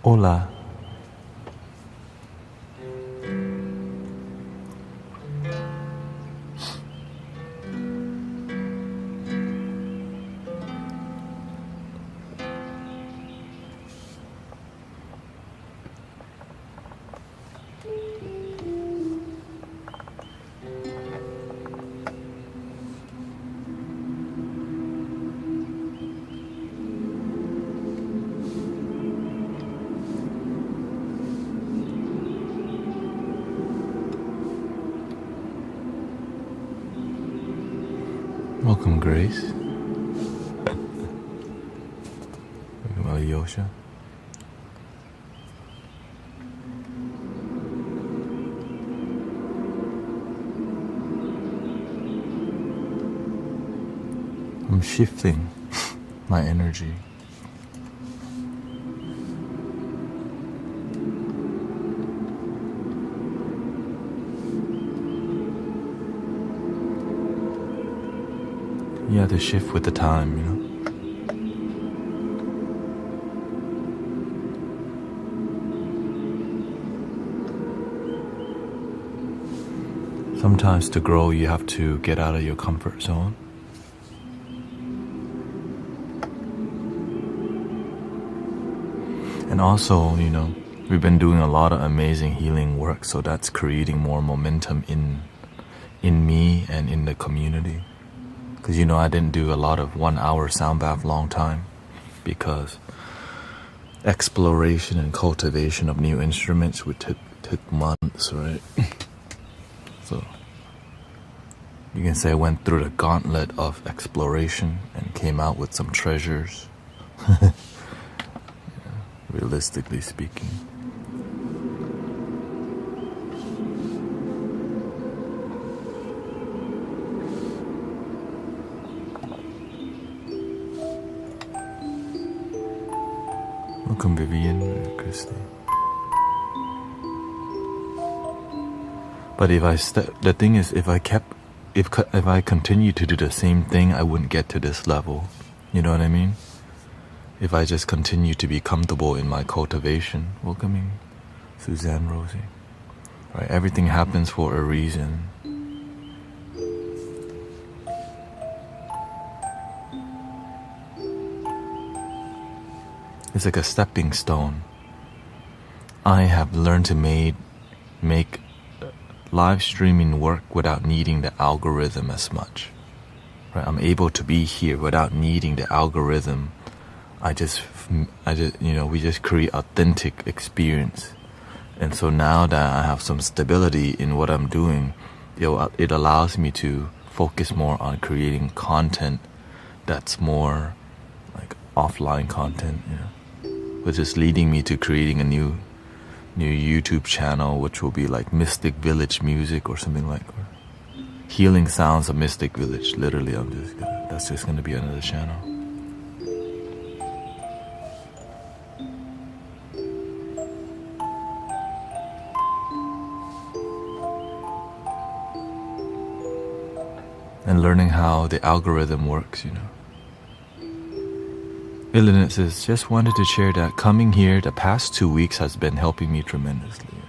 Hola. Welcome, Grace. Well, Yosha. I'm shifting my energy. You have to shift with the time, you know. Sometimes to grow, you have to get out of your comfort zone. And also, you know, we've been doing a lot of amazing healing work, so that's creating more momentum in me and in the community. Because, you know, I didn't do a lot of 1 hour sound bath long time because exploration and cultivation of new instruments would took months, right? So you can say I went through the gauntlet of exploration and came out with some treasures. Yeah, realistically speaking. Welcome, Vivian, Christy. But the thing is, if I continue to do the same thing, I wouldn't get to this level. You know what I mean? If I just continue to be comfortable in my cultivation. Welcoming, Suzanne, Rosie. Right, everything happens for a reason. It's like a stepping stone. I have learned to make live streaming work without needing the algorithm as much. Right? I'm able to be here without needing the algorithm. I just, you know, we just create authentic experience. And so now that I have some stability in what I'm doing, it allows me to focus more on creating content that's more like offline content, you know, which is leading me to creating a new YouTube channel, which will be like Mystic Village Music or something like, or Healing Sounds of Mystic Village. Literally, that's just gonna be another channel. And learning how the algorithm works, you know. Illinois says, just wanted to share that coming here the past 2 weeks has been helping me tremendously.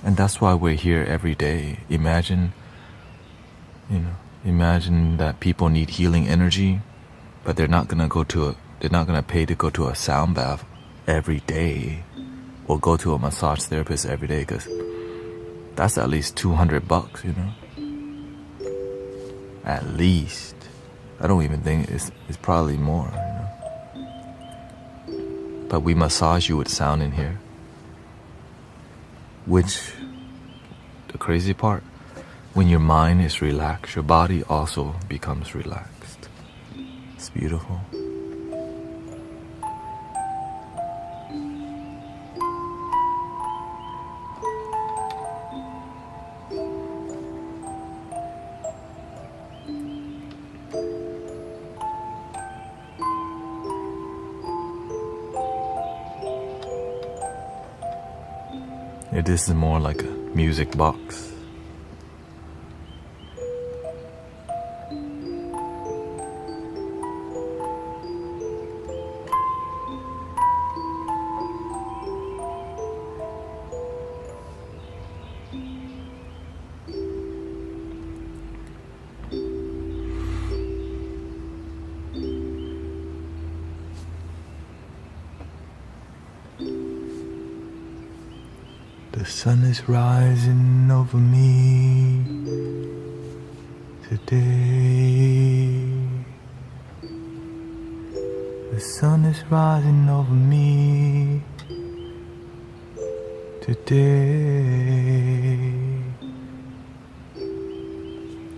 And that's why we're here every day. Imagine that people need healing energy, but they're not gonna pay to go to a sound bath every day or go to a massage therapist every day, because that's at least $200, you know. At least. I don't even think it's probably more, you know. But we massage you with sound in here. Which, the crazy part, when your mind is relaxed, your body also becomes relaxed. It's beautiful. This is more like a music box. sun is rising over me today. The sun is rising over me today.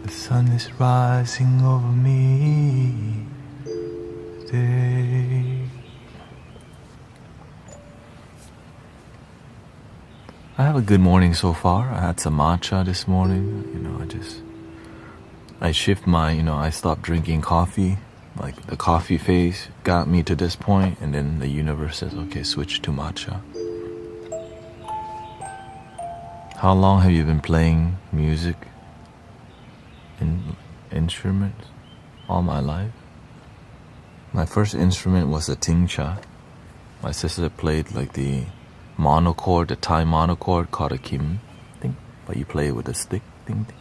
The sun is rising over me today. I have a good morning so far. I had some matcha this morning. I shift my, I stopped drinking coffee. Like the coffee phase got me to this point, and then the universe says, okay, switch to matcha. How long have you been playing music and instruments? All my life. My first instrument was a tingcha. My sister played like the monochord, the Thai monochord called a kim, ding, but you play it with a stick, ding, ding.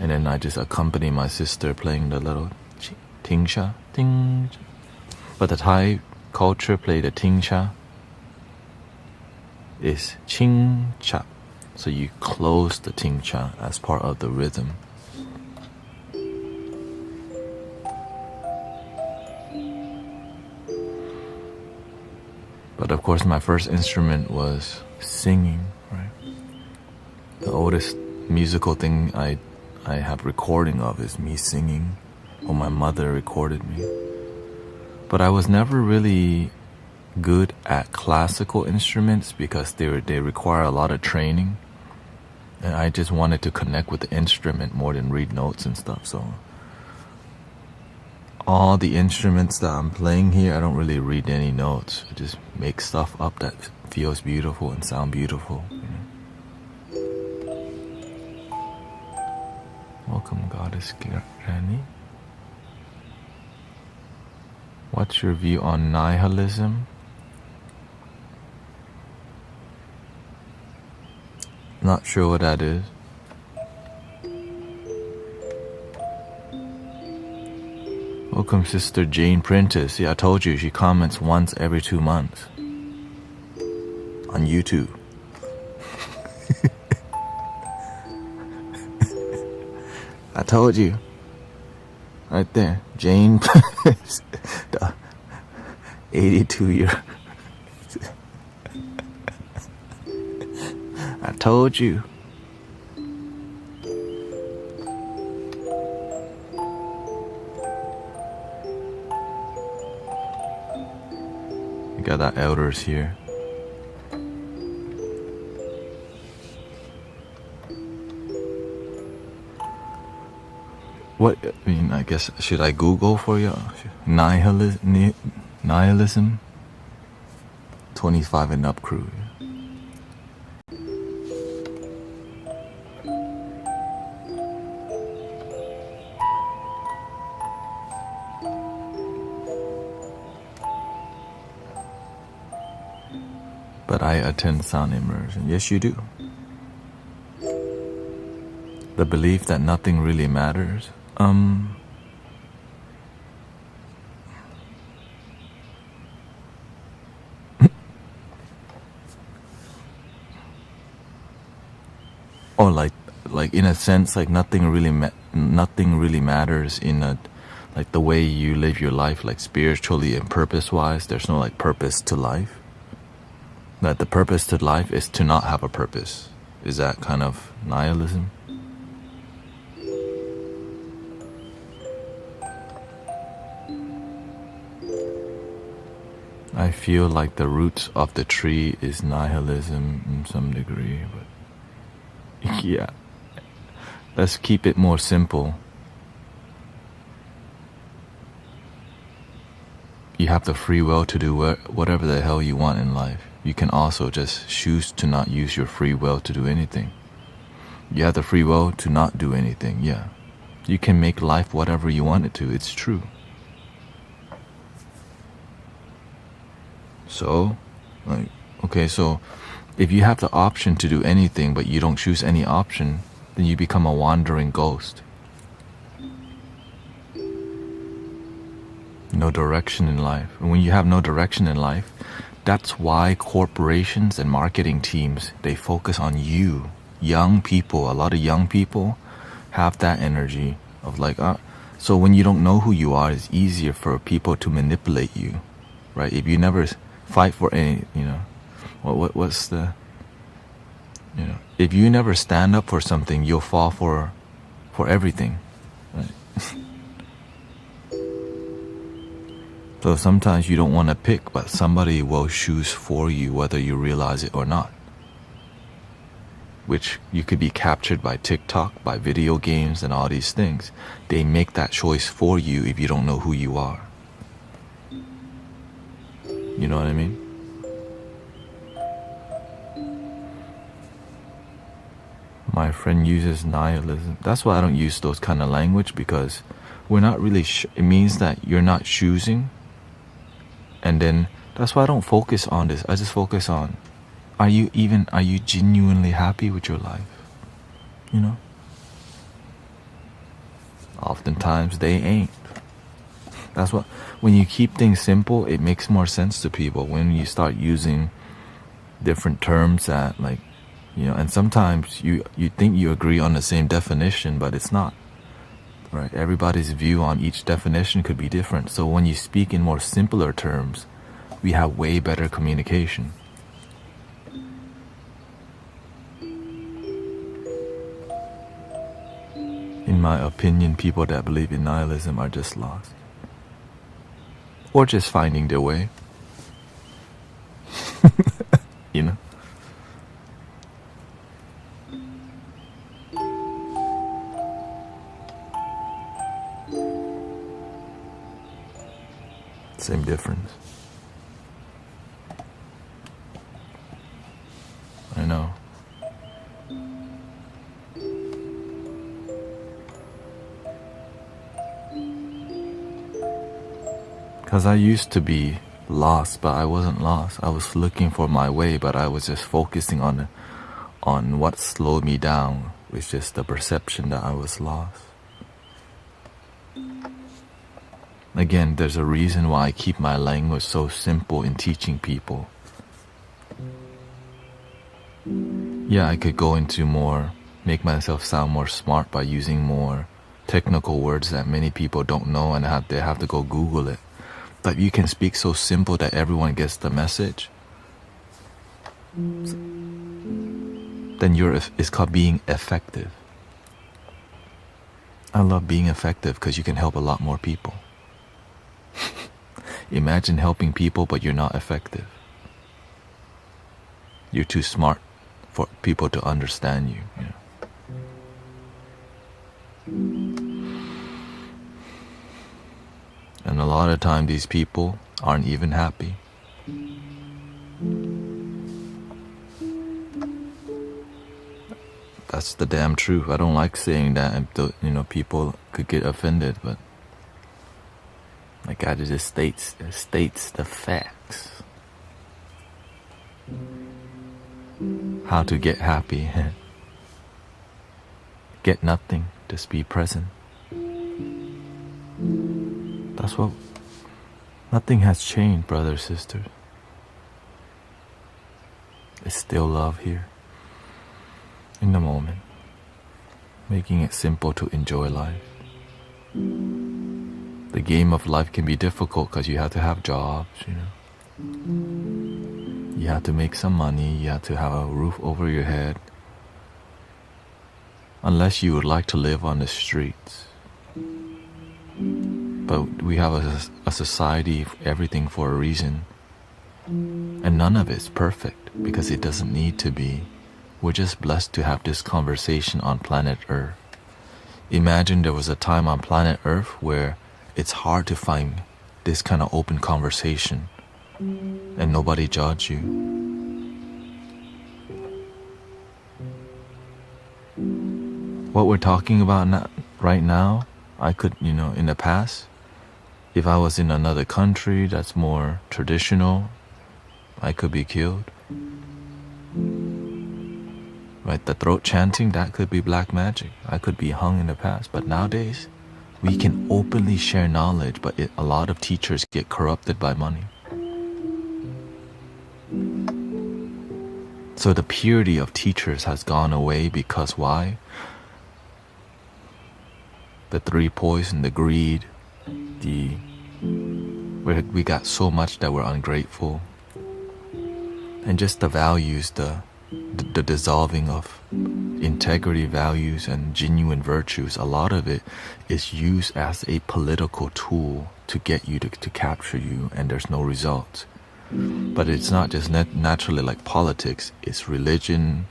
And then I just accompany my sister playing the little tingcha, ting. But the Thai culture play the tingcha is ching cha. So you close the tingcha as part of the rhythm. But of course my first instrument was singing, right? The oldest musical thing I have recording of is me singing, or my mother recorded me. But I was never really good at classical instruments because they require a lot of training, and I just wanted to connect with the instrument more than read notes and stuff. So all the instruments that I'm playing here, I don't really read any notes. I just make stuff up that feels beautiful and sound beautiful. Welcome, Goddess Granny. What's your view on nihilism? Not sure what that is. Welcome, Sister Jane Prentice. Yeah, I told you, she comments once every 2 months on YouTube. I told you. Right there. Jane Prentice. The 82-year. I told you. We got our elders here. What, I guess, should I Google for you? Nihilism? 25 and up crew. But I attend sound immersion. Yes, you do. The belief that nothing really matters. Or like in a sense, like nothing really matters in a, like the way you live your life, like spiritually and purpose-wise. There's no like purpose to life. That the purpose to life is to not have a purpose. Is that kind of nihilism? I feel like the roots of the tree is nihilism in some degree, but yeah. Let's keep it more simple. You have the free will to do whatever the hell you want in life. You can also just choose to not use your free will to do anything. You have the free will to not do anything, yeah. You can make life whatever you want it to, it's true. So, so if you have the option to do anything but you don't choose any option, then you become a wandering ghost. No direction in life. And when you have no direction in life, That's why corporations and marketing teams, they focus on you. Young people, a lot of young people have that energy of like, so when you don't know who you are, it's easier for people to manipulate you, right? If you never fight for any, what's the, if you never stand up for something, you'll fall for everything, right? So sometimes you don't want to pick, but somebody will choose for you whether you realize it or not. Which you could be captured by TikTok, by video games and all these things. They make that choice for you if you don't know who you are. You know what I mean? My friend uses nihilism. That's why I don't use those kind of language, because we're not really it means that you're not choosing. And then that's why I don't focus on this. I just focus on, are you genuinely happy with your life? Oftentimes they ain't. That's what, when you keep things simple, it makes more sense to people. When you start using different terms that and sometimes you think you agree on the same definition, but it's not. Right? Everybody's view on each definition could be different. So when you speak in more simpler terms, we have way better communication. In my opinion, people that believe in nihilism are just lost. Or just finding their way. Same difference. I know. Because I used to be lost, but I wasn't lost. I was looking for my way, but I was just focusing on what slowed me down, which is the perception that I was lost. Again, there's a reason why I keep my language so simple in teaching people. Yeah, I could go into more, make myself sound more smart by using more technical words that many people don't know, and they have to go Google it. But you can speak so simple that everyone gets the message. Then it's called being effective. I love being effective because you can help a lot more people. Imagine helping people, but you're not effective. You're too smart for people to understand you. And a lot of time, these people aren't even happy. That's the damn truth. I don't like saying that, and people could get offended, but I just states the facts. How to get happy. Get nothing, just be present. That's what, nothing has changed, brothers, sisters. It's still love here, in the moment, making it simple to enjoy life. The game of life can be difficult because you have to have jobs, You have to make some money, you have to have a roof over your head. Unless you would like to live on the streets. But we have a society, everything for a reason. And none of it's perfect because it doesn't need to be. We're just blessed to have this conversation on planet Earth. Imagine there was a time on planet Earth where it's hard to find this kind of open conversation and nobody judge you. What we're talking about right now, I could, in the past, if I was in another country that's more traditional, I could be killed. Right, the throat chanting, that could be black magic. I could be hung in the past. But nowadays, we can openly share knowledge, but a lot of teachers get corrupted by money. So the purity of teachers has gone away because why? The 3 poison, the greed, we got so much that we're ungrateful. And just the values, the dissolving of integrity values and genuine virtues, a lot of it is used as a political tool to get you to capture you, and there's no results. But it's not just naturally like politics, it's religion,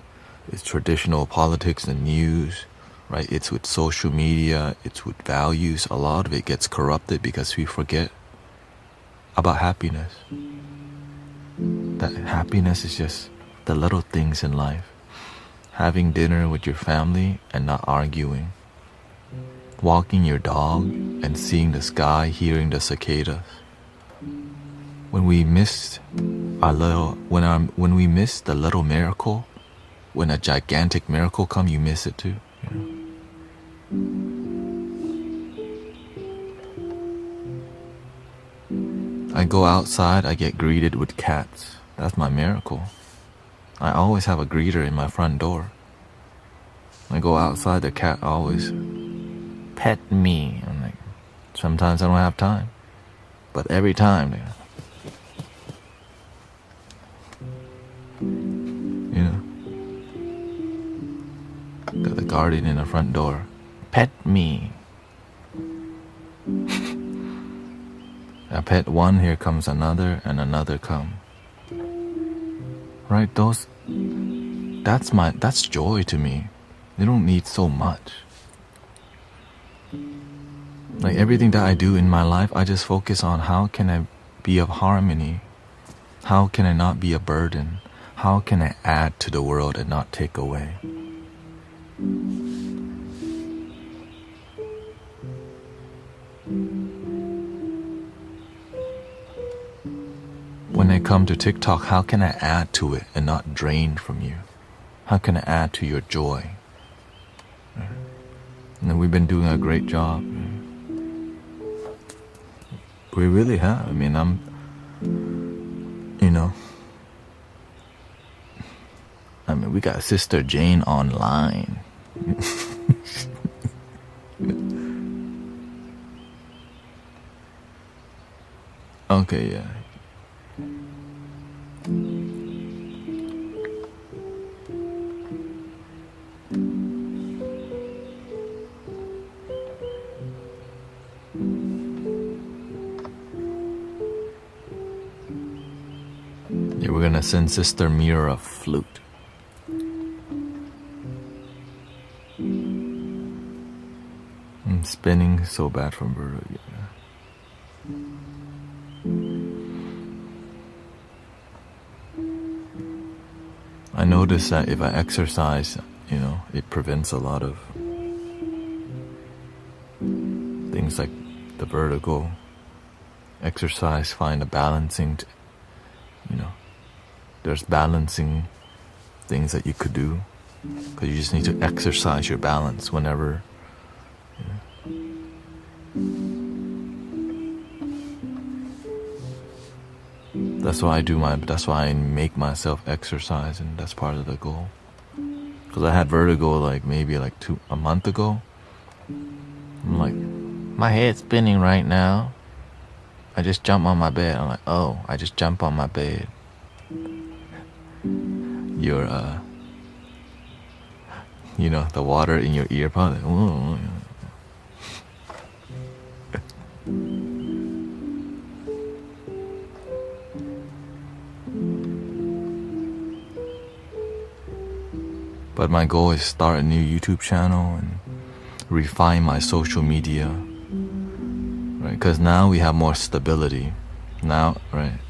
it's traditional politics and news, right? It's with social media, it's with values. A lot of it gets corrupted because we forget about happiness. That happiness is just the little things in life. Having dinner with your family and not arguing. Walking your dog and seeing the sky, hearing the cicadas. When we miss when we miss the little miracle, when a gigantic miracle comes, you miss it too. You know? I go outside, I get greeted with cats. That's my miracle. I always have a greeter in my front door. I go outside, the cat always pet me. I'm like, sometimes I don't have time, but every time, you know, got the guardian in the front door, pet me. I pet one, here comes another, and another come. Right? That's joy to me. You don't need so much. Like everything that I do in my life, I just focus on how can I be of harmony? How can I not be a burden? How can I add to the world and not take away? When I come to TikTok, how can I add to it and not drain from you? How can I add to your joy? And we've been doing a great job. We really have. I mean, we got Sister Jane online. Okay, yeah. Yeah, we're gonna send Sister Mira a flute. I'm spinning so bad from vertigo. Yeah. I notice that if I exercise, it prevents a lot of things like the vertigo. Exercise, find a balancing, there's balancing things that you could do, because you just need to exercise your balance whenever. That's why I make myself exercise, and that's part of the goal. Because I had vertigo maybe a month ago. I'm like, my head's spinning right now. I just jump on my bed. I'm like, oh, I just jump on my bed. Your the water in your ear probably. Oh. But my goal is start a new YouTube channel and refine my social media, right? Because now we have more stability. Now, right?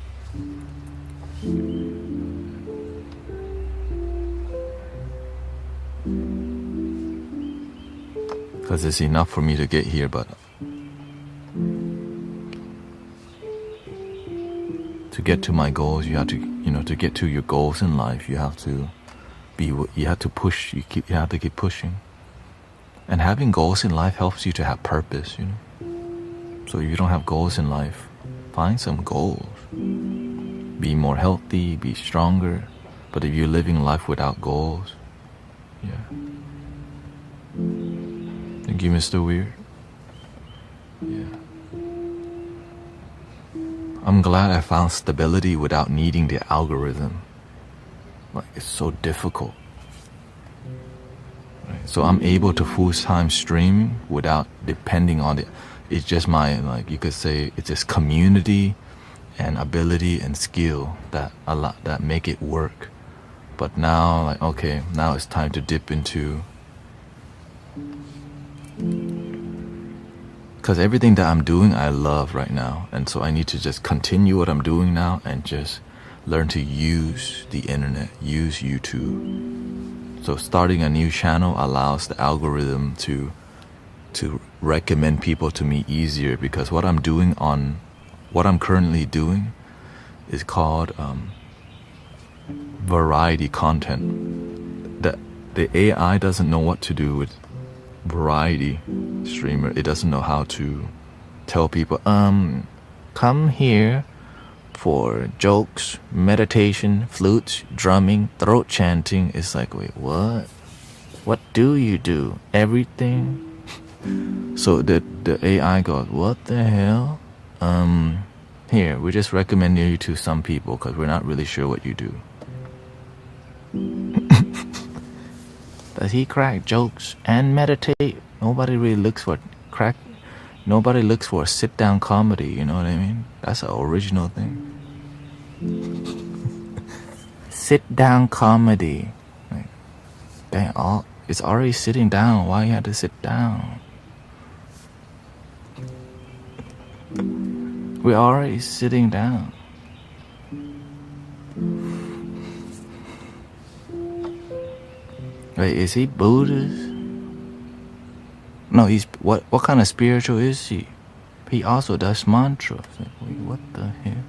Because it's enough for me to get here, but to get to my goals, you have to, to get to your goals in life, you have to push, you have to keep pushing. And having goals in life helps you to have purpose, So if you don't have goals in life, find some goals. Be more healthy, be stronger, But if you're living life without goals, yeah. Thank you, Mr. Weird. Yeah. I'm glad I found stability without needing the algorithm. Like, it's so difficult. Right? So I'm able to full-time stream without depending on it. It's just my, like, you could say, it's just community and ability and skill that make it work. But now, like, okay, now it's time to dip into, because everything that I'm doing I love right now, and so I need to just continue what I'm doing now and just learn to use the internet, use YouTube. So starting a new channel allows the algorithm to recommend people to me easier, because what I'm currently doing is called variety content. The AI doesn't know what to do with variety streamer. It doesn't know how to tell people, come here for jokes, meditation, flutes, drumming, throat chanting. It's like, wait, what? What do you do? Everything? So the AI goes, what the hell? Here, we just recommend you to some people because we're not really sure what you do. Does he crack jokes and meditate? Nobody really looks for Nobody looks for a sit-down comedy, you know what I mean? That's an original thing. Sit-down comedy. Like, dang, it's already sitting down. Why you had to sit down? We're already sitting down. Wait, is he Buddhist? No, he's what kind of spiritual is he? He also does mantras. Like, wait, what the hell?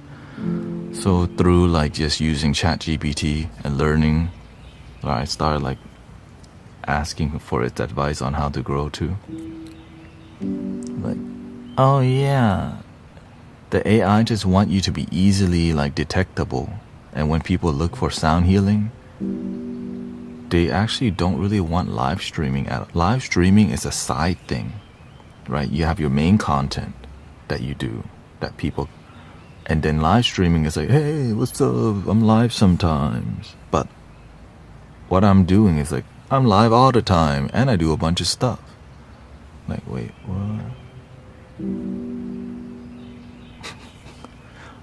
So through like just using ChatGPT and learning, I started like asking for its advice on how to grow too. Like, oh yeah, the AI just want you to be easily like detectable, and when people look for sound healing, they actually don't really want live streaming. Live streaming is a side thing, right? You have your main content that you do, that people, and then live streaming is like, hey, what's up? I'm live sometimes. But what I'm doing is like, I'm live all the time, and I do a bunch of stuff. Like, wait, what?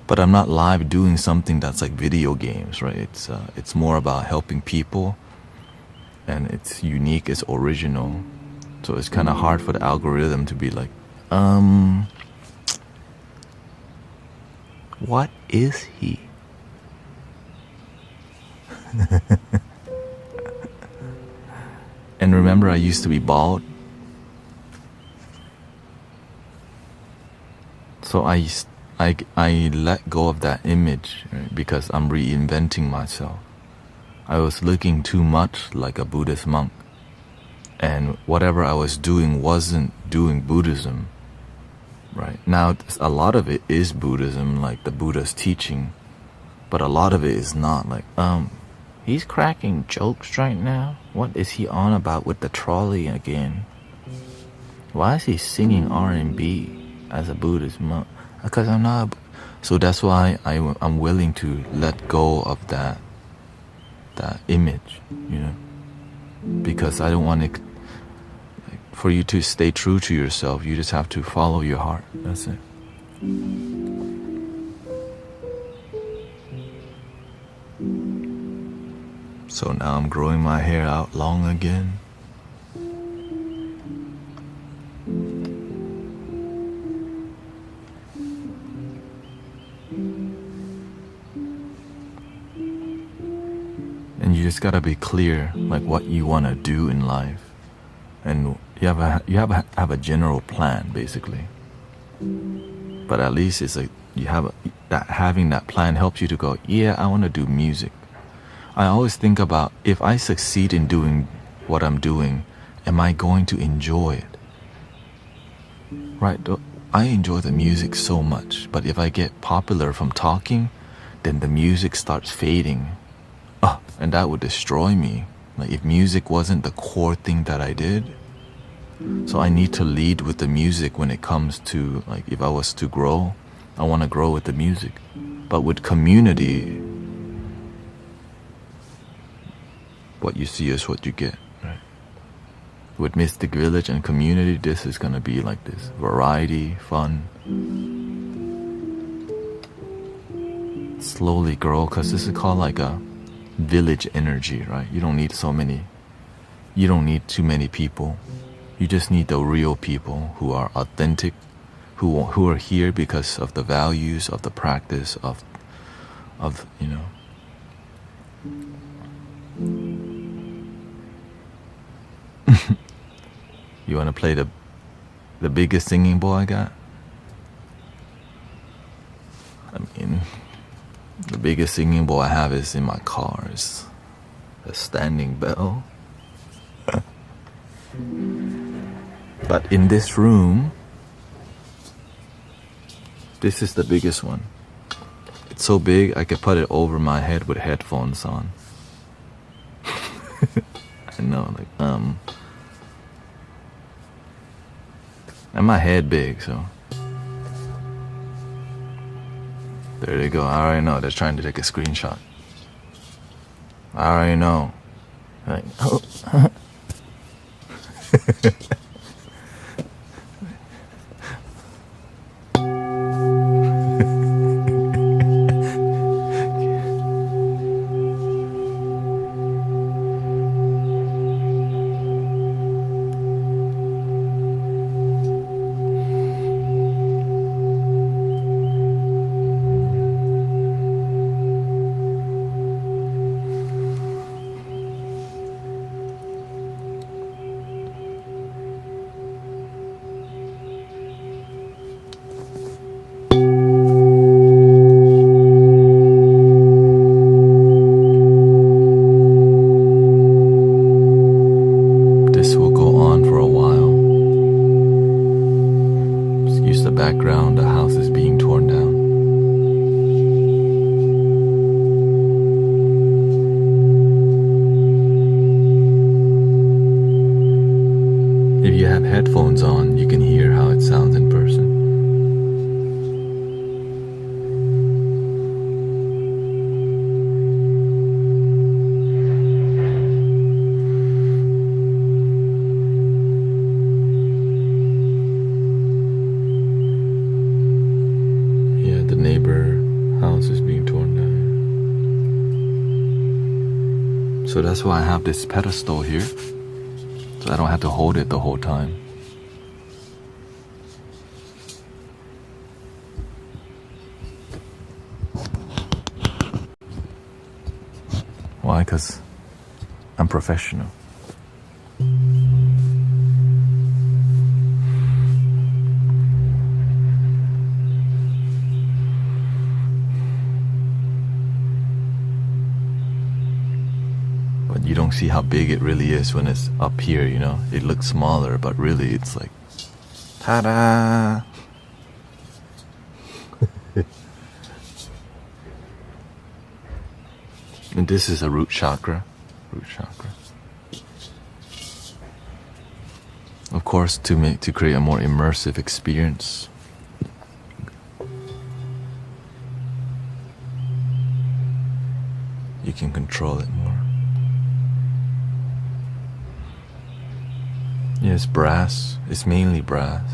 But I'm not live doing something that's like video games, right? It's more about helping people, and it's unique, it's original. So it's kind of hard for the algorithm to be like, what is he? And remember, I used to be bald. So I let go of that image, right? Because I'm reinventing myself. I was looking too much like a Buddhist monk, and whatever I was doing wasn't doing Buddhism, right? Now, a lot of it is Buddhism, like the Buddha's teaching, but a lot of it is not. Like, he's cracking jokes right now. What is he on about with the trolley again? Why is he singing R&B as a Buddhist monk? Because I'm not. So that's why I'm willing to let go of that image, you know, because I don't want it. Like, for you to stay true to yourself, you just have to follow your heart. That's it. So now I'm growing my hair out long again. And you just gotta be clear, like what you wanna do in life, and you have a general plan basically. But at least it's like having that plan helps you to go, yeah, I wanna do music. I always think about, if I succeed in doing what I'm doing, am I going to enjoy it? Right? I enjoy the music so much, but if I get popular from talking, then the music starts fading. and that would destroy me. Like if music wasn't the core thing that I did, so I need to lead with the music when it comes to, like, if I was to grow, I want to grow with the music. But with community, what you see is what you get, right? With Mystic Village and community, this is going to be like this variety, fun. Slowly grow, because this is called like a village energy, right? You don't need too many people. You just need the real people who are authentic, who are here because of the values of the practice of you know. You want to play the biggest singing bowl I got? I mean, the biggest singing bowl I have is in my car. It's a standing bell. But in this room, this is the biggest one. It's so big I could put it over my head with headphones on. I know, like, and my head big, so. There they go. I already know. They're trying to take a screenshot. I already know. Like, oh. Background, the house is being torn down. If you have headphones on, you can hear how it sounds in person. So that's why I have this pedestal here, so I don't have to hold it the whole time. Why? Because I'm professional. But you don't see how big it really is when it's up here, you know? It looks smaller, but really it's like, ta-da! And this is a root chakra. Of course, to create a more immersive experience. You can control it more. Yeah, it's brass. It's mainly brass.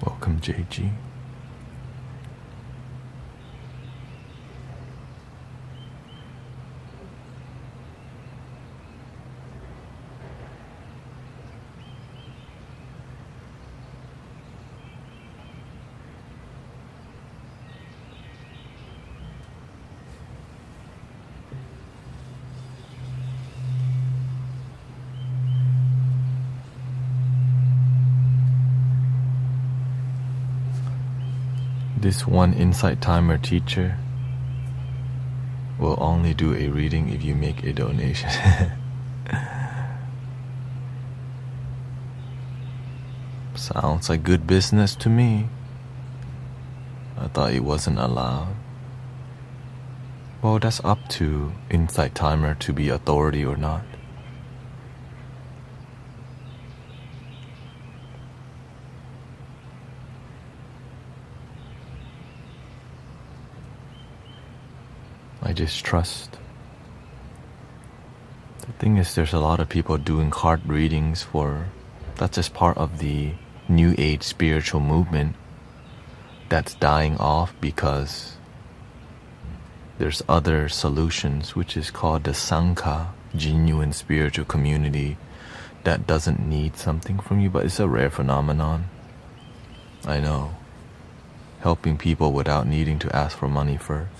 Welcome, JG. This one insight timer teacher will only do a reading if you make a donation. Sounds like good business to me. I thought it wasn't allowed. Well, that's up to insight timer to be authority or not. I just trust. The thing is, there's a lot of people doing card readings for, that's just part of the New Age spiritual movement that's dying off because there's other solutions, which is called the Sangha, genuine spiritual community that doesn't need something from you, but it's a rare phenomenon. I know. Helping people without needing to ask for money first.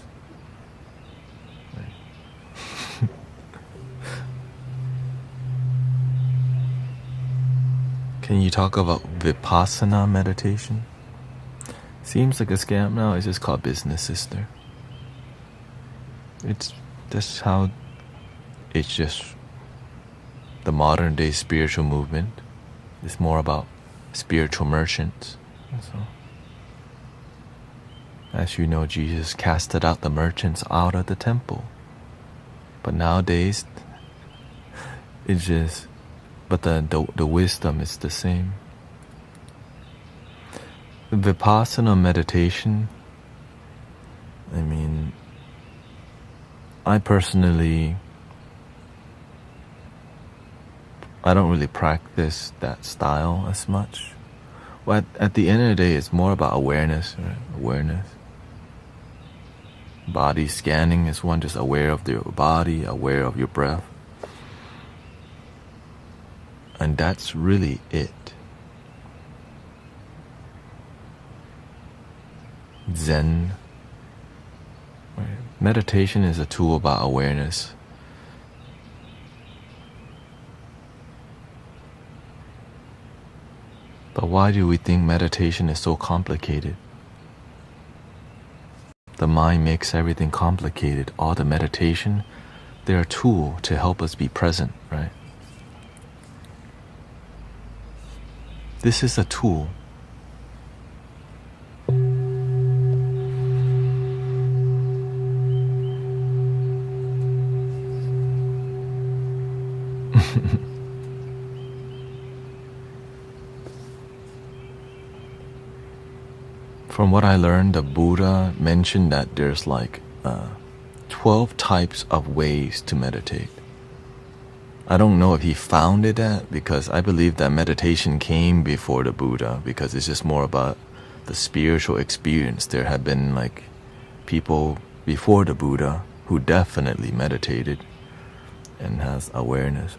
Can you talk about Vipassana meditation? Seems like a scam now. It's just called business, sister. That's how it's just the modern day spiritual movement. It's more about spiritual merchants. So, as you know, Jesus casted out the merchants out of the temple. But nowadays, it's just, but the wisdom is the same. The Vipassana meditation, I mean, I personally, I don't really practice that style as much. But at the end of the day, it's more about awareness, right? Awareness. Body scanning is one, just aware of your body, aware of your breath. And that's really it. Zen. Right? Meditation is a tool about awareness. But why do we think meditation is so complicated? The mind makes everything complicated. All the meditation, they're a tool to help us be present, right? This is a tool. From what I learned, the Buddha mentioned that there's like 12 types of ways to meditate. I don't know if he founded that, because I believe that meditation came before the Buddha, because it's just more about the spiritual experience. There have been like people before the Buddha who definitely meditated and has awareness.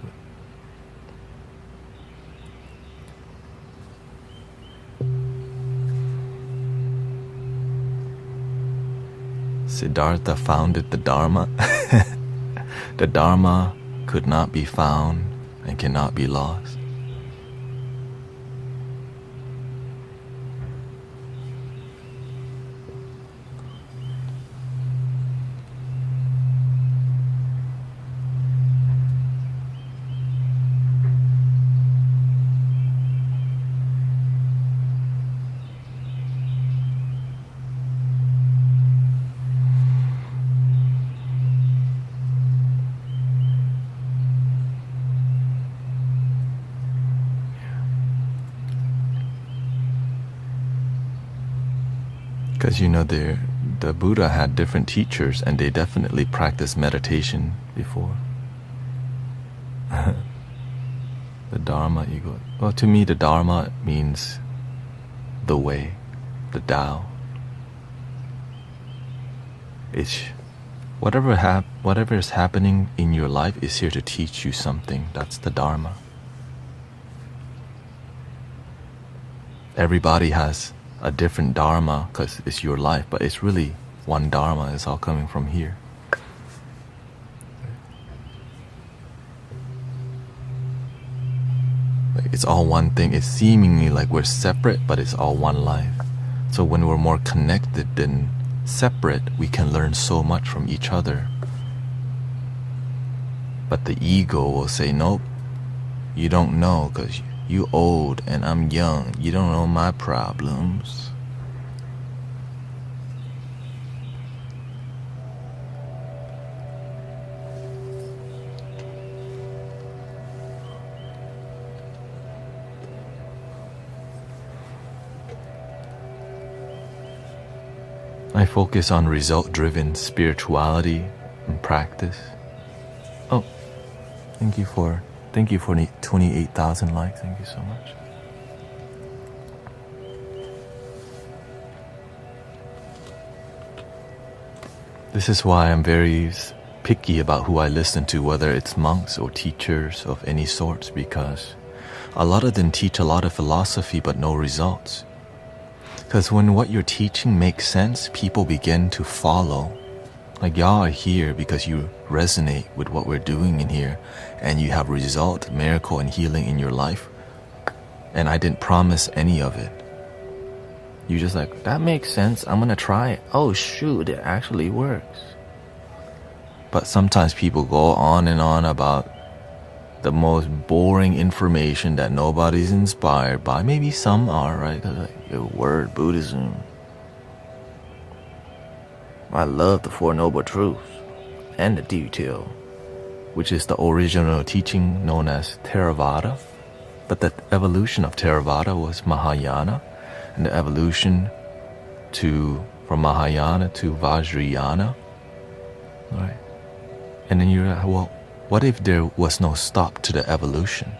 Siddhartha founded the Dharma. The Dharma could not be found and cannot be lost. Because you know, the Buddha had different teachers, and they definitely practiced meditation before. The Dharma, well, to me, the Dharma means the way, the Tao. It's whatever is happening in your life is here to teach you something. That's the Dharma. Everybody has a different Dharma because it's your life, but it's really one Dharma. It's all coming from here. Like, it's all one thing. It's seemingly like we're separate, but it's all one life. So when we're more connected than separate, we can learn so much from each other. But the ego will say, nope, you don't know because you old and I'm young. You don't know my problems. I focus on result-driven spirituality and practice. Oh, thank you for 28,000 likes. Thank you so much. This is why I'm very picky about who I listen to, whether it's monks or teachers of any sorts, because a lot of them teach a lot of philosophy but no results. Because when what you're teaching makes sense, people begin to follow. Like, y'all are here because you resonate with what we're doing in here and you have result, miracle, and healing in your life. And I didn't promise any of it. You just like, that makes sense, I'm gonna try it. Oh shoot, it actually works. But sometimes people go on and on about the most boring information that nobody's inspired by. Maybe some are, right? Like, your word, Buddhism. I love the Four Noble Truths and the detail, which is the original teaching known as Theravada. But the evolution of Theravada was Mahayana, and the evolution from Mahayana to Vajrayana, right? And then you're like, well, what if there was no stop to the evolution?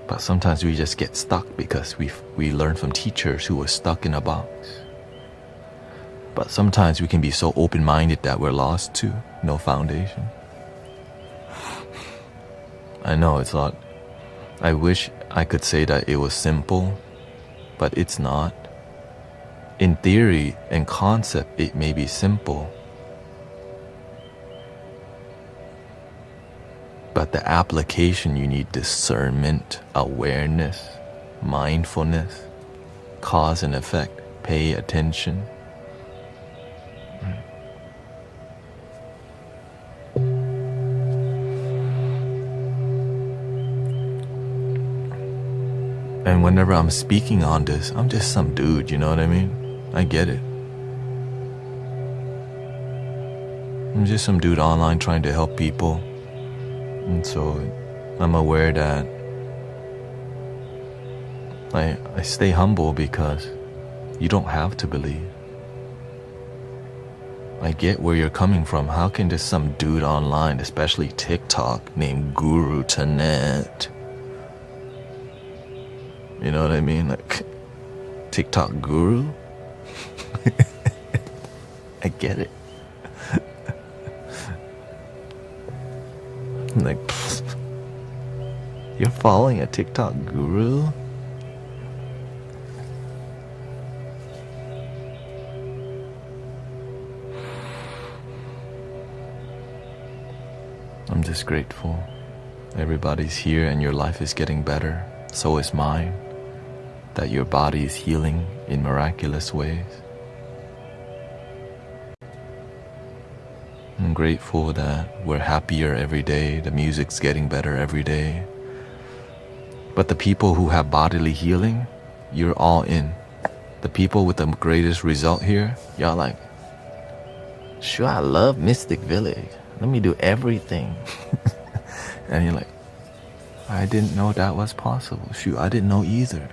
But sometimes we just get stuck because we learn from teachers who were stuck in a box. But sometimes we can be so open-minded that we're lost too, no foundation. I know it's not. I wish I could say that it was simple, but it's not. In theory and concept, it may be simple. But the application, you need discernment, awareness, mindfulness, cause and effect, pay attention. And whenever I'm speaking on this, I'm just some dude, you know what I mean? I get it. I'm just some dude online trying to help people. And so I'm aware that I stay humble because you don't have to believe. I get where you're coming from. How can just some dude online, especially TikTok, named Guru Tanet, you know what I mean? Like, TikTok guru? I get it. Like, you're following a TikTok guru? I'm just grateful. Everybody's here and your life is getting better. So is mine. That your body is healing in miraculous ways. I'm grateful that we're happier every day. The music's getting better every day. But the people who have bodily healing, you're all in. The people with the greatest result here, y'all like, sure, I love Mystic Village. Let me do everything. And you're like, I didn't know that was possible. Shoot, I didn't know either.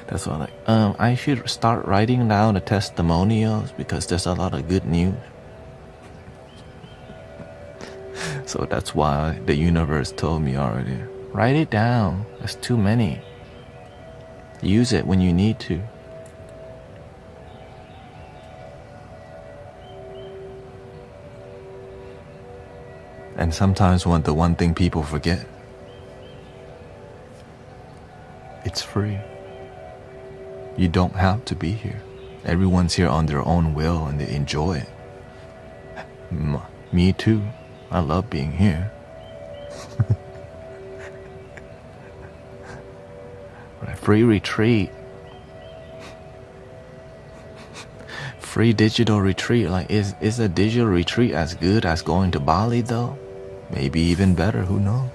That's why I'm like, I should start writing down the testimonials because there's a lot of good news. So that's why the universe told me already, write it down. There's too many. Use it when you need to. And sometimes the one thing people forget, it's free. You don't have to be here. Everyone's here on their own will and they enjoy it. Me too. I love being here. Right? Free retreat. Free digital retreat. Like, is a digital retreat as good as going to Bali though? Maybe even better, who knows?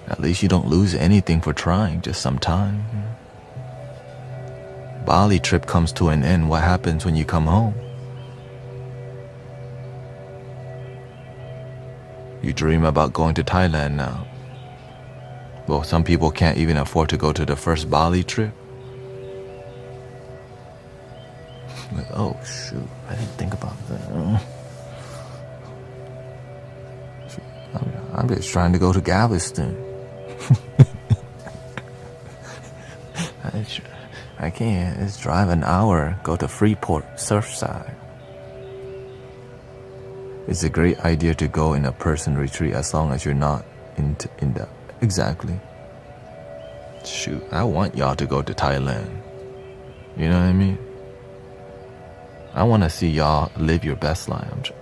At least you don't lose anything for trying, just some time. Bali trip comes to an end. What happens when you come home? You dream about going to Thailand now. Well, some people can't even afford to go to the first Bali trip. Like, oh shoot, I didn't think about that. I'm just trying to go to Galveston. I can't. It's drive an hour, go to Freeport, Surfside. It's a great idea to go in a person retreat as long as you're not in the... Exactly. Shoot, I want y'all to go to Thailand. You know what I mean? I want to see y'all live your best life.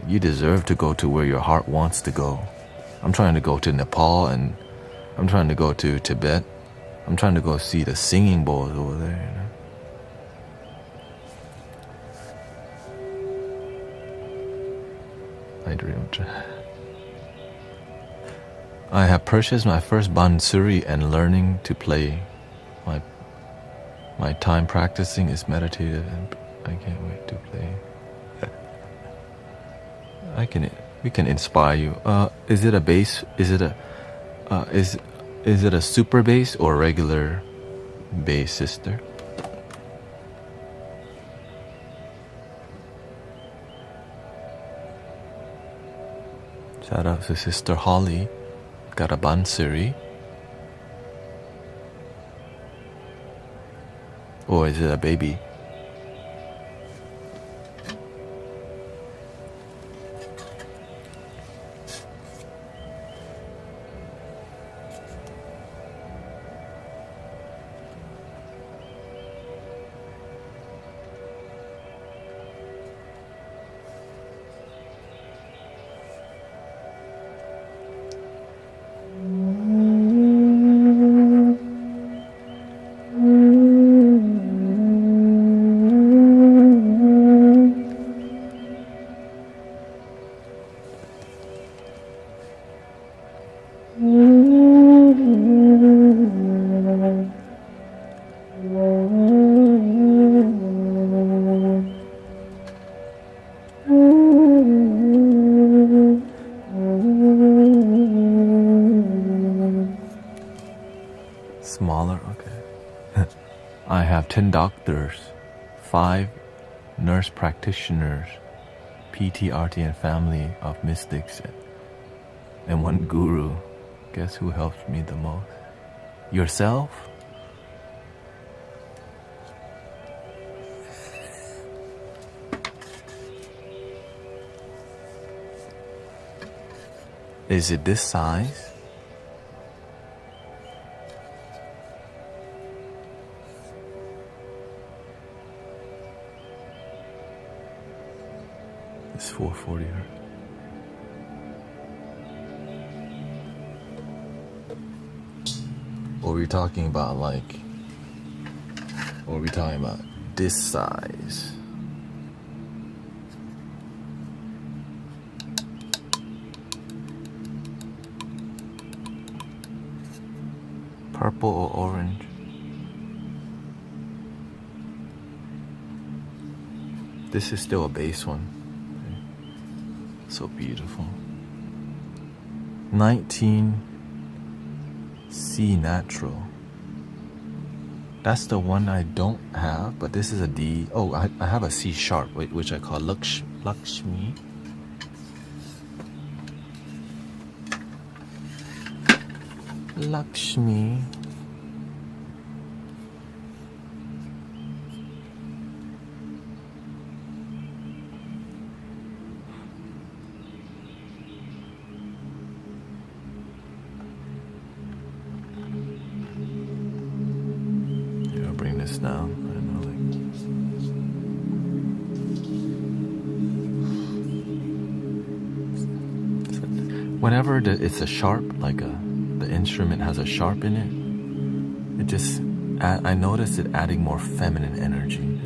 You deserve to go to where your heart wants to go. I'm trying to go to Nepal, and I'm trying to go to Tibet. I'm trying to go see the singing bowls over there, you know? I have purchased my first bansuri and learning to play. My time practicing is meditative, and I can't wait to play. We can inspire you. Is it a bass? Is it a super bass or regular bass, sister? Shout out to Sister Holly. Got a bansuri. Or is it a baby? Smaller, okay. I have 10 doctors, 5 nurse practitioners, PT, RT, and family of mystics, and 1 guru. Guess who helps me the most? Yourself? Is it this size? It's 440. Or are we talking about like, or are we talking about this size? Purple or orange? This is still a base one. So beautiful. 19 C natural. That's the one I don't have, but this is a D. Oh, I have a C sharp, which I call Lakshmi. Lakshmi. Down. I know, like, whenever it's a sharp, like the instrument has a sharp in it, I noticed it adding more feminine energy.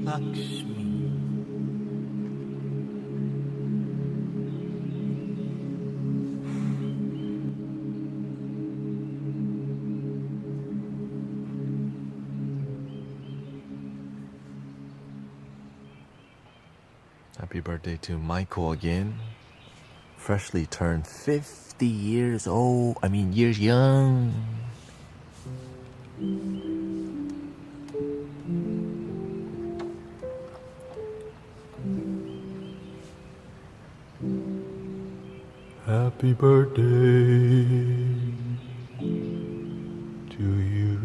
Lakshmi. Happy birthday to Michael again. Freshly turned 50 years old. Years young. Happy birthday to you.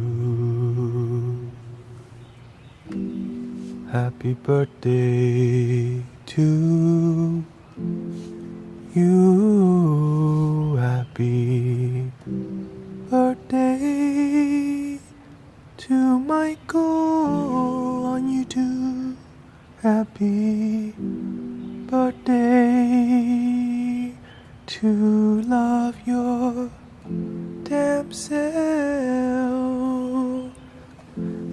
Happy birthday to you. Happy birthday to Michael on YouTube. Happy birthday to love your damn self.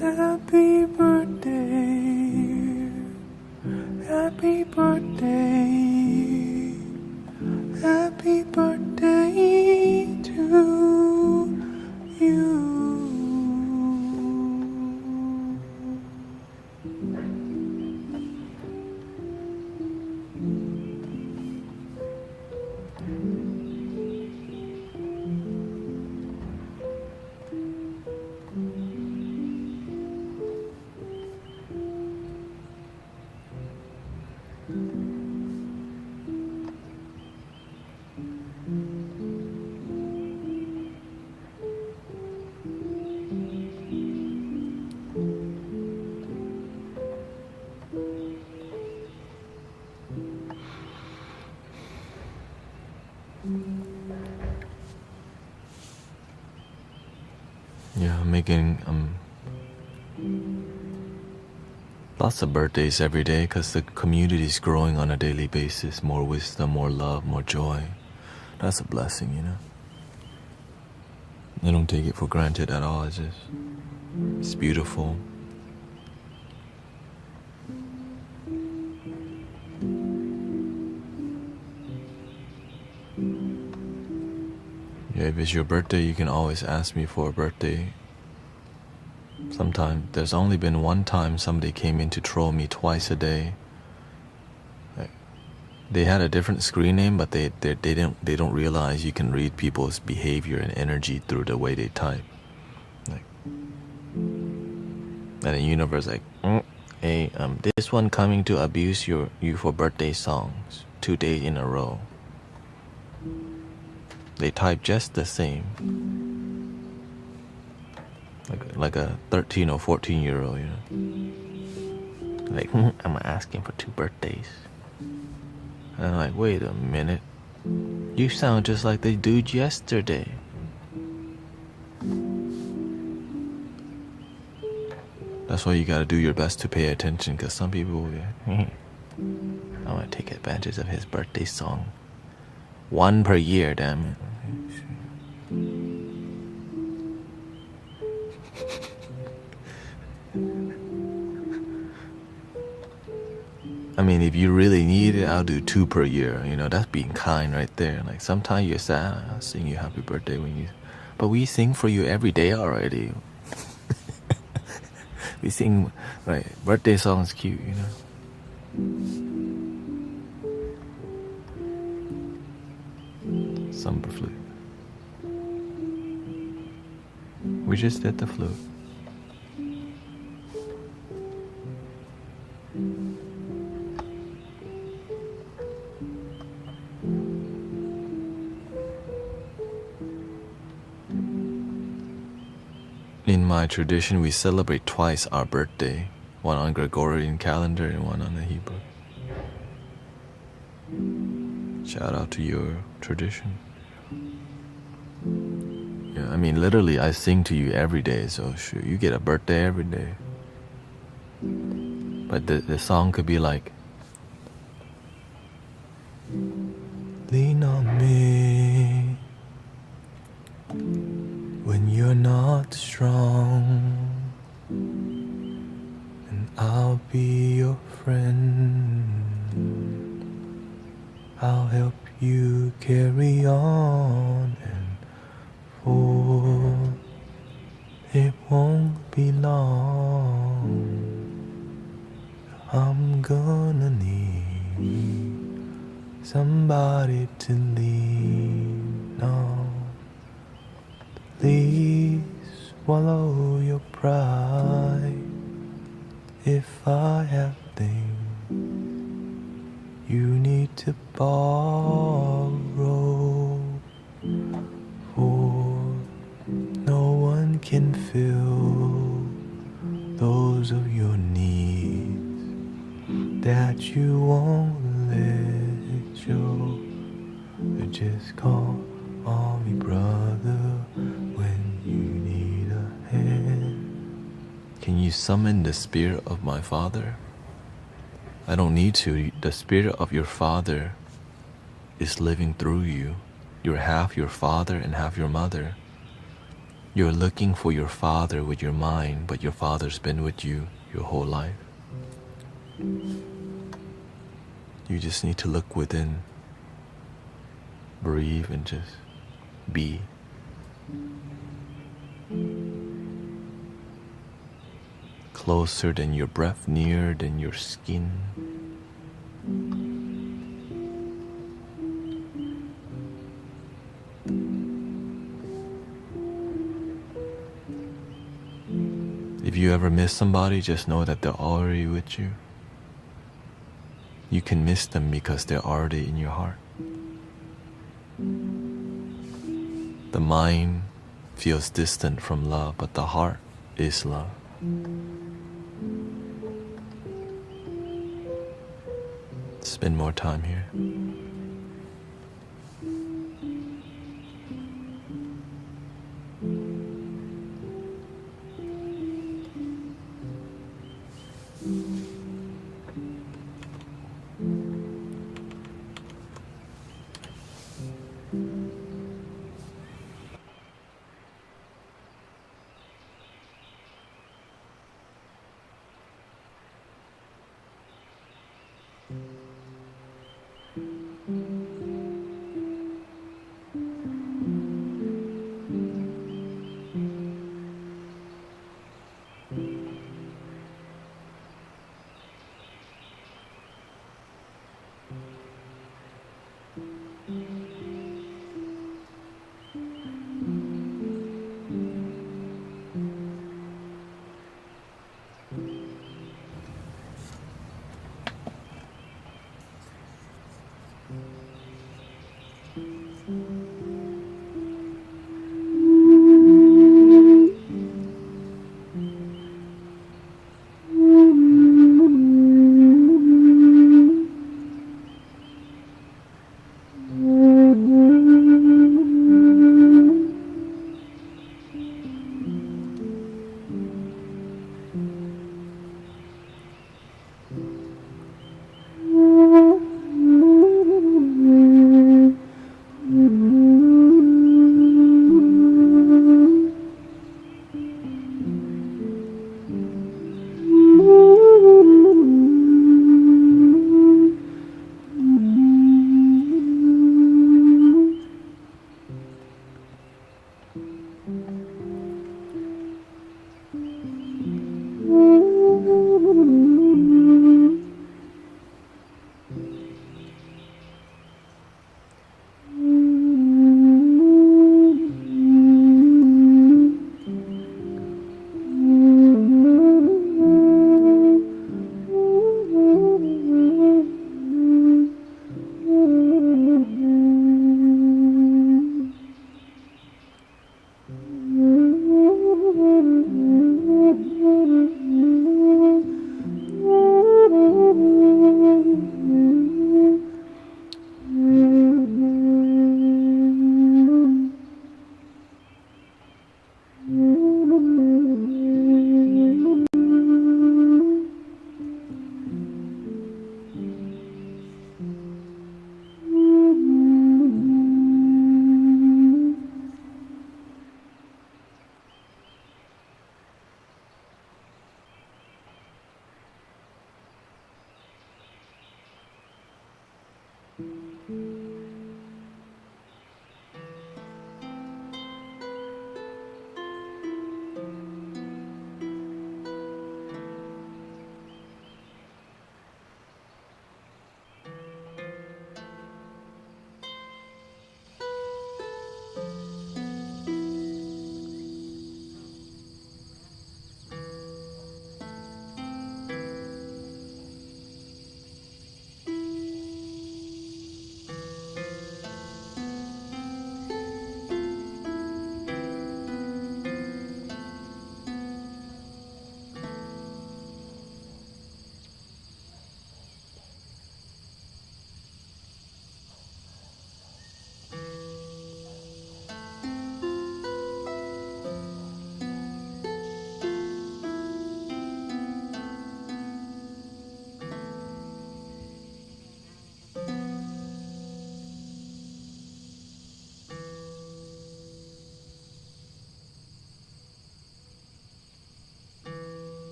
Happy birthday. Happy birthday. Happy birthday to you. Yeah, I'm making lots of birthdays every day because the community is growing on a daily basis. More wisdom, more love, more joy. That's a blessing, you know. I don't take it for granted at all. It's beautiful. Yeah, if it's your birthday, you can always ask me for a birthday. Sometimes there's only been one time somebody came in to troll me twice a day. Like, they had a different screen name, but they don't realize you can read people's behavior and energy through the way they type. Like, and the universe like, hey, this one coming to abuse you for birthday songs 2 days in a row. They type just the same. Like a 13 or 14-year-old, you know. Like, I'm asking for 2 birthdays. And I'm like, wait a minute. You sound just like the dude yesterday. That's why you gotta do your best to pay attention, because some people will be, I want to take advantage of his birthday song. 1 per year, damn it. I mean, if you really need it, I'll do 2 per year. You know, that's being kind right there. Like, sometimes you're sad, I'll sing you happy birthday when you... But we sing for you every day already. We sing, right, birthday songs cute, you know. Summer flute. We just did the flute. In my tradition, we celebrate twice our birthday, one on Gregorian calendar and one on the Hebrew. Shout out to your tradition. Yeah, I mean, literally, I sing to you every day, so sure, you get a birthday every day. But the song could be like, lean on me when you're not strong, and I'll be your friend. I'll help you carry on, and for it won't be long, I'm gonna need somebody to lean on. Please swallow your pride. If I have things you need to borrow, for no one can fill those of your needs that you won't let your Just call on me, brother, when you need a hand. Can you summon the spirit of my father? I don't need to. The spirit of your father is living through you. You're half your father and half your mother. You're looking for your father with your mind, but your father's been with you your whole life. You just need to look within, breathe, and just be. Closer than your breath, nearer than your skin. If you ever miss somebody, just know that they're already with you. You can miss them because they're already in your heart. The mind feels distant from love, but the heart is love. Spend more time here.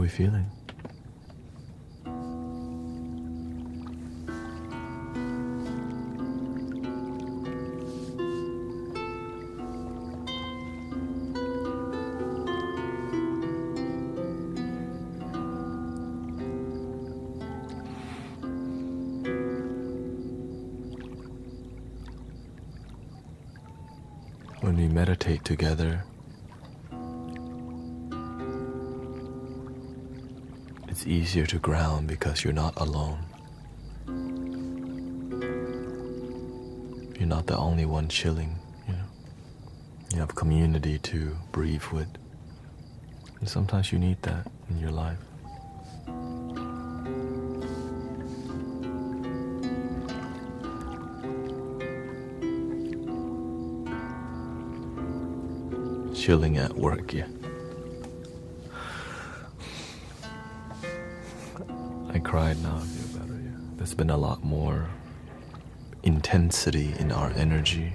we feeling? When we meditate together, it's easier to ground because you're not alone. You're not the only one chilling, you know. You have community to breathe with. And sometimes you need that in your life. Chilling at work, yeah. I cried, now I feel better, yeah. There's been a lot more intensity in our energy.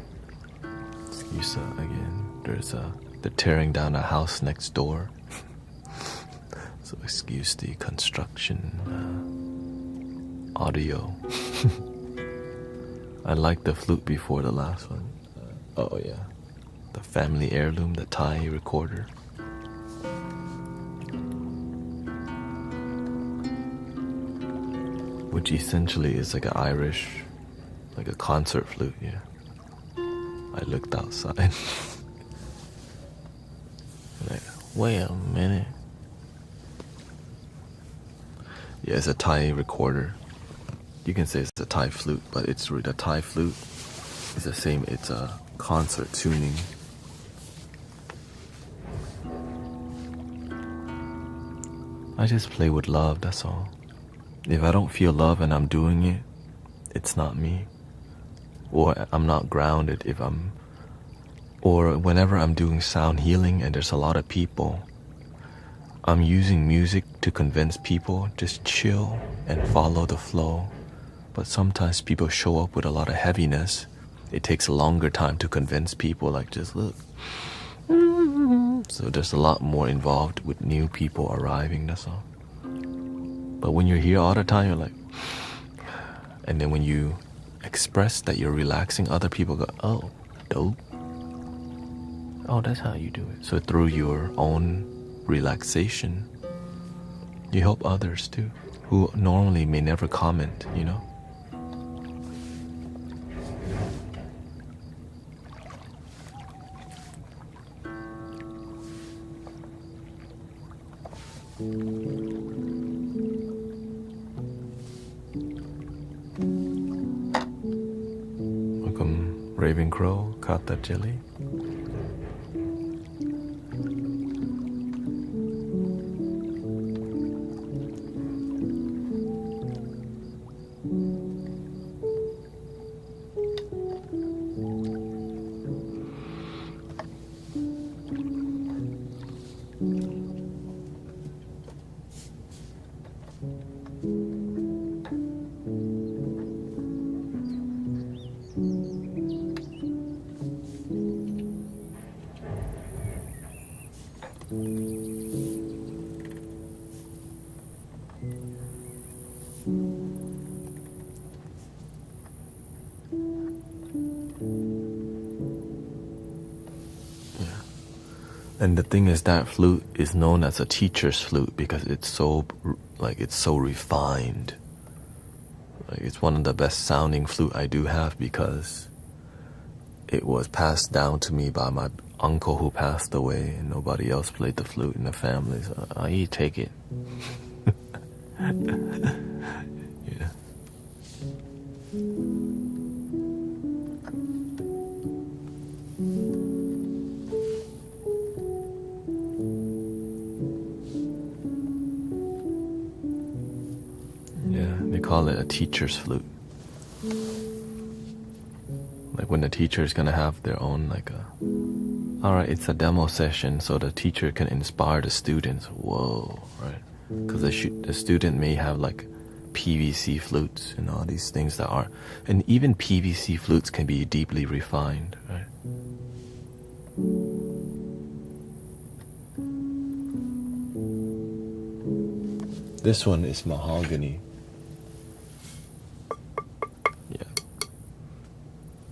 Excuse again. There's they're tearing down a house next door. So excuse the construction audio. I liked the flute before the last one. Oh yeah. The family heirloom, the Thai recorder. Which essentially is like an Irish, like a concert flute, yeah. I looked outside. Like, wait a minute. Yeah, it's a Thai recorder. You can say it's a Thai flute, but it's really the Thai flute. It's the same, it's a concert tuning. I just play with love, that's all. If I don't feel love and I'm doing it, it's not me. Or I'm not grounded or whenever I'm doing sound healing and there's a lot of people, I'm using music to convince people, just chill and follow the flow. But sometimes people show up with a lot of heaviness. It takes a longer time to convince people, like just look. So there's a lot more involved with new people arriving, that's all. But when you're here all the time, you're like, and then when you express that you're relaxing, other people go, oh, dope. Oh, that's how you do it. So through your own relaxation, you help others too, who normally may never comment, you know? Welcome, Raven Crow, Kata Jelly. And the thing is, that flute is known as a teacher's flute because it's so refined. Like, it's one of the best sounding flute I do have because it was passed down to me by my uncle who passed away, and nobody else played the flute in the family. So I take it. Yeah. They call it a teacher's flute. Like when the teacher is gonna have their own alright, it's a demo session so the teacher can inspire the students. Whoa, right? Because the student may have like PVC flutes and all these things that are, and even PVC flutes can be deeply refined, right? This one is mahogany. Yeah.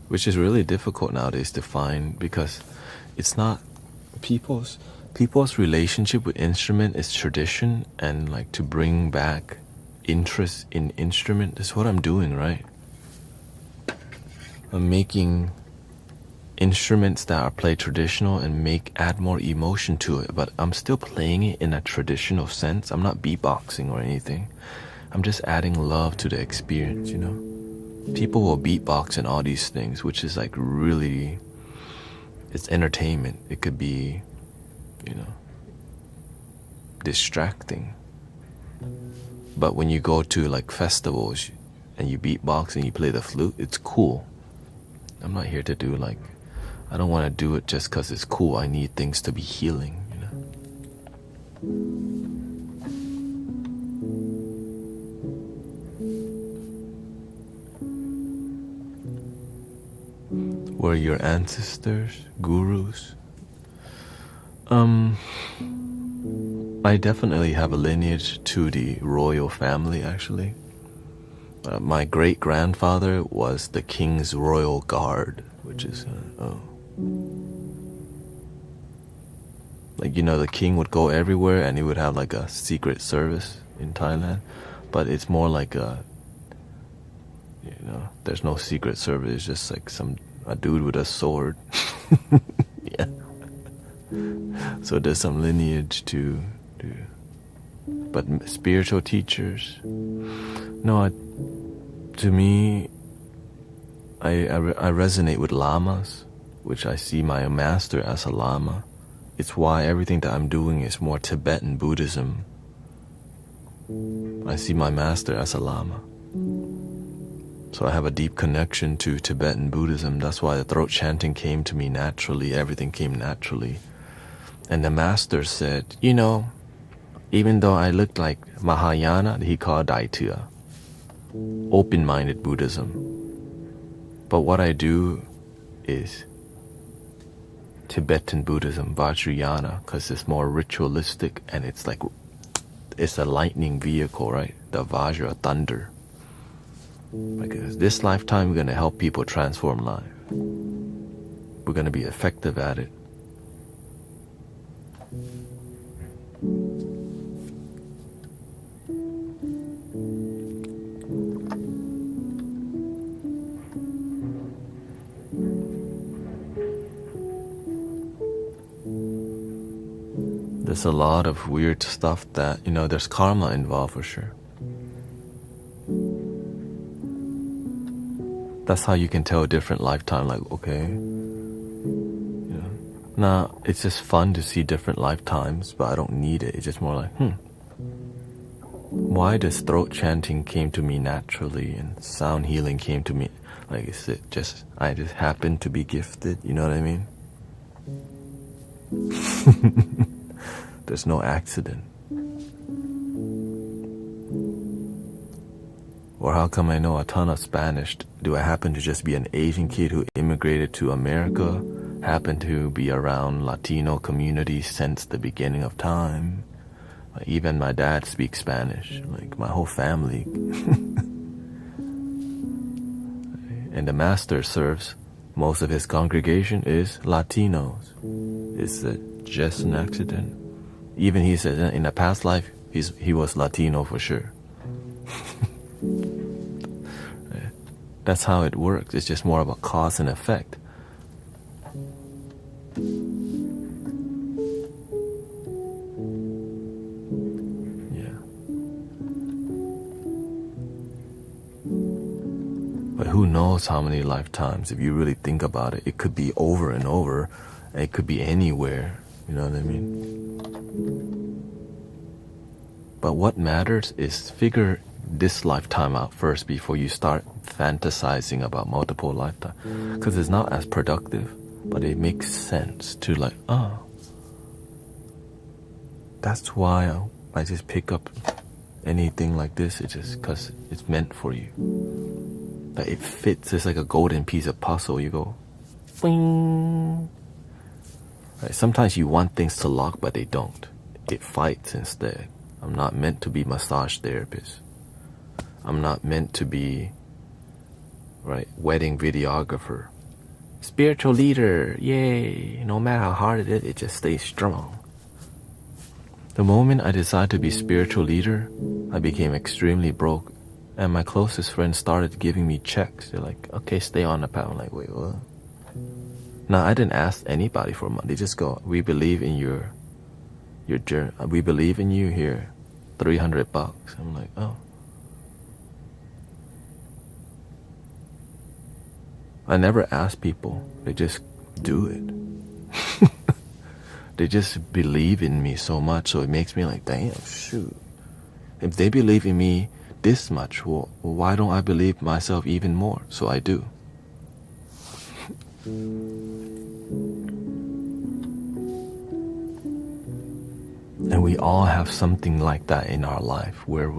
Which is really difficult nowadays to find because it's not people's relationship with instrument is tradition, and like to bring back interest in instrument. That's what I'm doing, right? I'm making instruments that are played traditional and add more emotion to it, but I'm still playing it in a traditional sense. I'm not beatboxing or anything. I'm just adding love to the experience, you know? People will beatbox and all these things, which is like really, it's entertainment. It could be, you know, distracting. But when you go to like festivals and you beatbox and you play the flute, it's cool. I'm not here to do like, I don't want to do it just because it's cool. I need things to be healing, you know. Were your ancestors gurus? I definitely have a lineage to the royal family, actually. My great-grandfather was the King's Royal Guard, which is, like, you know, the king would go everywhere and he would have like a secret service in Thailand, but it's more like a, you know, there's no secret service. It's just like a dude with a sword. Yeah. So there's some lineage to but spiritual teachers. No, to me, I resonate with lamas, which I see my master as a lama. It's why everything that I'm doing is more Tibetan Buddhism. I see my master as a lama. So I have a deep connection to Tibetan Buddhism. That's why the throat chanting came to me naturally. Everything came naturally. And the master said, you know, even though I looked like Mahayana, he called Daitua, open-minded Buddhism. But what I do is Tibetan Buddhism, Vajrayana, because it's more ritualistic and it's like, it's a lightning vehicle, right? The Vajra, thunder. Because this lifetime, we're going to help people transform life. We're going to be effective at it. There's a lot of weird stuff that, you know, there's karma involved for sure. That's how you can tell a different lifetime, like, okay. You know, nah, it's just fun to see different lifetimes, but I don't need it. It's just more like, why does throat chanting came to me naturally and sound healing came to me? Like, is it just, I just happen to be gifted, you know what I mean? There's no accident. Or how come I know a ton of Spanish? Do I happen to just be an Asian kid who immigrated to America, happen to be around Latino communities since the beginning of time? Even my dad speaks Spanish, like my whole family. And the master serves, most of his congregation is Latinos. Is it just an accident? Even he says in a past life, he was Latino for sure. That's how it works. It's just more about cause and effect. Yeah. But who knows how many lifetimes, if you really think about it. It could be over and over. It could be anywhere. You know what I mean? But what matters is figure this lifetime out first before you start fantasizing about multiple lifetimes. Because it's not as productive, but it makes sense to like, that's why I just pick up anything like this. It's just because it's meant for you. Like it fits. It's like a golden piece of puzzle. You go, bing. Right, sometimes you want things to lock, but they don't. It fights instead. I'm not meant to be massage therapist. I'm not meant to be, right, wedding videographer. Spiritual leader, yay. No matter how hard it is, it just stays strong. The moment I decided to be spiritual leader, I became extremely broke. And my closest friends started giving me checks. They're like, okay, stay on the path. I'm like, wait, what? Now, I didn't ask anybody for money. They just go, we believe in your journey. We believe in you here. $300. I'm like, oh. I never ask people. They just do it. They just believe in me so much. So it makes me like, damn, shoot. If they believe in me this much, well, why don't I believe myself even more? So I do. And we all have something like that in our life where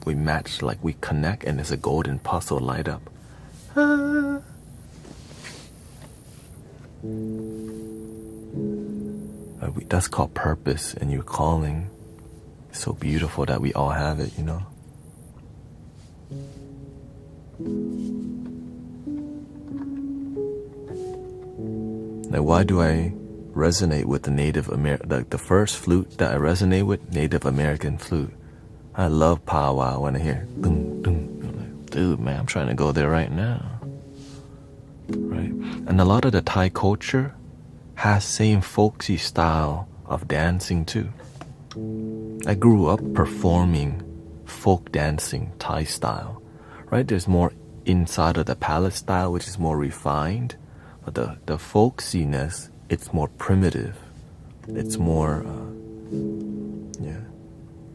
we match, like we connect, and it's a golden puzzle light up. That's called purpose, and your calling. It's so beautiful that we all have it, you know. Like, why do I resonate with the Native American? Like the first flute that I resonate with, Native American flute. I love powwow when I hear boom, boom. I'm like, dude, man, I'm trying to go there right now. Right, and a lot of the Thai culture has same folksy style of dancing too. I grew up performing folk dancing Thai style, right? There's more inside of the palette style, which is more refined, but the folksiness, it's more primitive. It's more, yeah.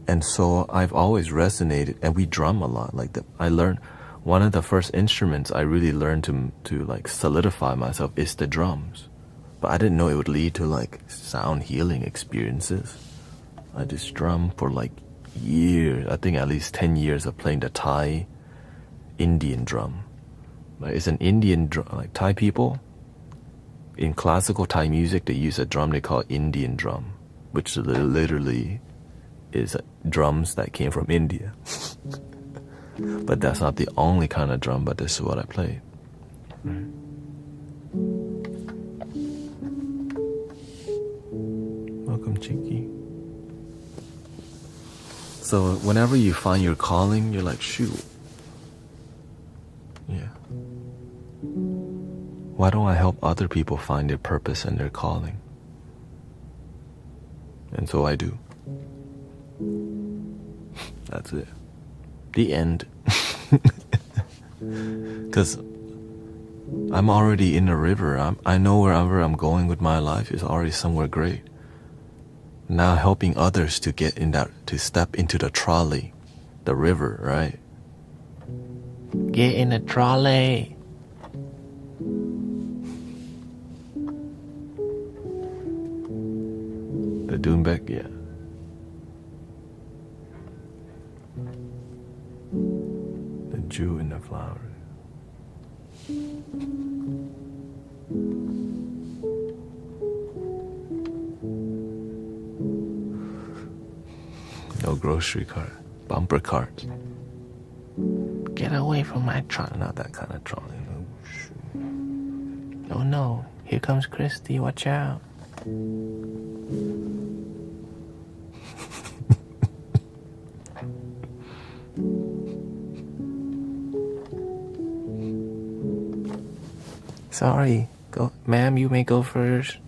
And so I've always resonated, and we drum a lot. Like I learned one of the first instruments I really learned to like solidify myself is the drums. But I didn't know it would lead to like sound healing experiences. I just drummed for like years. I think at least 10 years of playing the Thai Indian drum. Like it's an Indian drum, like Thai people. In classical Thai music, they use a drum they call Indian drum, which literally is drums that came from India. But that's not the only kind of drum, but this is what I played. Right. Welcome, Chicky. So whenever you find your calling, you're like, shoot. Yeah. Why don't I help other people find their purpose and their calling? And so I do. That's it. The end. Because I'm already in the river. I know wherever I'm going with my life is already somewhere great. Now helping others to get in that, to step into the trolley, the river, right? Get in the trolley. The Doonbeck, yeah. The Jew in the flower. No grocery cart, bumper cart. Get away from my trolley. Not that kind of trolley. Oh no, here comes Christy, watch out. Sorry, go, ma'am, you may go first.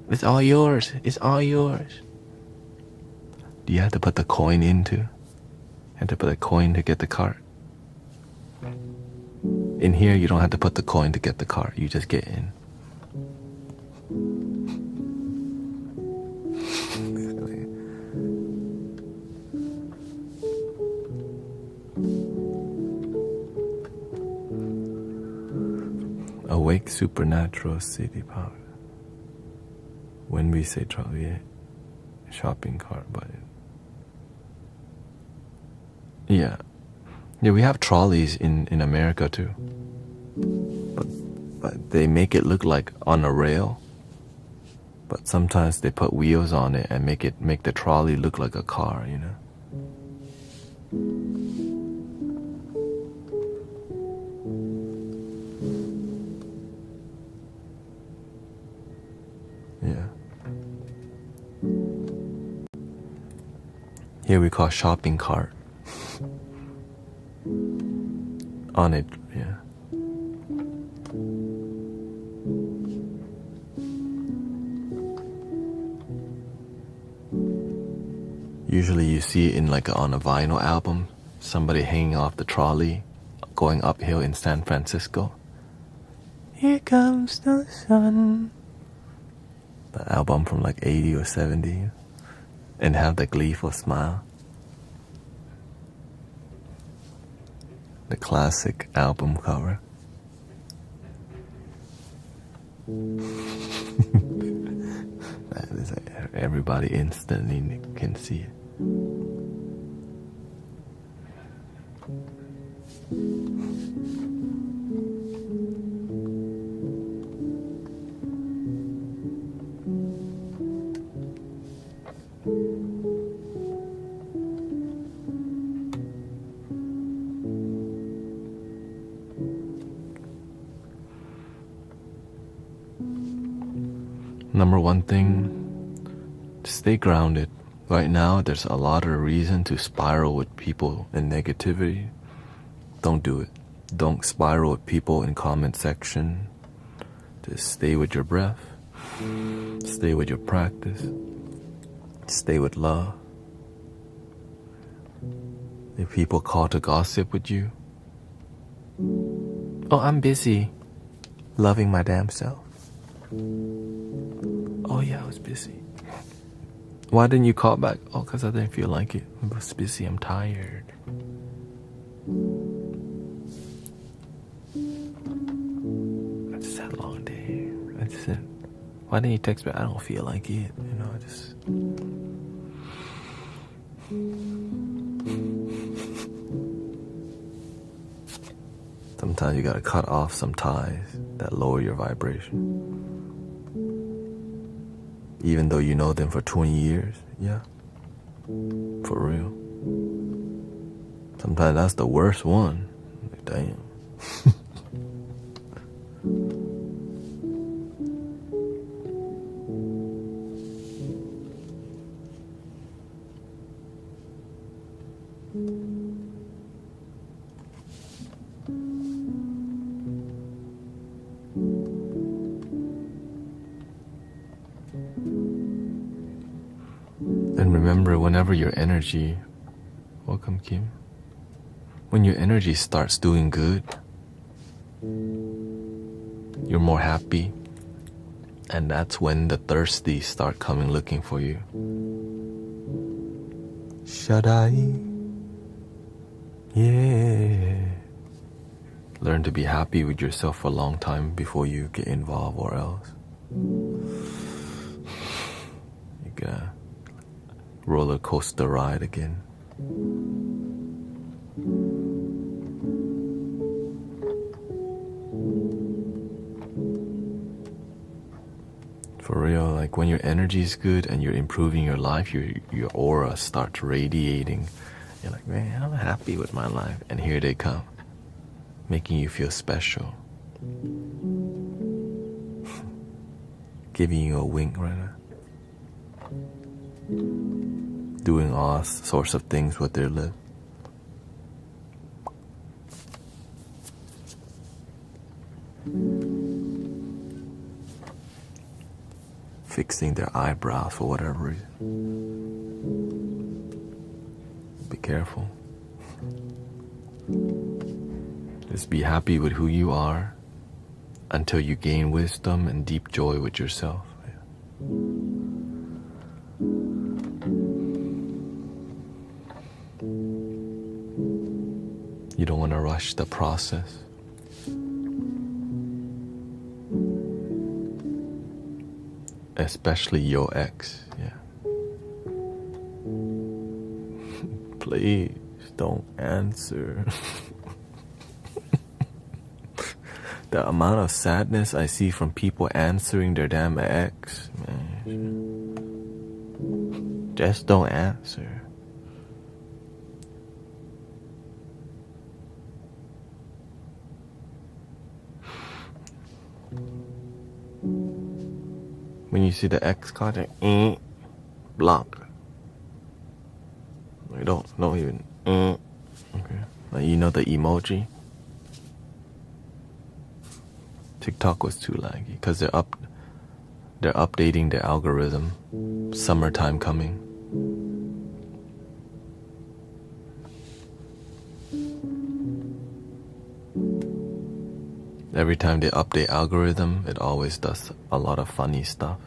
It's all yours. It's all yours. Do you have to put the coin in too? Have to put a coin to get the cart? In here, you don't have to put the coin to get the cart. You just get in. Awake supernatural city power. When we say trolley, shopping cart, but yeah, we have trolleys in America too, but they make it look like on a rail, But sometimes they put wheels on it and make the trolley look like a car, you know? Yeah. Here we call shopping cart. On it, yeah. Usually you see it in on a vinyl album, somebody hanging off the trolley, going uphill in San Francisco. Here comes the sun. The album from 80 or 70, and have the gleeful smile. The classic album cover. That is everybody instantly can see it. Number one thing, stay grounded. Right now, there's a lot of reason to spiral with people and negativity. Don't do it. Don't spiral with people in comment section. Just stay with your breath. Stay with your practice. Stay with love. If people call to gossip with you, oh, I'm busy. Loving my damn self. Oh yeah, I was busy. Why didn't you call back? Oh, because I didn't feel like it. I was busy, I'm tired. I just had a long day. I just said, why didn't you text me? I don't feel like it. I just... Sometimes you gotta cut off some ties that lower your vibration. Even though you know them for 20 years, yeah. For real. Sometimes that's the worst one. Damn. And remember, whenever your energy, welcome Kim, when your energy starts doing good, you're more happy, and that's when the thirsty start coming looking for you. Shaddai, yeah. Learn to be happy with yourself for a long time before you get involved or else you gotta roller coaster ride again. For real, when your energy is good and you're improving your life, your aura starts radiating. You're like, man, I'm happy with my life. And here they come, making you feel special. Giving you a wink right now. Doing all sorts of things with their lips. Fixing their eyebrows for whatever reason. Be careful. Just be happy with who you are until you gain wisdom and deep joy with yourself. You don't want to rush the process. Especially your ex, yeah. Please don't answer. The amount of sadness I see from people answering their damn ex, man. Just don't answer. When you see the X content, block. Like don't even. Okay. Like you know the emoji. TikTok was too laggy because they're updating their algorithm. Summertime coming. Every time they update algorithm, it always does a lot of funny stuff.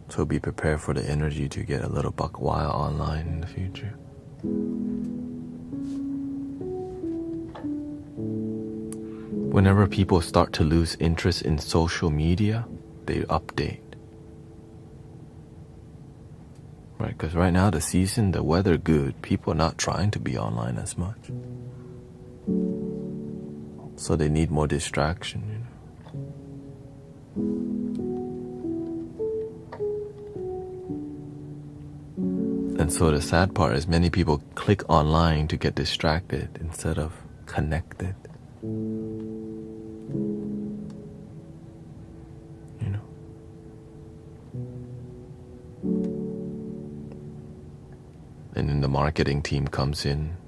So be prepared for the energy to get a little buck wild online in the future. Whenever people start to lose interest in social media, they update. Right, because right now the season, the weather good, people are not trying to be online as much. So they need more distraction, you know. And so the sad part is many people click online to get distracted instead of connected. You know. And then the marketing team comes in.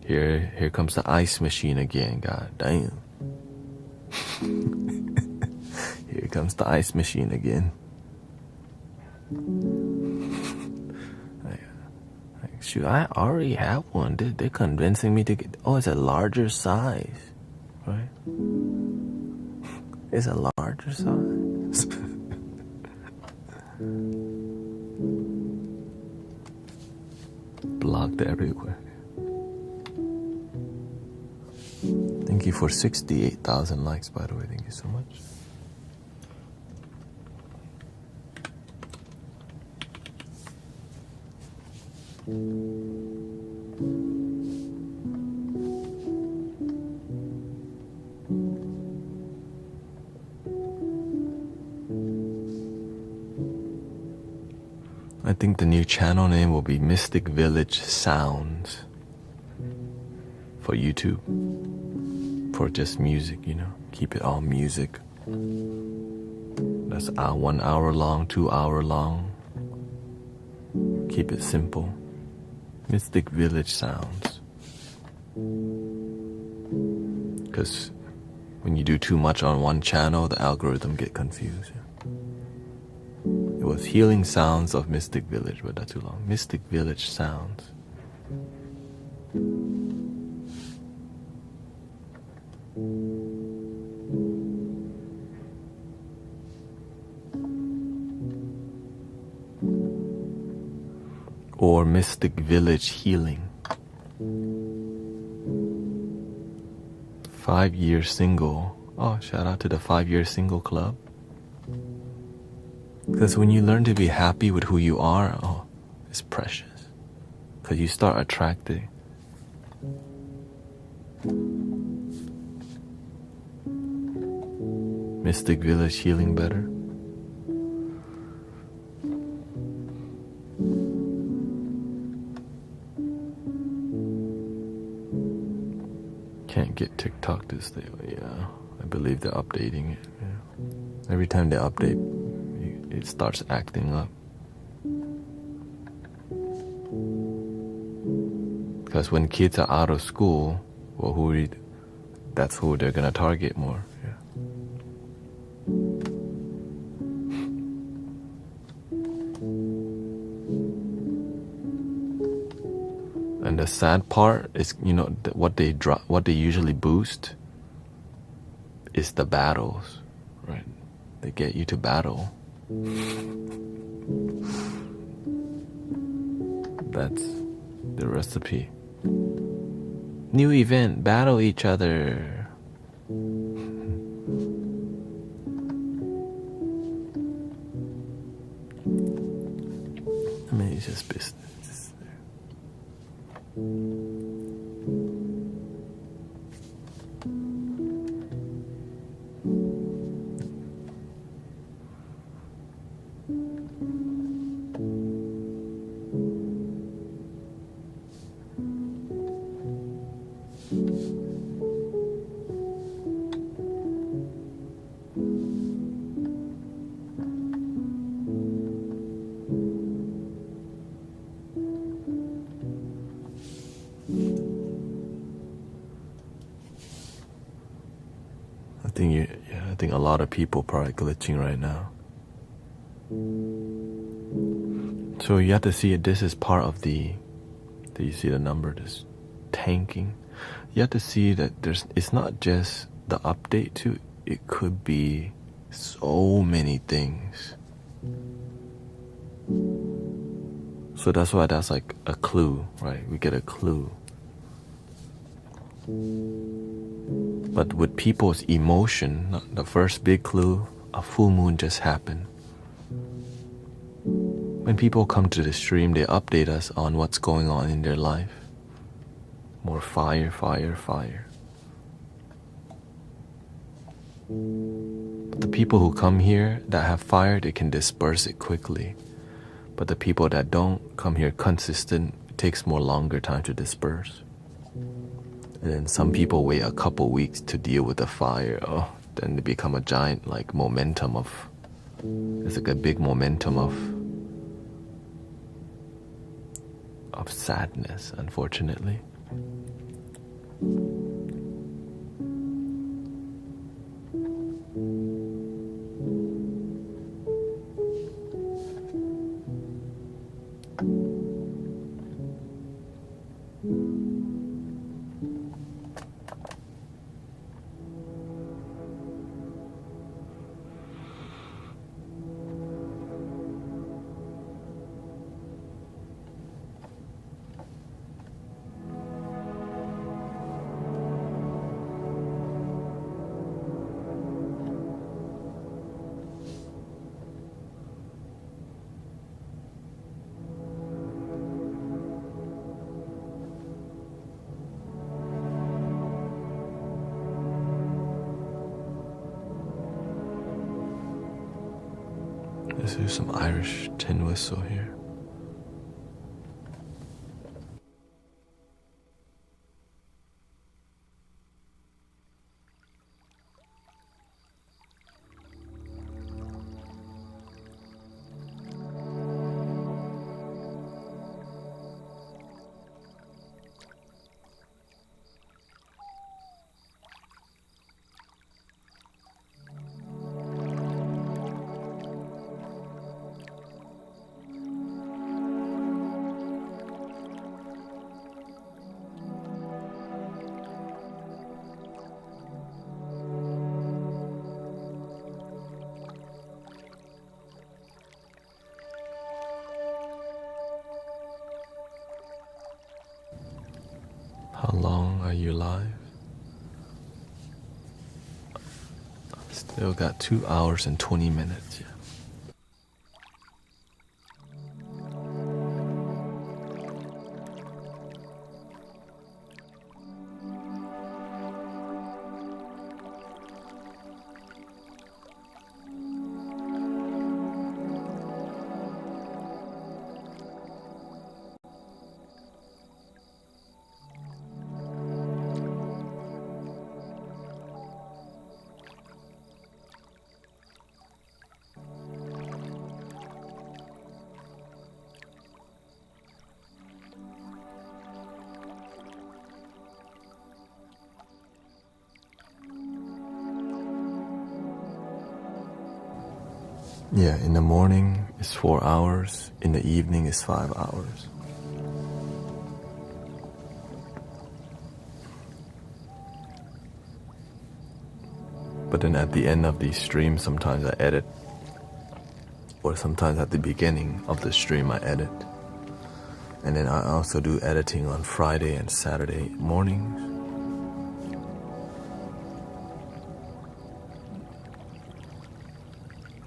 Here comes the ice machine again, god damn. Here comes the ice machine again. Shoot, I already have one. They're convincing me to get. Oh, it's a larger size, right? It's a larger size. Blocked everywhere. Thank you for 68,000 likes, by the way. Thank you so much. I think the new channel name will be Mystic Village Sounds for YouTube. For just music, you know. Keep it all music. That's 1 hour long, 2 hour long. Keep it simple. Mystic Village Sounds. Because when you do too much on one channel, the algorithm get confused. It was Healing Sounds of Mystic Village, but that's too long. Mystic Village Sounds. Or Mystic Village Healing. 5-year single. Oh, shout out to the 5-year single club. Because when you learn to be happy with who you are, oh, it's precious. Because you start attracting. Mystic Village Healing better. Can't get TikTok to stay. Yeah, I believe they're updating it. Yeah. Every time they update, it starts acting up. Because when kids are out of school, well, that's who they're gonna target more. Yeah. And the sad part is, you know, what they usually boost is the battles, right? They get you to battle. That's the recipe. New event, battle each other. I mean, it's just business. think a lot of people probably glitching right now. So you have to see it. This is part of the. Do you see the number? This tanking. You have to see that it's not just the update too. It could be so many things. So that's why that's like a clue, right? We get a clue. But with people's emotion, the first big clue, a full moon just happened. When people come to the stream, they update us on what's going on in their life. More fire, fire, fire. But the people who come here that have fire, they can disperse it quickly. But the people that don't come here consistent, it takes more longer time to disperse. And then some people wait a couple weeks to deal with the fire. Oh, then they become a giant like momentum of. It's like a big momentum of sadness, unfortunately. Let's do some Irish tin whistle here. How long are you live? Still got 2 hours and 20 minutes. Yeah. Yeah, in the morning it's 4 hours, in the evening it's 5 hours. But then at the end of these streams, sometimes I edit, or sometimes at the beginning of the stream I edit. And then I also do editing on Friday and Saturday mornings.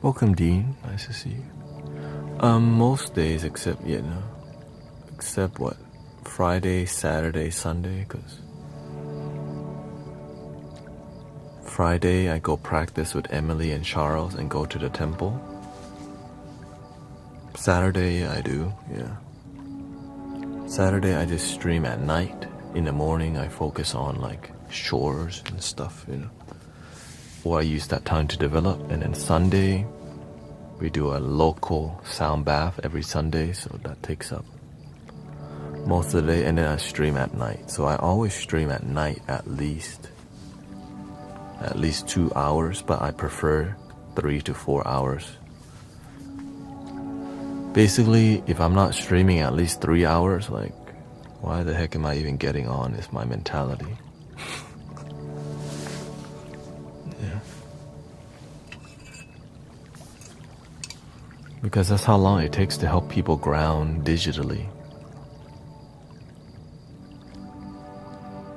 Welcome, Dean. Nice to see you. Most days except what? Friday, Saturday, Sunday, because Friday I go practice with Emily and Charles and go to the temple. Saturday I do, yeah. Saturday I just stream at night. In the morning I focus on like chores and stuff, Or I use that time to develop. And then Sunday, we do a local sound bath every Sunday, so that takes up most of the day. And then I stream at night. So I always stream at night at least. at least 2 hours, but I prefer 3 to 4 hours. Basically, if I'm not streaming at least 3 hours, like, why the heck am I even getting on is my mentality. Yeah. Because that's how long it takes to help people ground digitally.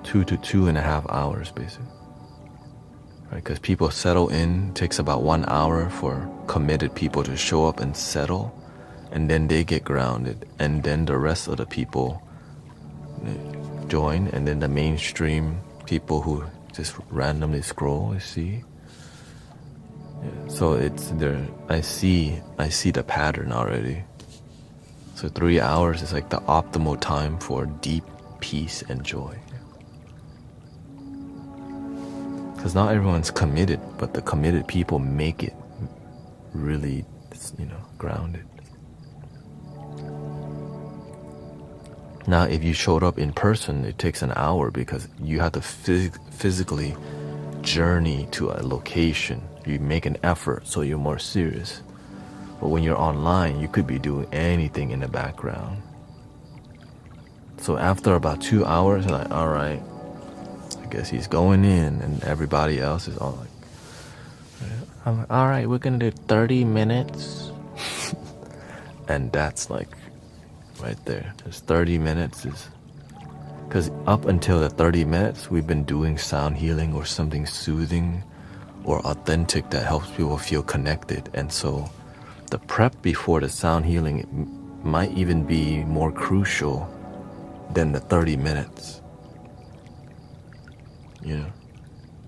2 to 2.5 hours, basically. Right? Because people settle in, it takes about 1 hour for committed people to show up and settle, and then they get grounded, and then the rest of the people join, and then the mainstream people who just randomly scroll, you see. Yeah, so it's there. I see the pattern already. So 3 hours is like the optimal time for deep peace and joy. Because not everyone's committed, but the committed people make it really, grounded. Now, if you showed up in person, it takes an hour because you have to physically journey to a location. You make an effort, so you're more serious. But when you're online, you could be doing anything in the background. So after about 2 hours, like, all right, I guess he's going in, and everybody else is all like, all right, we're gonna do 30 minutes. And that's like right there. Just 30 minutes is, because up until the 30 minutes, we've been doing sound healing or something soothing or authentic that helps people feel connected. And so the prep before the sound healing might even be more crucial than the 30 minutes. You know,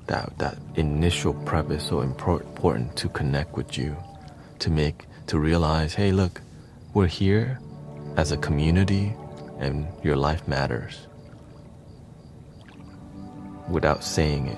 that initial prep is so important to connect with you, to realize, hey, look, we're here as a community and your life matters, without saying it,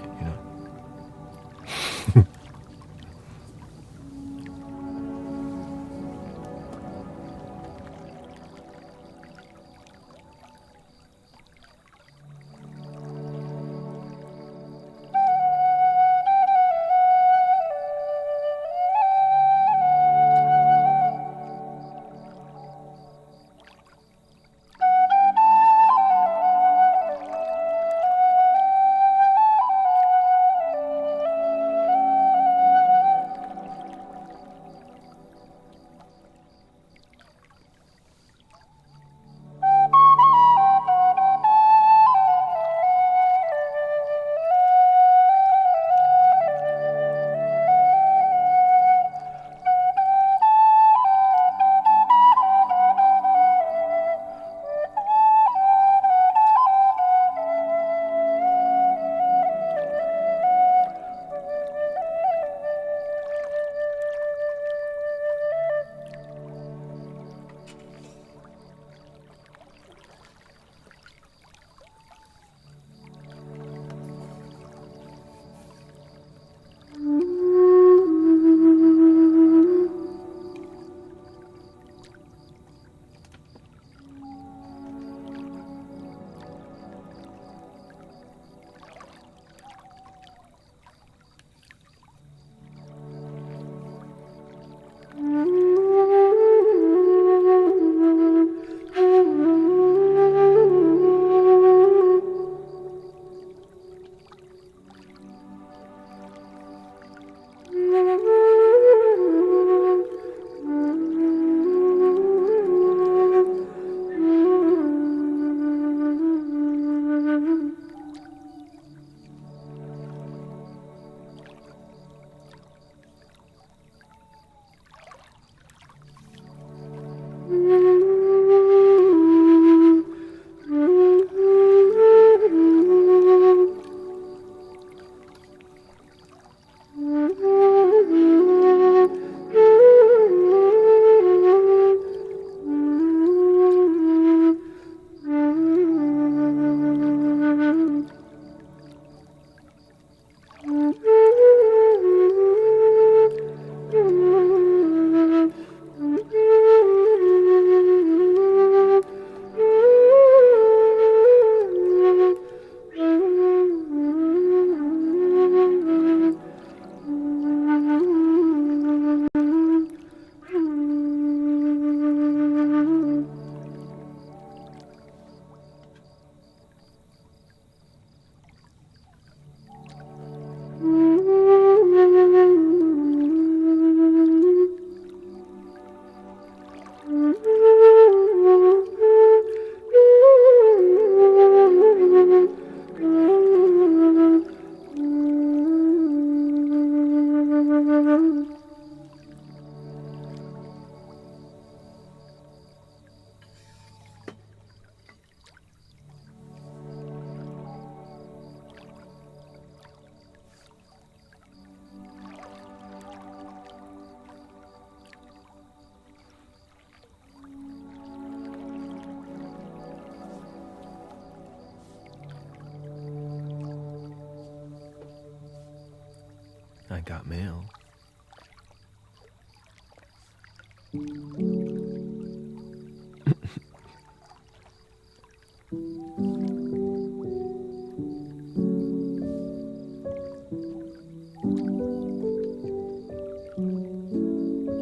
I got mail.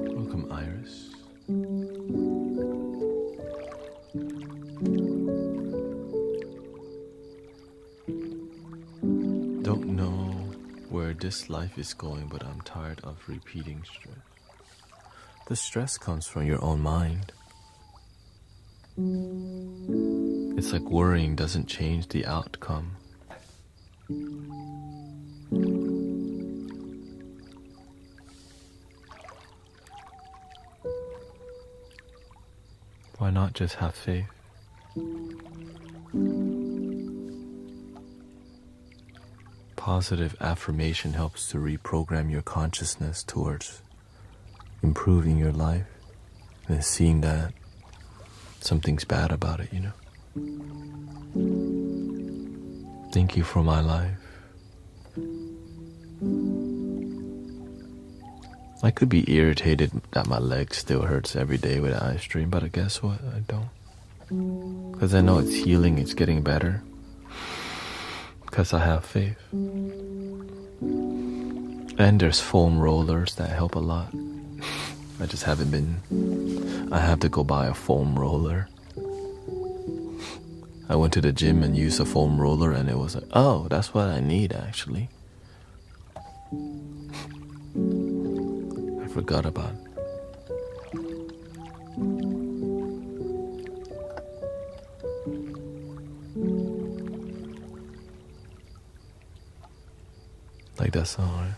Welcome, Iris. Don't know where this life is going, but I'm tired of repeating stress. The stress comes from your own mind. It's like worrying doesn't change the outcome. Why not just have faith? Positive affirmation helps to reprogram your consciousness towards improving your life and seeing that something's bad about it, you know? Thank you for my life. I could be irritated that my leg still hurts every day with eye strain, but guess what? I don't. Because I know it's healing, it's getting better. Because I have faith. And there's foam rollers that help a lot. I just haven't been. I have to go buy a foam roller. I went to the gym and used a foam roller and it was like, oh, that's what I need actually. I forgot about it. Like that song, right?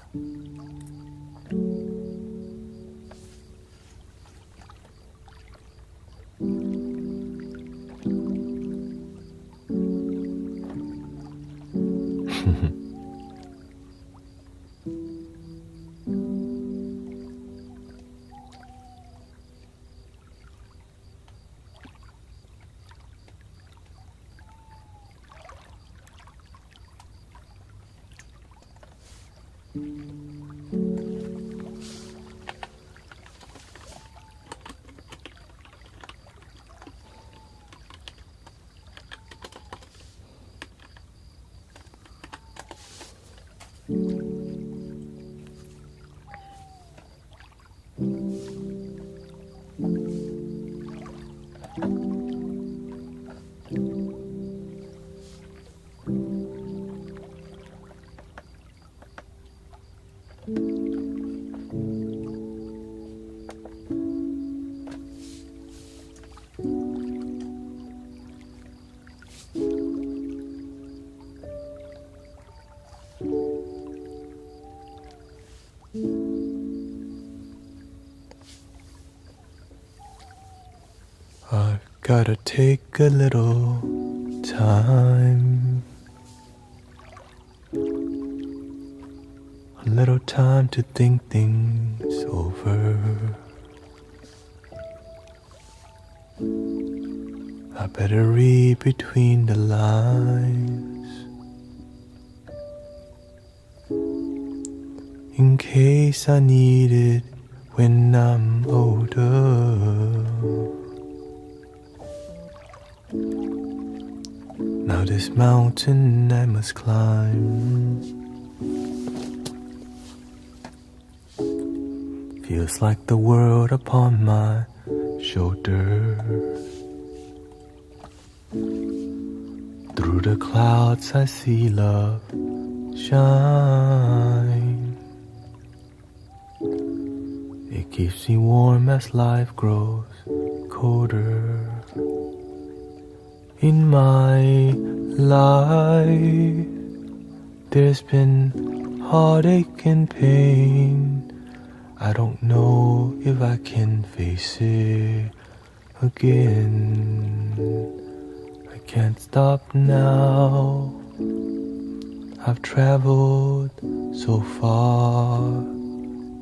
I've gotta take a little time, a little time to think things over. I better read between the lines in case I need it when I'm older. Now this mountain I must climb feels like the world upon my shoulders. Through the clouds I see love shine. It keeps me warm as life grows colder. In my life, there's been heartache and pain. I don't know if I can face it again. I can't stop now. I've traveled so far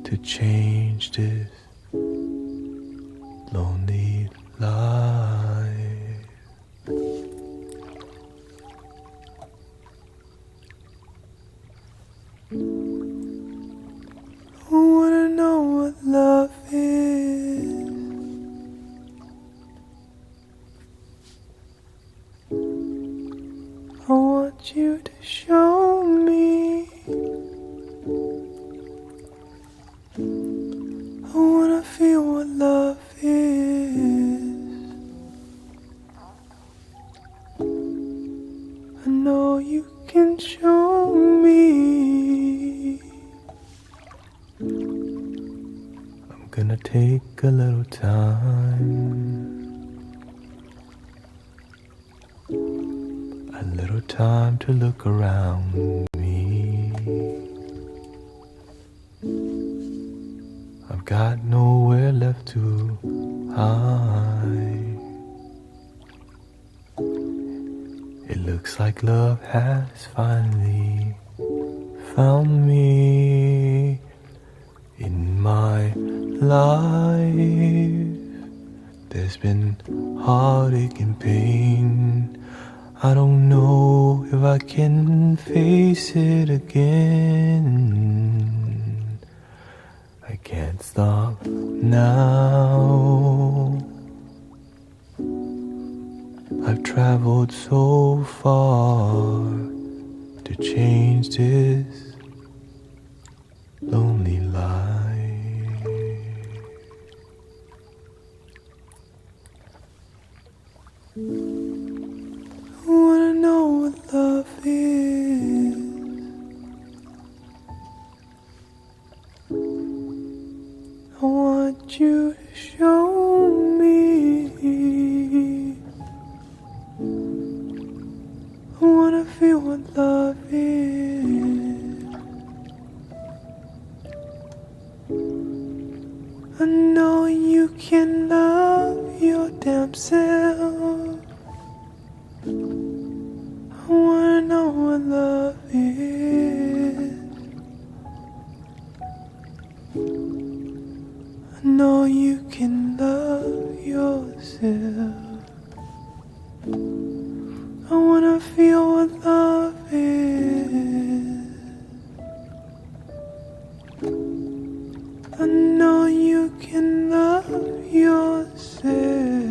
to change this lonely life. want you to show me. I wanna feel what love is. I know you can show me. I'm gonna take a little time. A little time to look around me. I've got nowhere left to hide. It looks like love has finally found me in my life. There's been heartache and pain. I don't know if I can face it again. I can't stop now. I've traveled so far to change this lonely life. I wanna know what love is. I want you to show me. I wanna feel what love is. I know you can love your damn self. I wanna know what love is. I know you can love yourself. I wanna feel what love is. I know you can love yourself.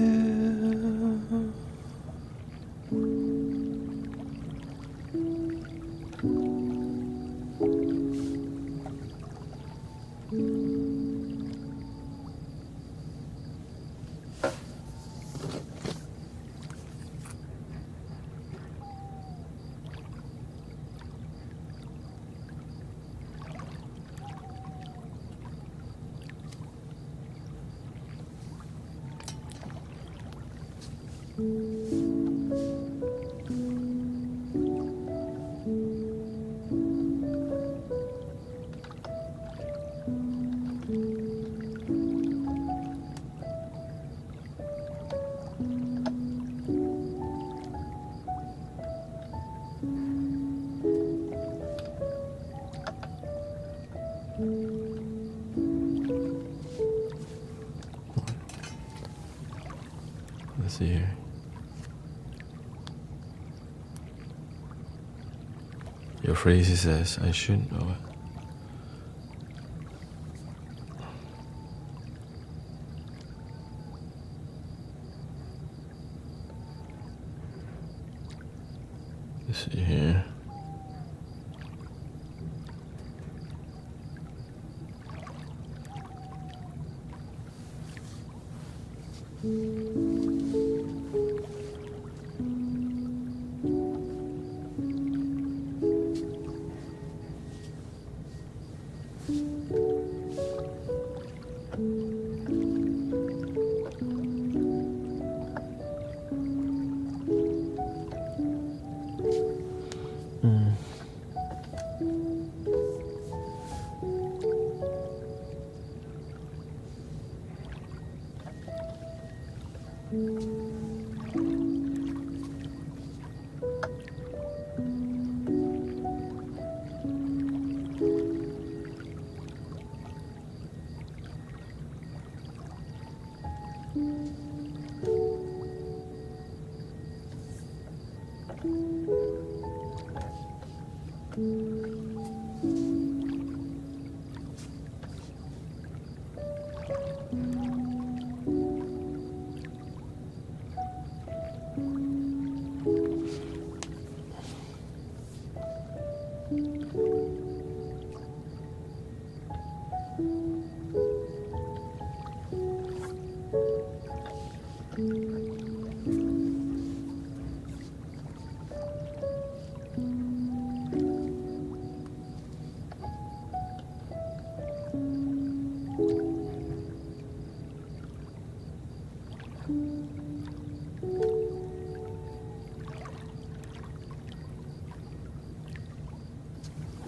Let's see here. Your phrase says, I shouldn't know it. Let's see here.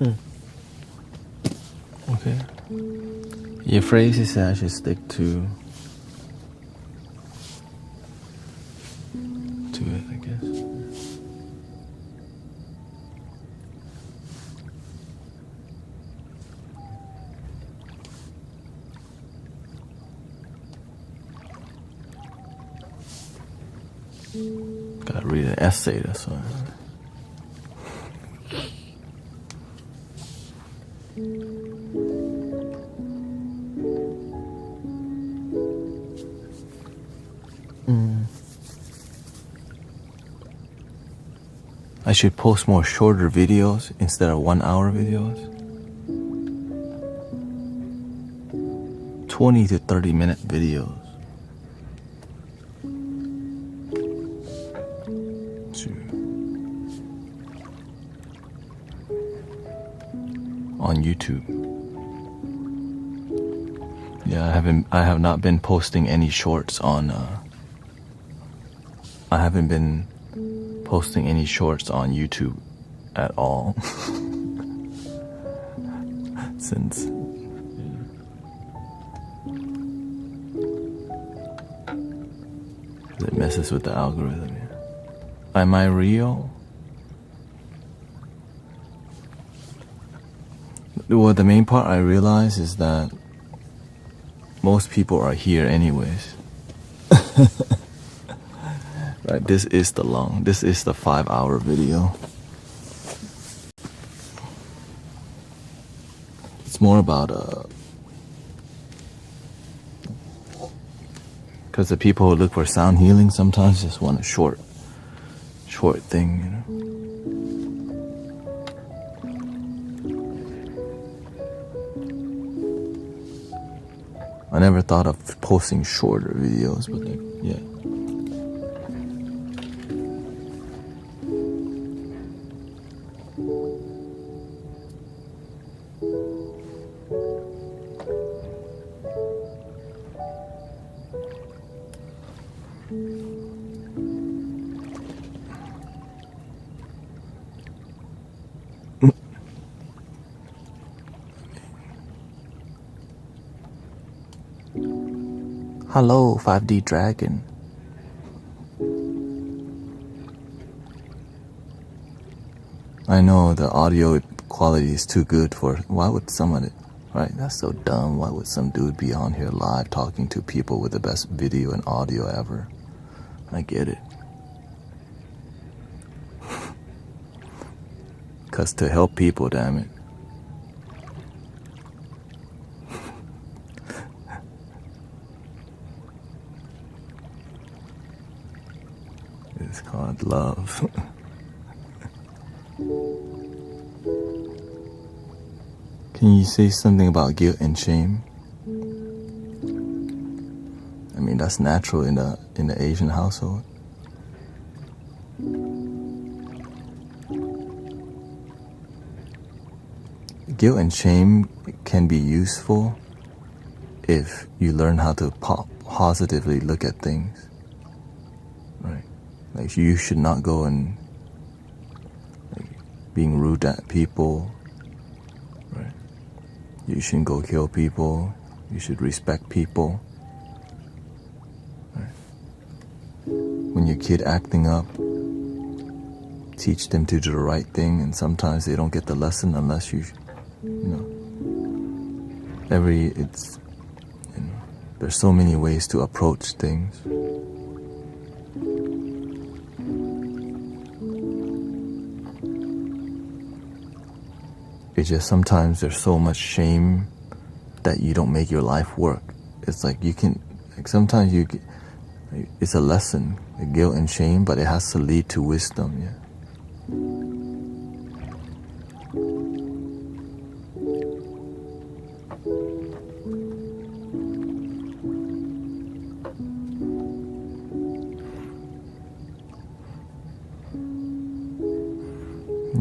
Okay. Your phrase is that I should stick to it, I guess. Gotta read an essay, that's why. I should post more shorter videos instead of 1 hour videos. 20 to 30 minute videos. On YouTube. Yeah, I have not been posting any shorts on I haven't been posting any shorts on YouTube at all since it messes with the algorithm. Yeah. Am I real? Well, the main part I realize is that most people are here anyways. Right, this is the 5-hour video. It's more about because the people who look for sound healing sometimes just want a short thing, you know. I never thought of posting shorter videos, but yeah. Hello, 5D Dragon. I know the audio quality is too good for. Why would someone, right? That's so dumb. Why would some dude be on here live talking to people with the best video and audio ever? I get it. Cause to help people, damn it. It's called love. Can you say something about guilt and shame? I mean, that's natural in the Asian household. Guilt and shame can be useful if you learn how to positively look at things. Right? Like, you should not go and being rude at people. Right? You shouldn't go kill people. You should respect people. Right? When your kid acting up, teach them to do the right thing, and sometimes they don't get the lesson unless you know. There's so many ways to approach things. It's just sometimes there's so much shame that you don't make your life work. It's like sometimes it's a lesson, guilt and shame, but it has to lead to wisdom, yeah.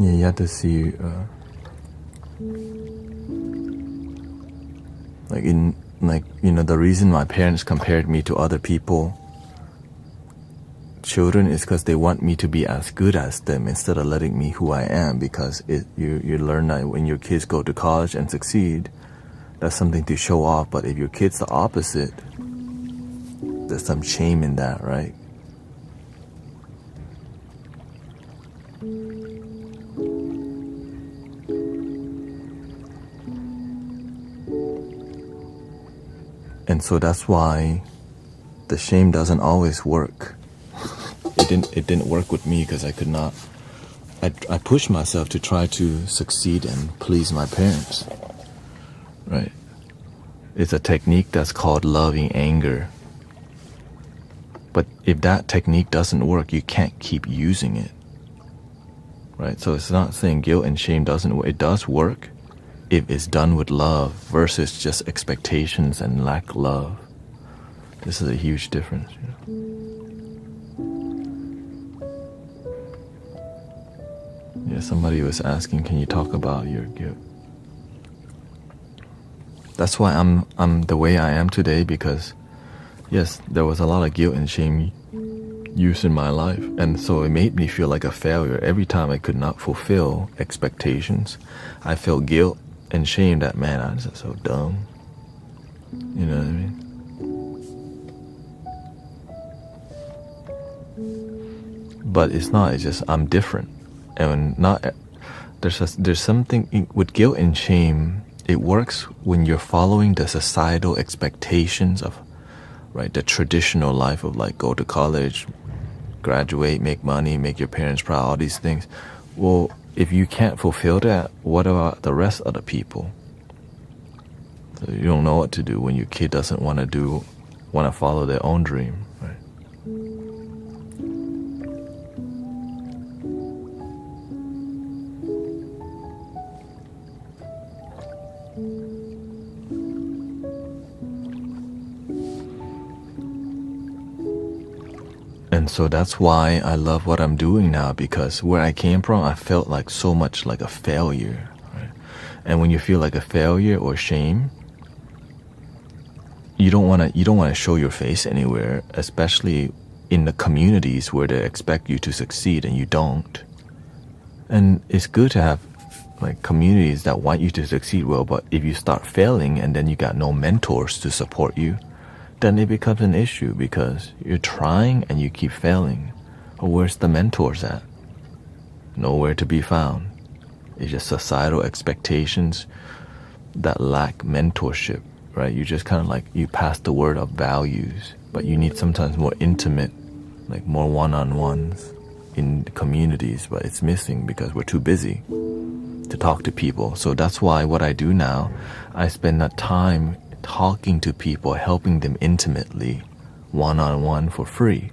Yeah, you have to see, the reason my parents compared me to other people children is because they want me to be as good as them instead of letting me who I am, because you learn that when your kids go to college and succeed, that's something to show off. But if your kid's the opposite, there's some shame in that, right? And so that's why the shame doesn't always work. It didn't work with me because I could not. I pushed myself to try to succeed and please my parents, right? It's a technique that's called loving anger. But if that technique doesn't work, you can't keep using it, right? So it's not saying guilt and shame doesn't work. It does work if it's done with love versus just expectations and lack love. This is a huge difference. Yeah, somebody was asking, can you talk about your guilt? That's why I'm the way I am today, because yes, there was a lot of guilt and shame used in my life, and so it made me feel like a failure. Every time I could not fulfill expectations, I felt guilt and shame that, man, I'm just so dumb. You know what I mean? But it's not, it's just I'm different. And not there's something with guilt and shame. It works when you're following the societal expectations of, right, the traditional life of like go to college, graduate, make money, make your parents proud, all these things. Well, if you can't fulfill that, what about the rest of the people? So you don't know what to do when your kid doesn't want to follow their own dream, right? And so that's why I love what I'm doing now, because where I came from, I felt like so much like a failure, right? And when you feel like a failure or shame, you don't want to show your face anywhere, especially in the communities where they expect you to succeed and you don't. And it's good to have like communities that want you to succeed well, but if you start failing and then you got no mentors to support you, then it becomes an issue, because you're trying and you keep failing. Well, where's the mentors at? Nowhere to be found. It's just societal expectations that lack mentorship, right? You just kind of like, you pass the word of values, but you need sometimes more intimate, like more one-on-ones in communities, but it's missing because we're too busy to talk to people. So that's why what I do now, I spend that time talking to people, helping them intimately, one-on-one for free.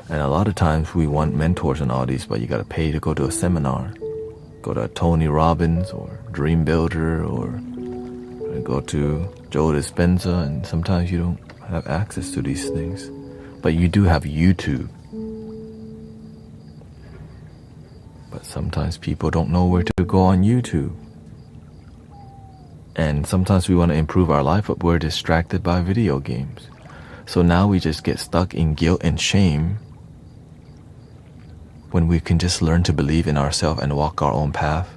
And a lot of times we want mentors and all these, but you got to pay to go to a seminar, go to Tony Robbins or Dream Builder, or go to Joe Dispenza, and sometimes you don't have access to these things. But you do have YouTube. But sometimes people don't know where to go on YouTube. And sometimes we want to improve our life, but we're distracted by video games. So now we just get stuck in guilt and shame when we can just learn to believe in ourselves and walk our own path.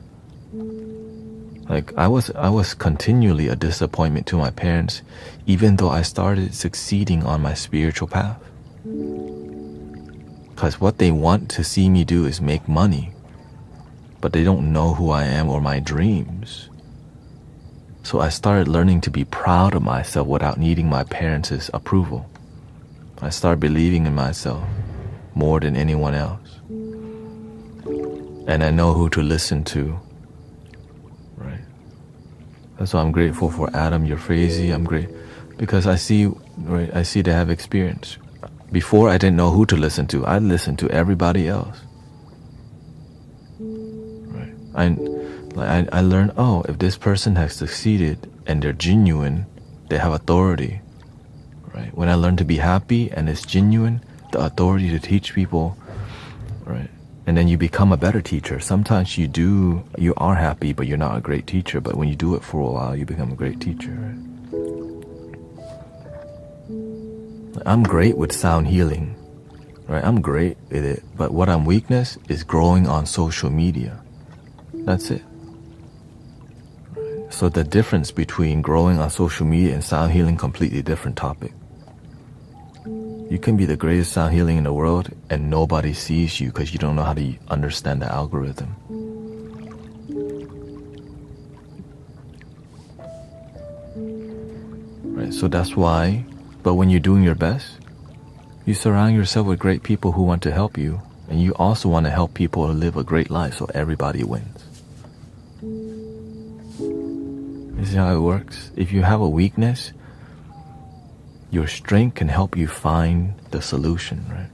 Like I was continually a disappointment to my parents, even though I started succeeding on my spiritual path. Because what they want to see me do is make money, but they don't know who I am or my dreams. So I started learning to be proud of myself without needing my parents' approval. I started believing in myself more than anyone else. And I know who to listen to, right? That's why I'm grateful for Adam, your Frazee. I'm great because I see they have experience. Before I didn't know who to listen to. I listened to everybody else. Right? I learned, oh, if this person has succeeded and they're genuine, they have authority, right? When I learned to be happy and it's genuine, the authority to teach people, right? And then you become a better teacher. Sometimes you are happy, but you're not a great teacher. But when you do it for a while, you become a great teacher, right? I'm great with sound healing. right? I'm great at it, but what I'm weakness is growing on social media. That's it. So the difference between growing on social media and sound healing, completely different topic. You can be the greatest sound healing in the world and nobody sees you because you don't know how to understand the algorithm. Right? So that's why, but when you're doing your best, you surround yourself with great people who want to help you, and you also want to help people live a great life so everybody wins. You see how it works? If you have a weakness, your strength can help you find the solution, right?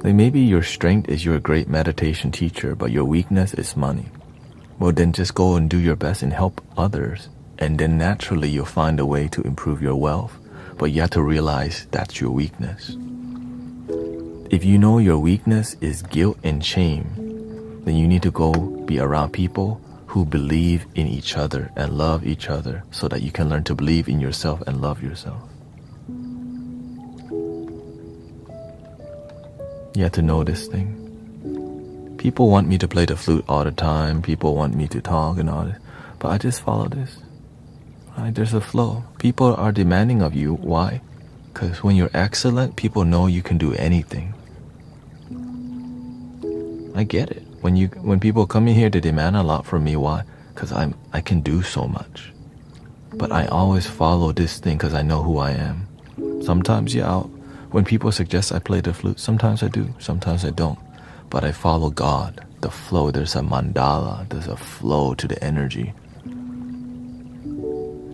Like maybe your strength is you're a great meditation teacher, but your weakness is money. Well, then just go and do your best and help others, and then naturally you'll find a way to improve your wealth, but you have to realize that's your weakness. If you know your weakness is guilt and shame, then you need to go be around people who believe in each other and love each other so that you can learn to believe in yourself and love yourself. You have to know this thing. People want me to play the flute all the time. People want me to talk and all this. But I just follow this. Right? There's a flow. People are demanding of you. Why? Because when you're excellent, people know you can do anything. I get it. When people come in here, they demand a lot from me. Why? Because I can do so much. But I always follow this thing because I know who I am. Sometimes, when people suggest I play the flute, sometimes I do, sometimes I don't. But I follow God, the flow. There's a mandala, there's a flow to the energy.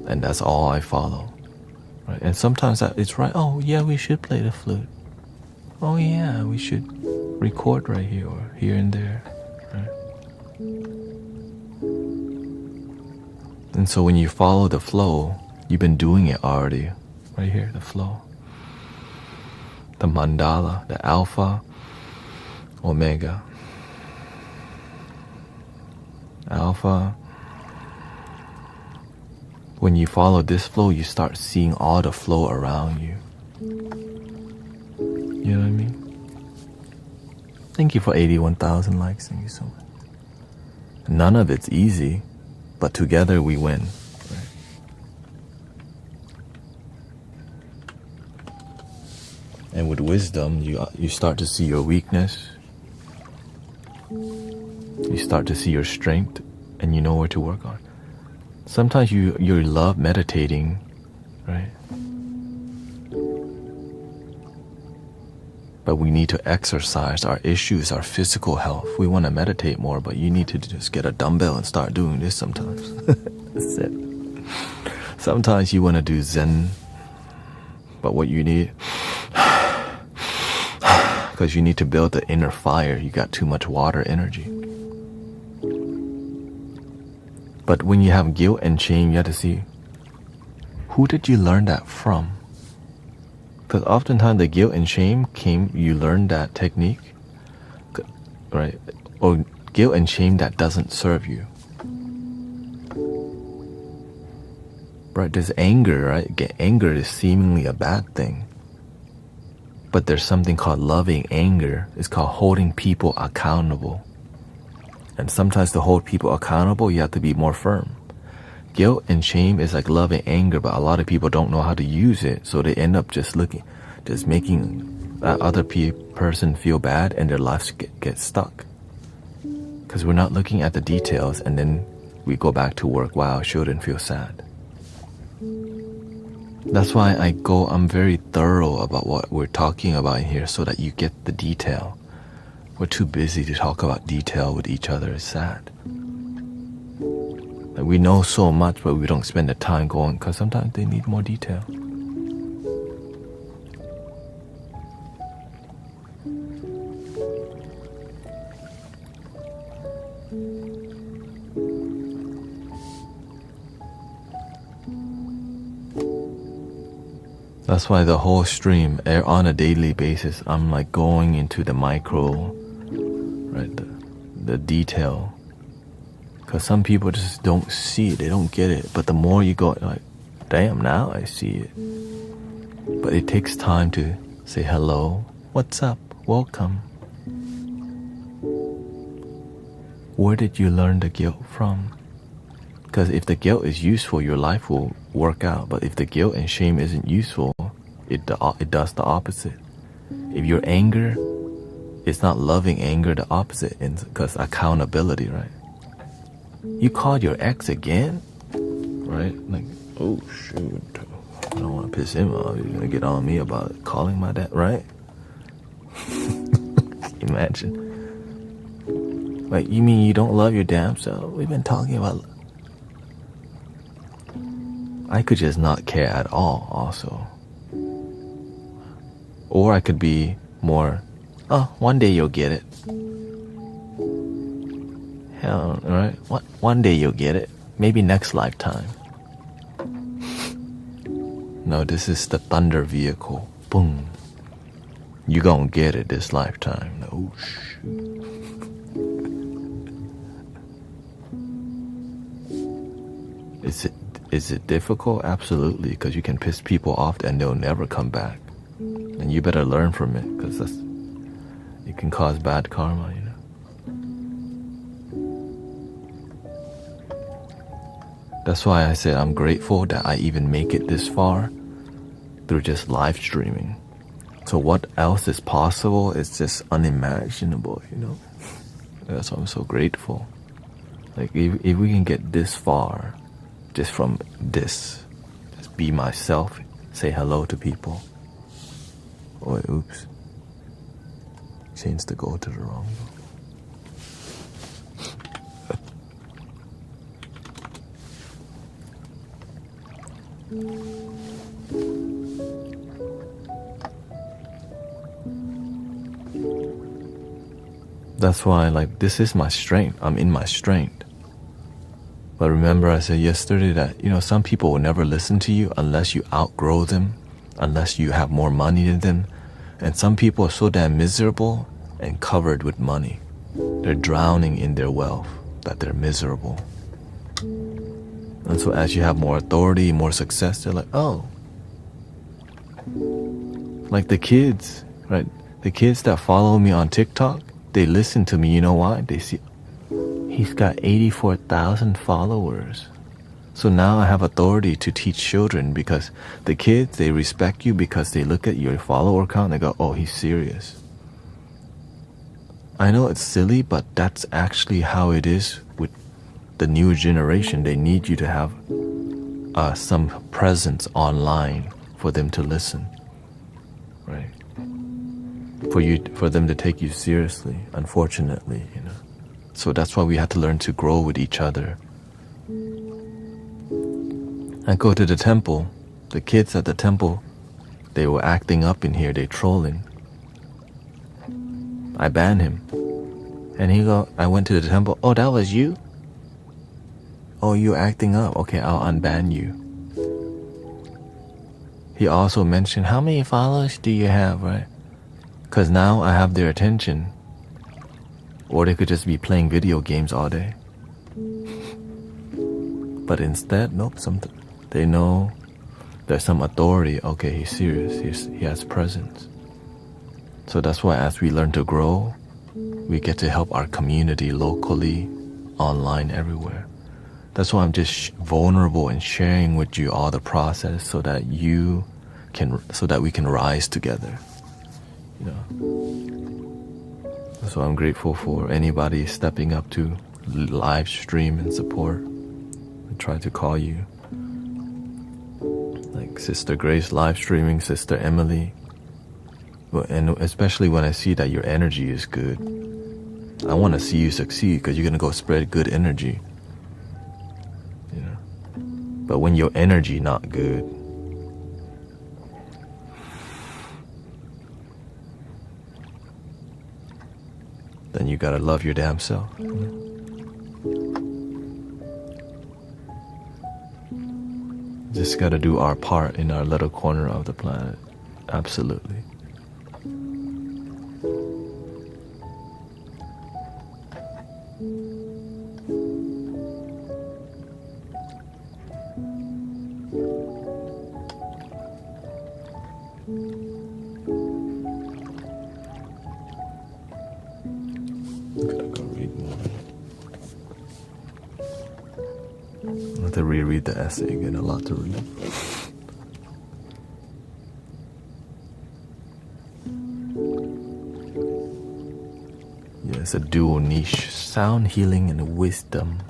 And that's all I follow. Right? And sometimes it's right, oh yeah, we should play the flute. Oh yeah, we should record right here or here and there. Right? And so when you follow the flow, you've been doing it already. Right here, the flow. The mandala, the alpha, omega. Alpha. When you follow this flow, you start seeing all the flow around you. You know what I mean? Thank you for 81,000 likes. Thank you so much. None of it's easy, but together we win. Right? And with wisdom, you start to see your weakness. You start to see your strength, and you know where to work on. Sometimes you love meditating, right? But we need to exercise. Our issues, our physical health. We want to meditate more, but you need to just get a dumbbell and start doing this sometimes. That's it. Sometimes you want to do Zen, but what you need, because you need to build the inner fire. You got too much water energy. But when you have guilt and shame, you have to see, who did you learn that from? Because oftentimes the guilt and shame you learned that technique, right? Or guilt and shame that doesn't serve you. Right, there's anger, right? Anger is seemingly a bad thing. But there's something called loving anger. It's called holding people accountable. And sometimes to hold people accountable, you have to be more firm. Guilt and shame is like love and anger, but a lot of people don't know how to use it, so they end up just making that other person feel bad, and their lives get stuck. Because we're not looking at the details, and then we go back to work. Wow, shouldn't feel sad. That's why I'm very thorough about what we're talking about here, so that you get the detail. We're too busy to talk about detail with each other. It's sad. Like we know so much, but we don't spend the time going, because sometimes they need more detail. That's why the whole stream, on a daily basis, I'm like going into the micro, right, the detail. Because some people just don't see it, they don't get it. But the more you go, like, damn, now I see it. But it takes time to Say hello. What's up? Welcome. Where did you learn the guilt from? Because if the guilt is useful, your life will work out. But if the guilt and shame isn't useful, it does the opposite. If your anger is not loving anger, the opposite, because accountability, right? You called your ex again, right? Like, oh shoot, I don't want to piss him off. He's gonna get on me about calling my dad, right? Imagine. Like, you mean you don't love your damn self? We've been talking about. I could just not care at all, also. Or I could be more, oh, one day you'll get it. Hell, right? One day you'll get it. Maybe next lifetime. No, this is the thunder vehicle. Boom. You gonna get it this lifetime. Oh, shoot. Is it difficult? Absolutely, because you can piss people off and they'll never come back. And you better learn from it, because it can cause bad karma, you know. That's why I said I'm grateful that I even make it this far through just live streaming. So what else is possible is just unimaginable, you know. That's why I'm so grateful. Like, if we can get this far just from this, just be myself, say hello to people. Oh, oops. Changed the goal to the wrong goal. That's why, like, this is my strength. I'm in my strength. But remember, I said yesterday that, you know, some people will never listen to you unless you outgrow them, unless you have more money than them. And some people are so damn miserable and covered with money. They're drowning in their wealth that they're miserable. And so as you have more authority, more success, they're like, oh. Like the kids, right? The kids that follow me on TikTok, they listen to me. You know why? They see, he's got 84,000 followers. So now I have authority to teach children, because the kids, they respect you because they look at your follower count and they go, oh, he's serious. I know it's silly, but that's actually how it is with the new generation. They need you to have some presence online for them to listen, right? For them to take you seriously, unfortunately, you know. So that's why we have to learn to grow with each other. I go to the temple. The kids at the temple, they were acting up in here. They trolling. I banned him. And I went to the temple. Oh, that was you? Oh, you acting up. Okay, I'll unban you. He also mentioned, how many followers do you have, right? Because now I have their attention. Or they could just be playing video games all day. But instead, nope, they know there's some authority. Okay, he's serious. He has presence. So that's why as we learn to grow, we get to help our community locally, online, everywhere. That's why I'm just vulnerable and sharing with you all the process so that we can rise together. You know. So I'm grateful for anybody stepping up to live stream and support. I try to call you. Like Sister Grace live streaming, Sister Emily. And especially when I see that your energy is good. I want to see you succeed because you're going to go spread good energy. You know. But when your energy not good, then you got to love your damn self. You know? Just got to do our part in our little corner of the planet. Absolutely. I'm gonna go read more. I have to reread the essay again, a lot to read. Yeah, it's a dual niche, sound healing and wisdom.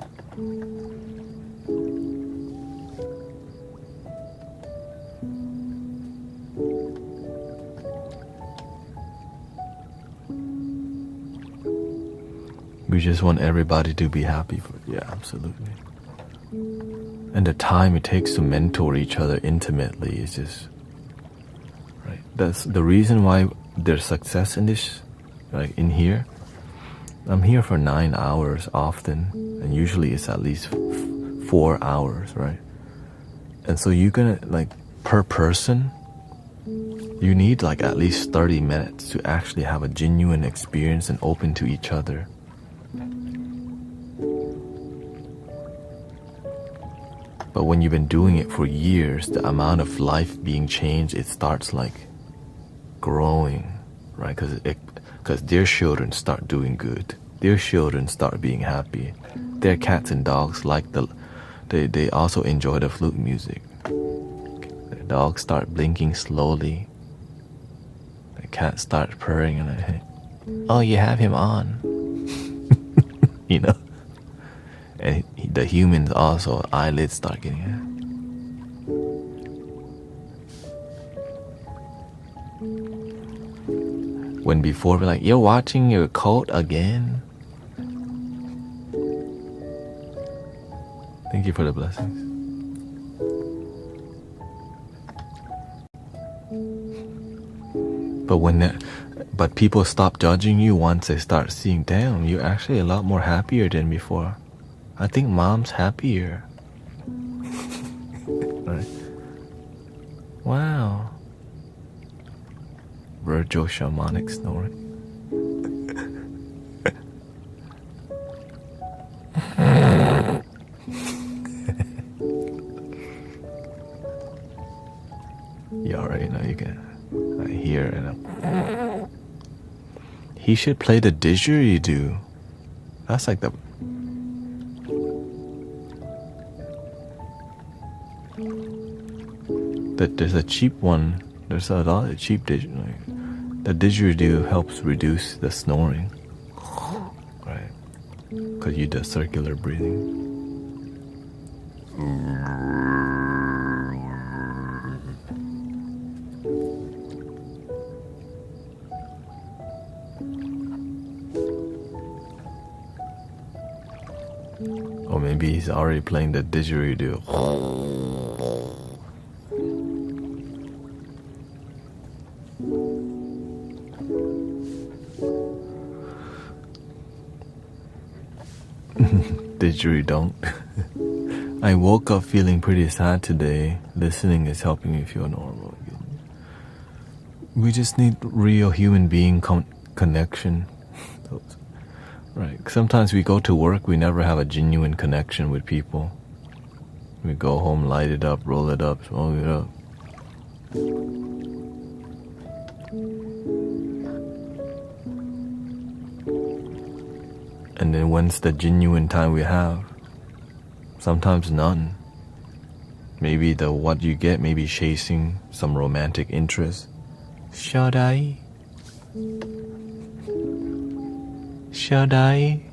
We just want everybody to be happy yeah, absolutely. And the time it takes to mentor each other intimately is just right. That's the reason why there's success in this, right? In here, I'm here for 9 hours often, and usually it's at least 4 hours, right? And so you're gonna like per person, you need like at least 30 minutes to actually have a genuine experience and open to each other. But when you've been doing it for years, the amount of life being changed, it starts like growing, right? Because their children start doing good. Their children start being happy. Their cats and dogs like they also enjoy the flute music. The dogs start blinking slowly. The cat starts purring and hey, oh, you have him on. You know? And the humans also, eyelids start getting it. When before we're like, you're watching your coat again? Thank you for the blessings. But people stop judging you once they start seeing, damn, you're actually a lot more happier than before. I think mom's happier. Right? Wow. Virtual shamanic snoring. You already know you can. I hear it. He should play the didgeridoo. That's like there's a cheap one. There's a lot of cheap didgeridoo. The didgeridoo helps reduce the snoring, right? Because you do circular breathing. Or maybe he's already playing the didgeridoo. Didgeridoo. I woke up feeling pretty sad today. Listening is helping me feel normal again. We just need real human being connection. Right. Sometimes we go to work, we never have a genuine connection with people. We go home, light it up, roll it up, smoke it up. And then when's the genuine time we have? Sometimes none. Maybe what you get, maybe chasing some romantic interest. Should I? Should I?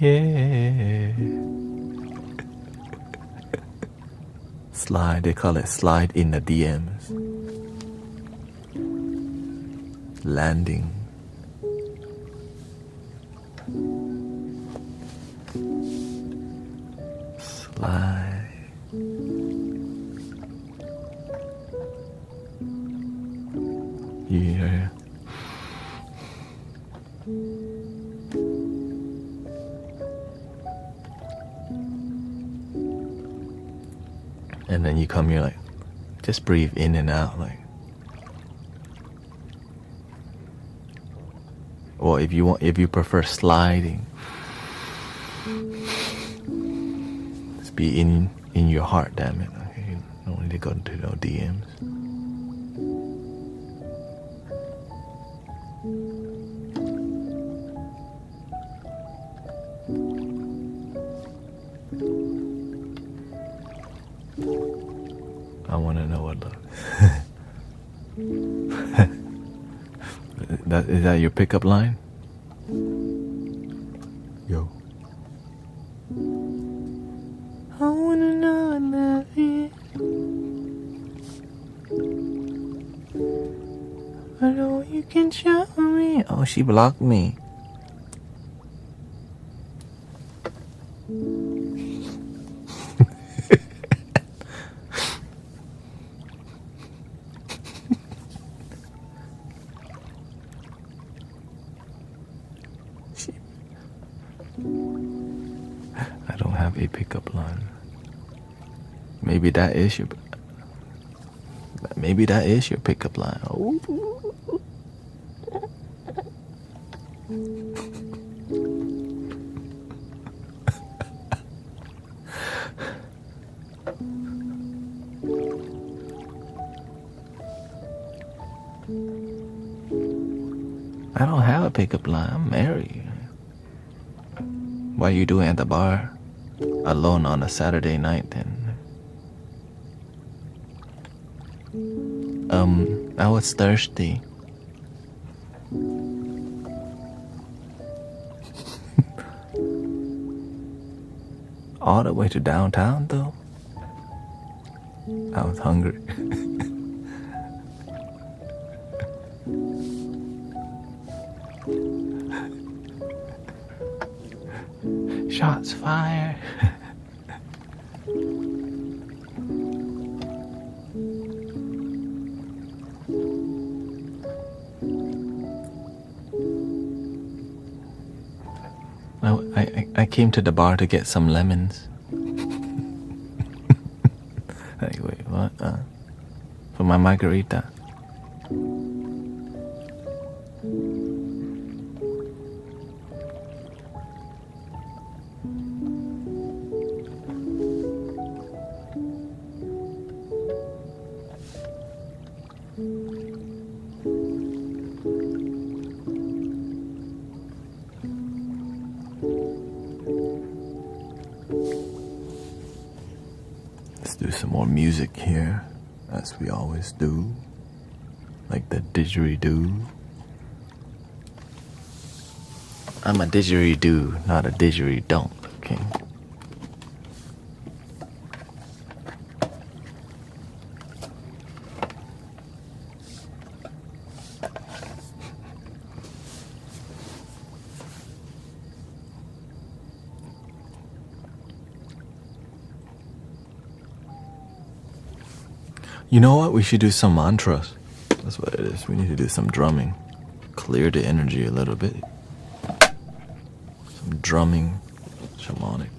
Yeah. Slide, they call it slide in the DMs. Landing. Slide. Yeah. And then you come here like, just breathe in and out like. Or if you prefer sliding, just be in your heart, damn it. Okay, you don't need to go into no DMs. Is that your pickup line? Yo. I wanna know I love you. I know you can show me. Oh, she blocked me. I don't have a pickup line. Maybe that is your pickup line. Ooh. I don't have a pickup line. I'm married. What are you doing at the bar? Alone on a Saturday night then? I was thirsty. All the way to downtown though? I was hungry. Shots fired. I came to the bar to get some lemons. Hey, wait, what? For my margarita. Let's do some more music here, as we always do. Like the didgeridoo. I'm a didgeridoo, not a didgeridoo, okay? You know what? We should do some mantras. That's what it is. We need to do some drumming. Clear the energy a little bit. Some drumming, shamanic.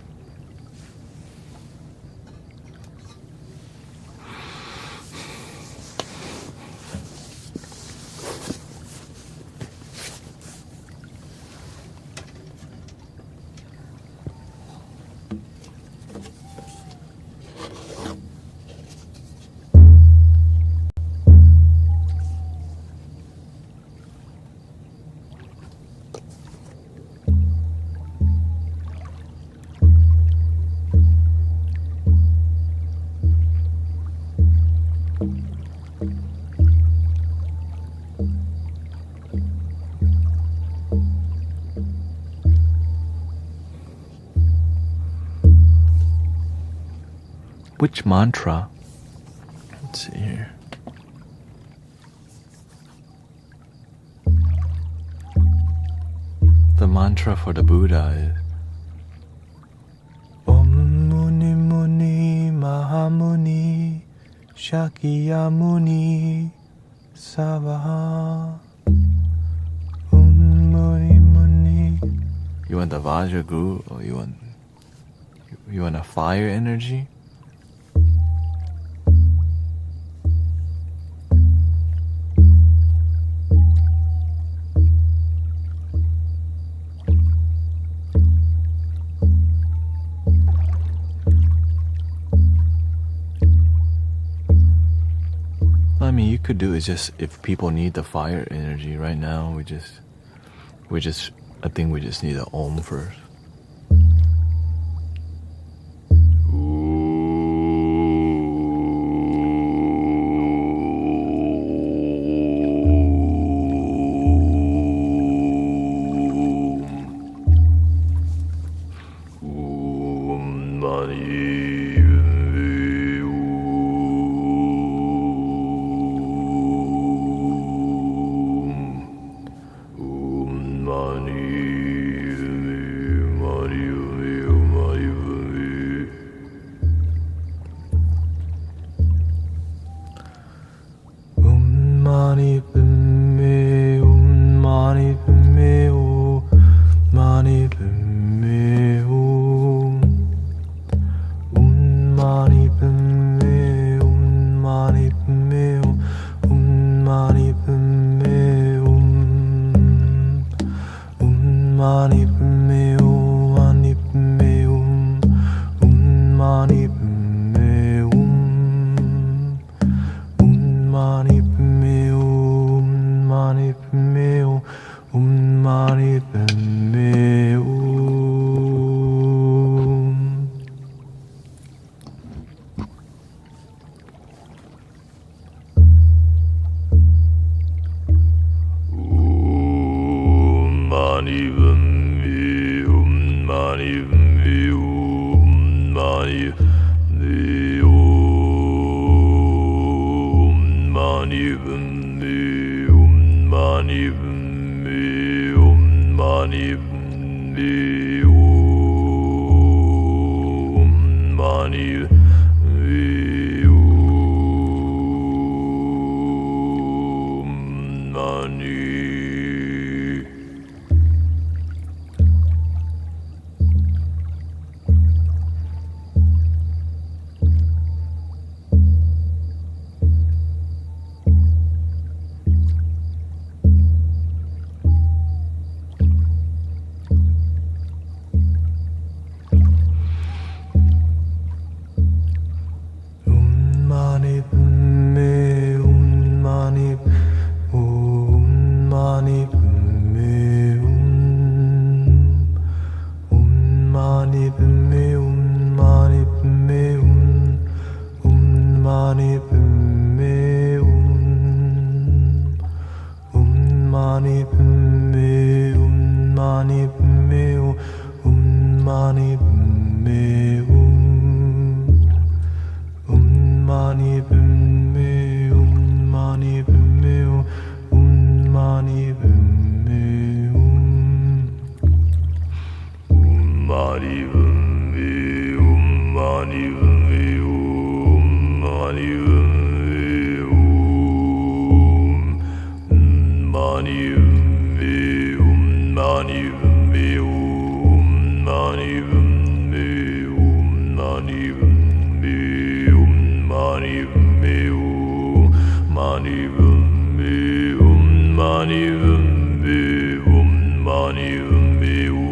Which mantra? Let's see here. The mantra for the Buddha is Om Muni Muni Mahamuni Shakyamuni Savaha. Om Muni Muni. You want the Vajra Guru, or you want a fire energy? I mean, you could do it just if people need the fire energy right now. I think we just need an Om first. Mani padme hum, mani padme hum, mani padme hum. Mani padme hum, mani padme hum, mani padme hum. Mani padme hum, mani padme hum, mani padme hum. Mani padme hum, mani padme hum, mani padme hum. Mani padme hum, mani padme hum, mani padme hum. Mani padme hum, mani padme hum, mani padme hum, mani padme hum. Mani padme hum, mani hum, mani padme hum. Mani padme hum, mani padme hum, mani padme hum. Mani padme hum, mani padme hum, mani padme hum. Mani padme hum, mani padme hum, mani padme hum. Mani padme hum, mani padme hum, mani padme hum. Mani padme hum, mani padme hum, mani padme hum, mani padme hum. Mani padme hum, mani padme hum, mani padme hum, mani padme hum, mani padme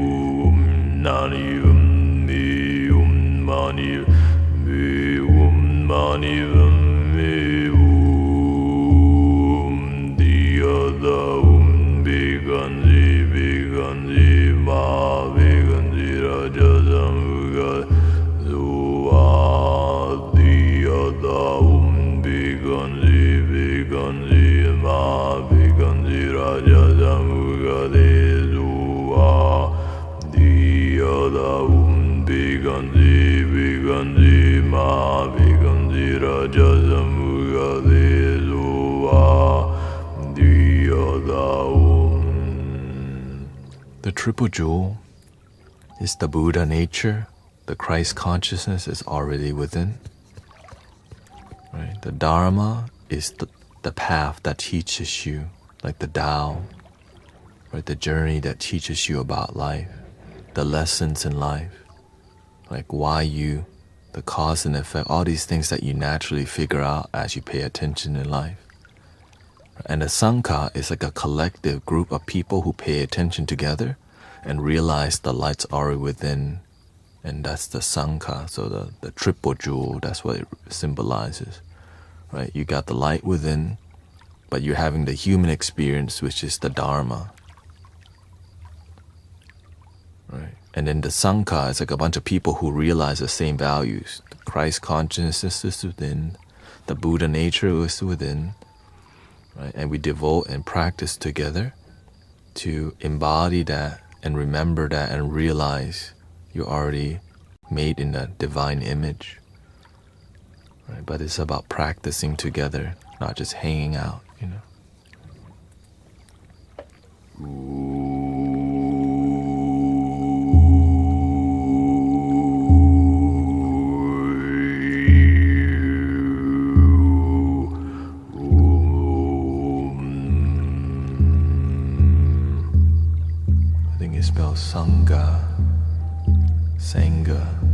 hum, mani padme hum, mani padme hum. Diyada hum, biganzi, biganzi, ma biganzi, raja samuga zuwa. Hum, biganzi, biganzi, ma biganzi, raja samuga dezuwa. Diyada hum, biganzi, biganzi, ma biganzi, raja samuga dezuwa. Diyada hum. The triple jewel is the Buddha nature. The Christ consciousness is already within. Right? The Dharma is the path that teaches you, like the Tao, right? The journey that teaches you about life, the lessons in life, like why you, the cause and effect, all these things that you naturally figure out as you pay attention in life. And the Sangha is like a collective group of people who pay attention together and realize the light's already within. And that's the Sangha, so the triple jewel, that's what it symbolizes. Right? You got the light within, but you're having the human experience, which is the Dharma. Right? And then the Sangha is like a bunch of people who realize the same values. The Christ consciousness is within, the Buddha nature is within, right? And we devote and practice together to embody that and remember that and realize you're already made in the divine image. Right? But it's about practicing together, not just hanging out, you know. Ooh. spelled Sangha, Sangha.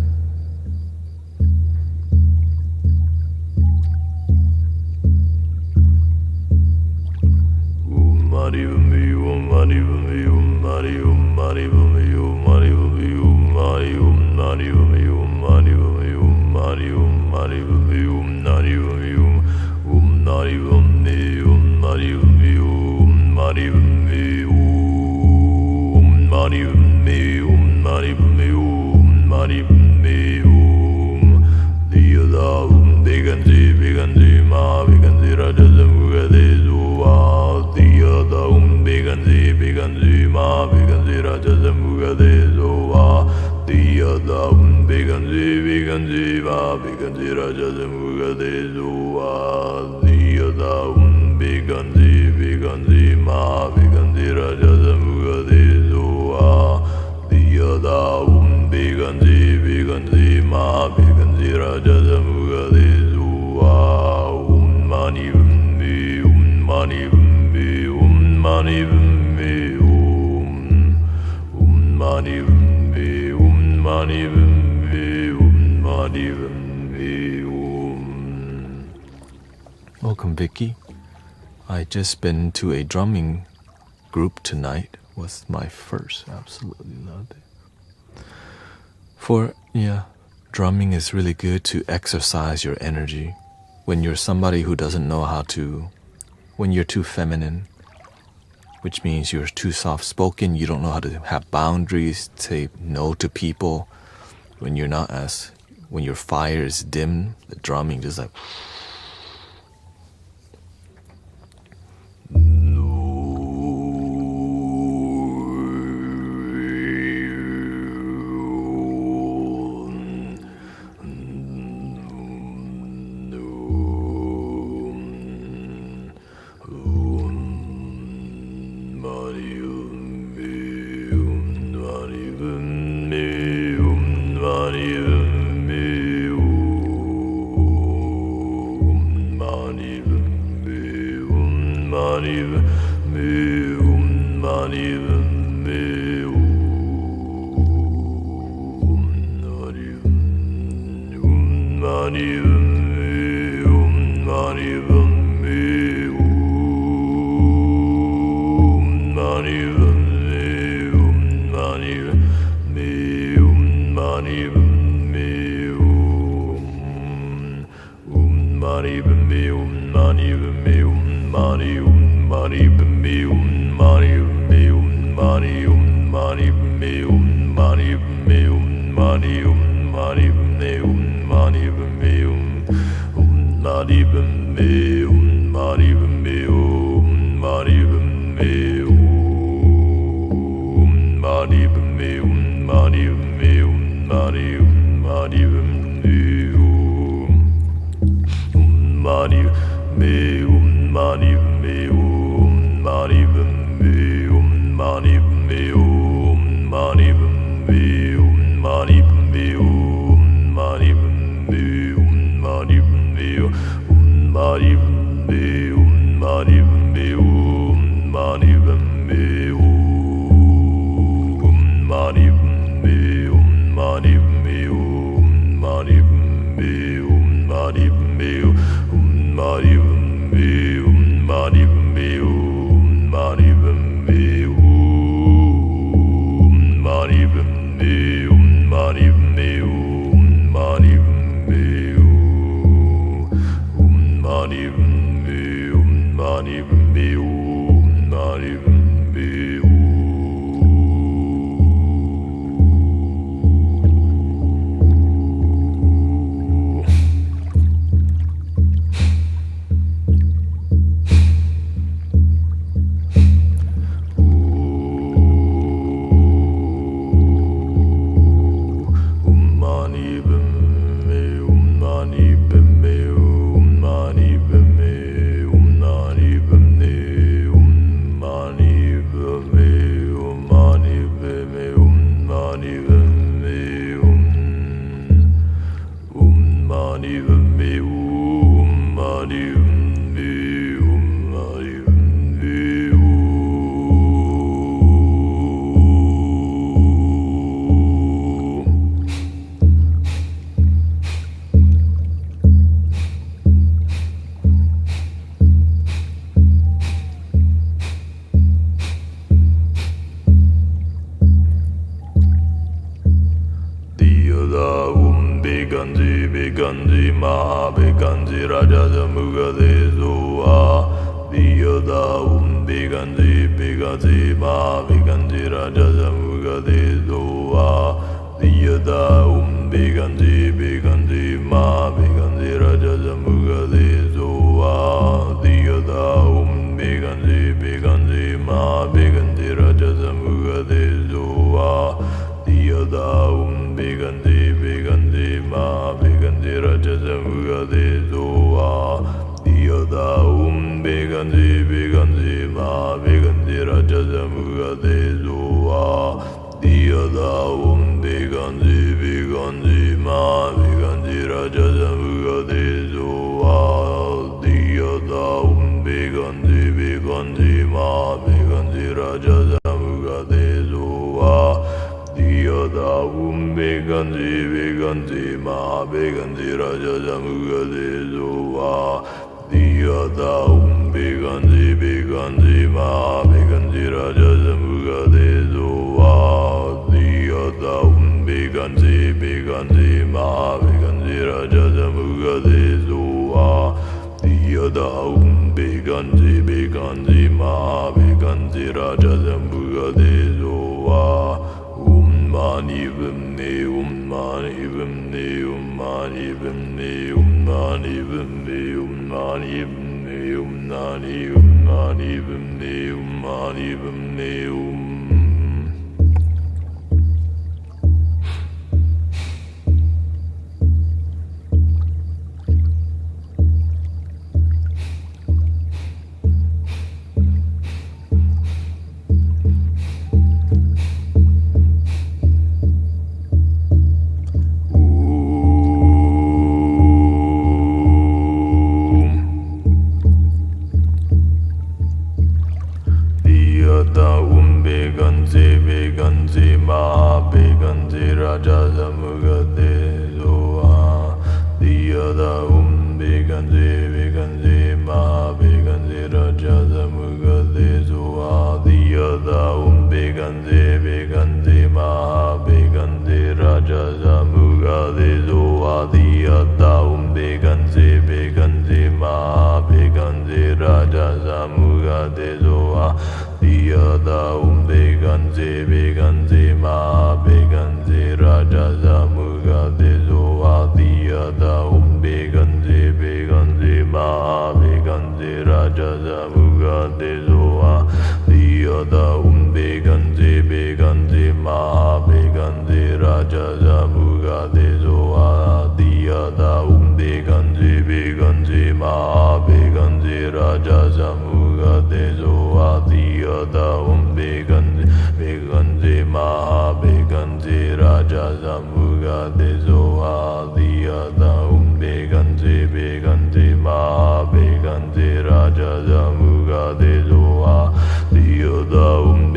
Welcome, Vicky. I just been to a drumming group tonight. Was my first. Absolutely loved it. Drumming is really good to exercise your energy. When you're somebody who doesn't know how to, when you're too feminine, which means you're too soft-spoken, you don't know how to have boundaries, say no to people. When your fire is dim, the drumming just like... Mahavikanti Raja Samugade Zoa Diyada Vikanti Vikanti Mahavikanti Raja Samugade Zoa Diyada Vikanti Vikanti Mahavikanti Raja Samugade Zoa Diyada Vikanti Vikanti Mahavikanti Raja Samugade Zoa Diyada Vikanti Vikanti Mahavikanti Raja Samugade Zoa Diyada Vikanti Vikanti Mahavikanti Raja Samugade Zoa Diyada Vikanti Vikanti Mahavikanti Raja Samugade Zoa Diyada Vikanti Vikanti Mahavikanti Raja Samugade Zoa Diyada Vikanti Vikanti Mahavikanti Raja Samugade Zoa Diyada Vikanti Vikanti Mahavikanti Raja Samugade Zoa Diyada Vikanti Vikanti Mahavikanti Raja Samugade Zoa Diyada Vikanti Vikanti Mahavikanti Raja Samugade Zoa Mani Vimni Mani Vimni Mani Vimni Mani Vimni Mani Vimni Mani Vimni Mani Vimni Vikanti Mahavikanti Raja Samugade Zoa Diyada Vikanti Vikanti Mahavikanti Raja Samugade Zoa Diyada Vikanti Vikanti Mahavikanti Raja Samugade Zoa Diyada Vikanti Vikanti Mahavikanti Raja Samugade Zoa Diyada Vikanti Vikanti Mahavikanti Raja Samugade Zoa Diyada Vikanti Vikanti Mahavikanti Raja Samugade Zoa Diyada Vikanti Vikanti Mahavikanti Raja Samugade Zoa Diyada Vikanti Vikanti Mahavikanti Raja Samugade Zoa Diyada Vikanti Vikanti Mahavikanti Raja Samugade Zoa Diyada Vikanti Vikanti Mahavikanti Raja Samugade Zoa Diyada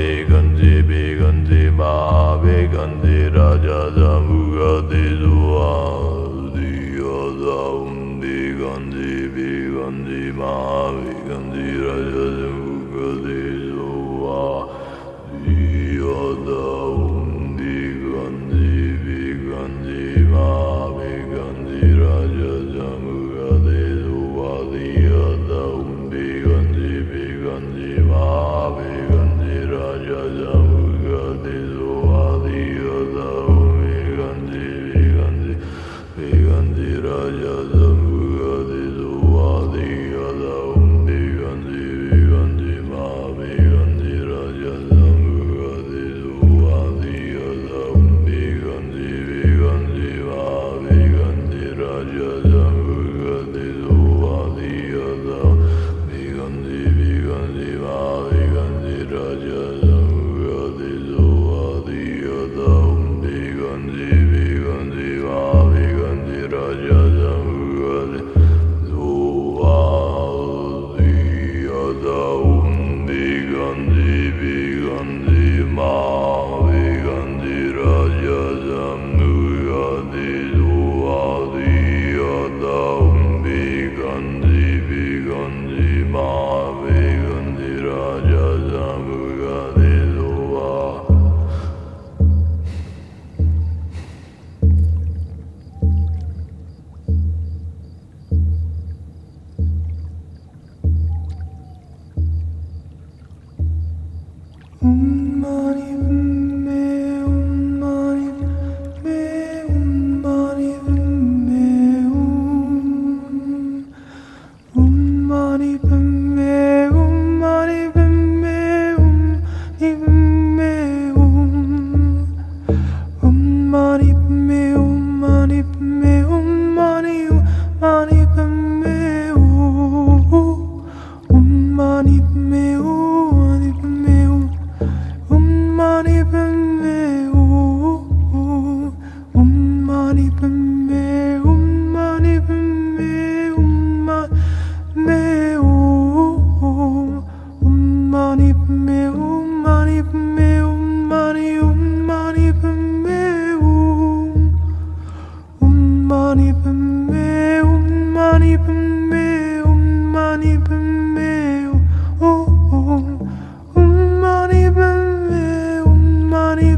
Vikanti Vikanti Mahavikanti Raja Samugade Zoa Diyada Vikanti Vikanti Mahavikanti Raja Samugade Zoa Diyada Vikanti Vikanti Money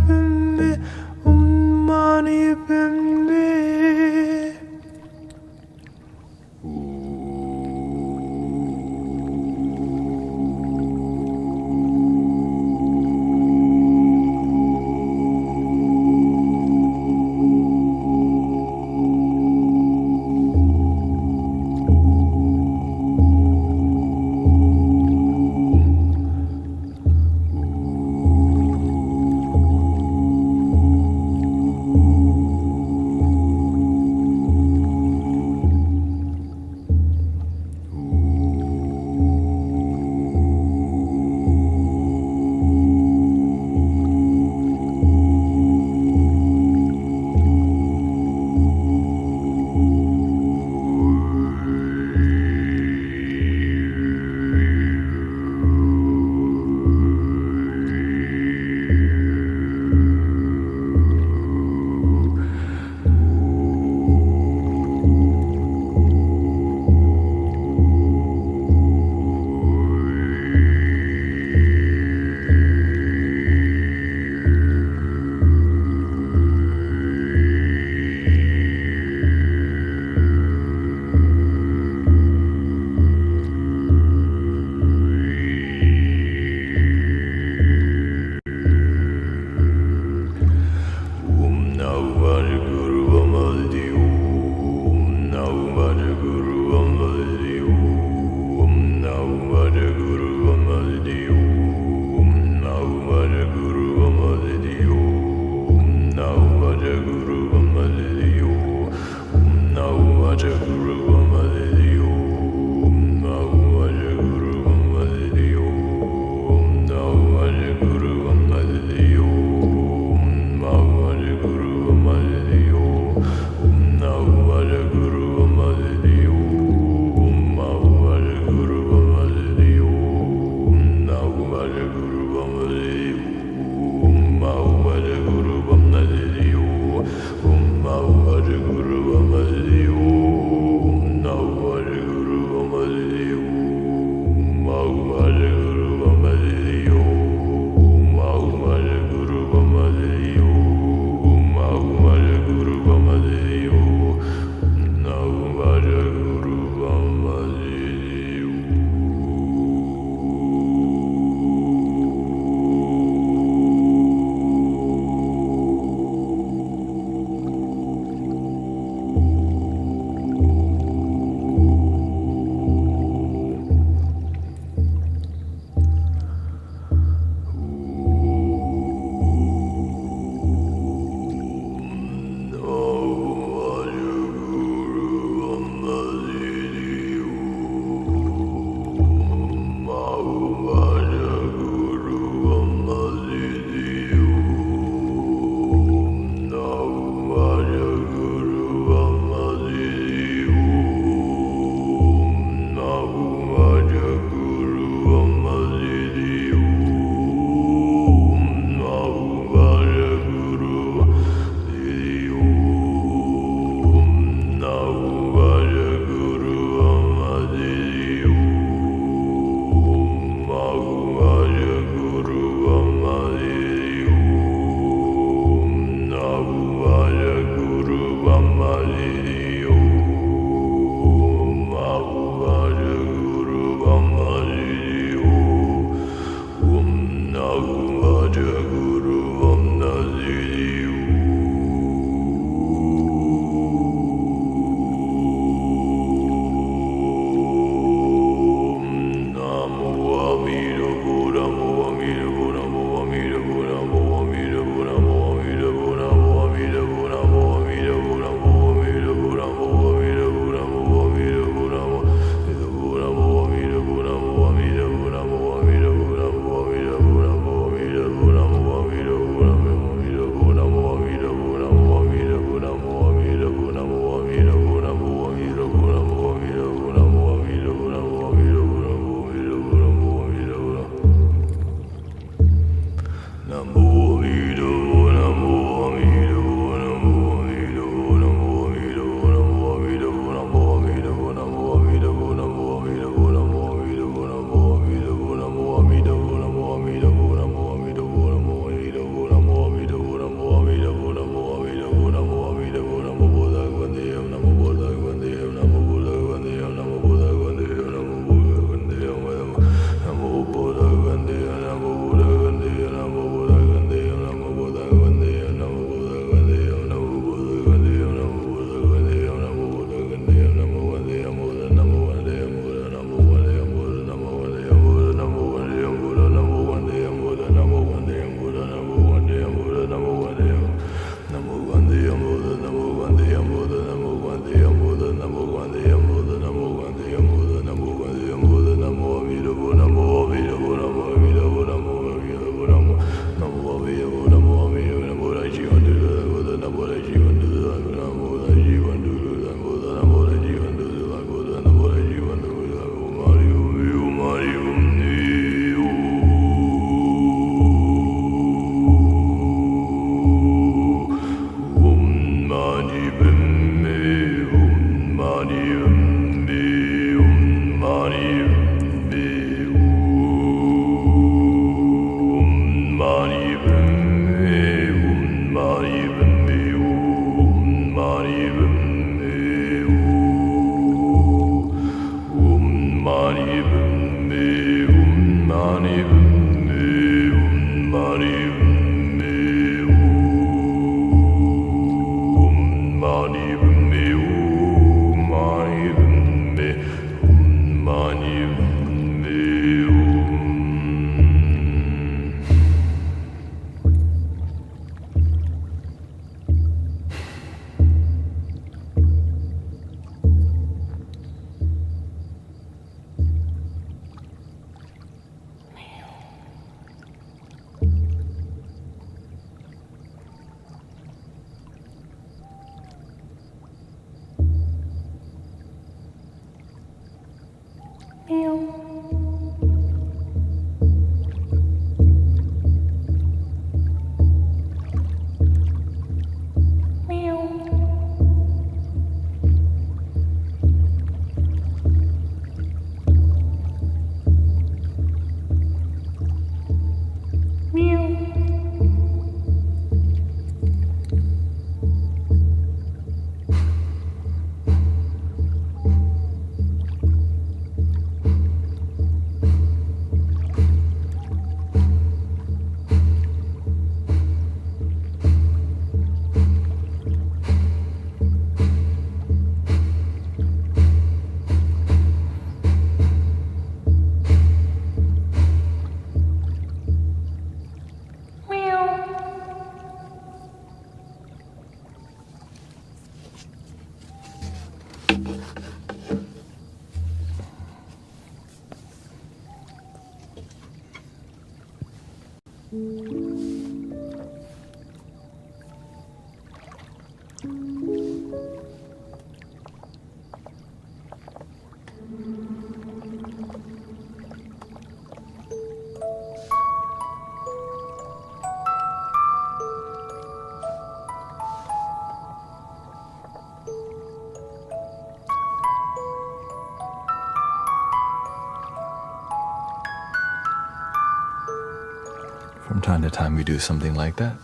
time to time we do something like that.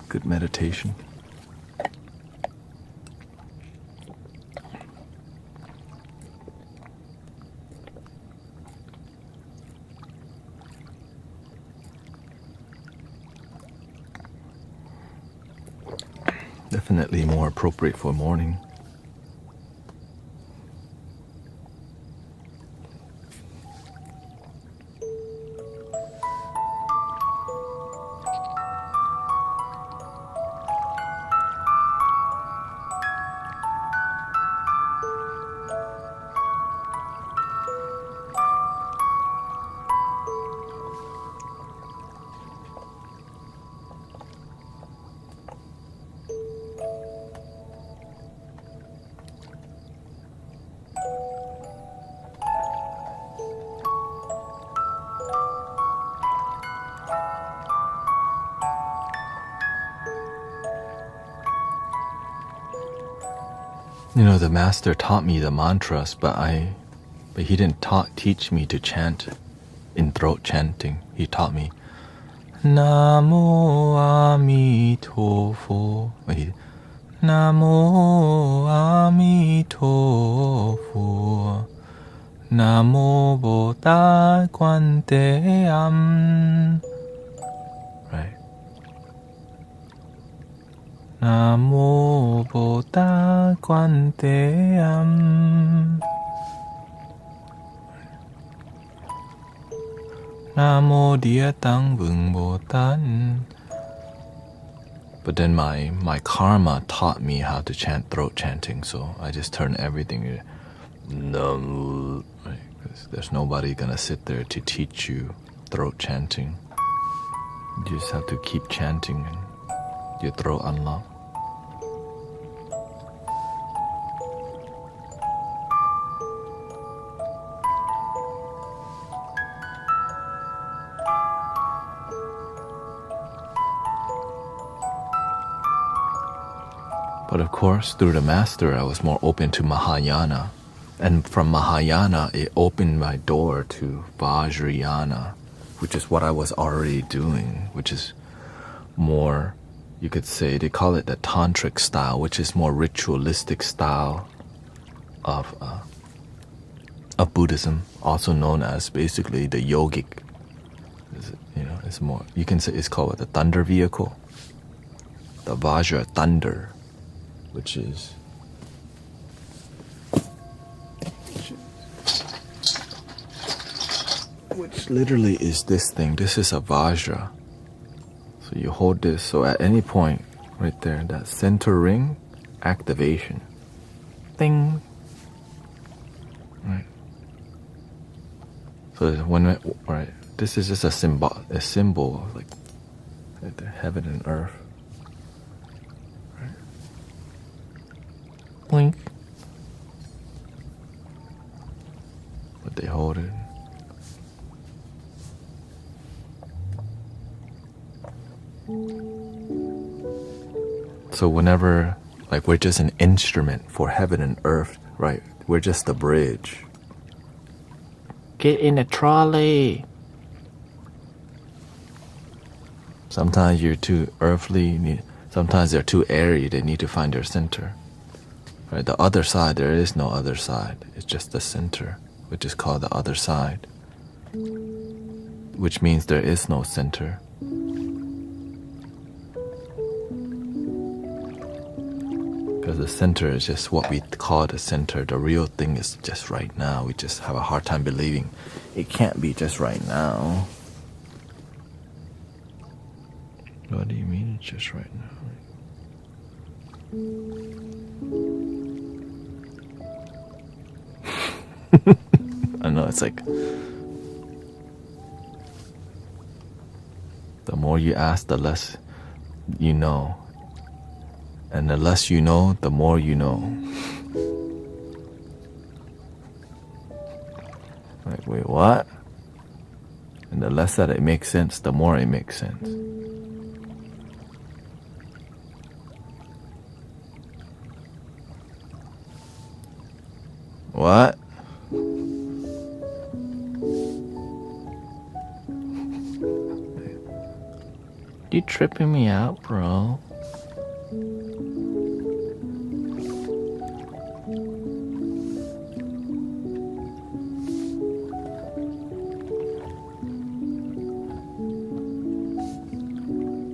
Good meditation. Definitely more appropriate for morning. You know, the master taught me the mantras, but he didn't teach me to chant in throat chanting. He taught me Namo Amitofo. Namo Amitofo. Namo Bodha Kwante Am. Right. Namo Bodha Kwante Am. Namo Diatang Bung Botan. But then my karma taught me how to chant throat chanting, so I just turned everything Namo. Right? 'Cause there's nobody gonna sit there to teach you throat chanting. You just have to keep chanting and your throat unlocked. But of course, through the master, I was more open to Mahayana. And from Mahayana, it opened my door to Vajrayana, which is what I was already doing, which is more, you could say, they call it the tantric style, which is more ritualistic style of Buddhism, also known as basically the yogic. You know, it's more, you can say it's called the thunder vehicle, the Vajra thunder, which literally is this thing. This is a Vajra. So you hold this, so at any point right there, that center ring, activation. Ding. Right. So right, this is just a symbol of like the heaven and earth. Right. Blink. But they hold it. So whenever, like, we're just an instrument for heaven and earth, right? We're just the bridge. Get in a trolley. Sometimes you're too earthly, sometimes they're too airy, they need to find their center. Right? The other side, there is no other side. It's just the center, which is called the other side. Which means there is no center. Because the center is just what we call the center. The real thing is just right now. We just have a hard time believing it can't be just right now. What do you mean it's just right now? I know, it's like the more you ask, the less you know. And the less you know, the more you know. Like, wait, what? And the less that it makes sense, the more it makes sense. What? You tripping me out, bro.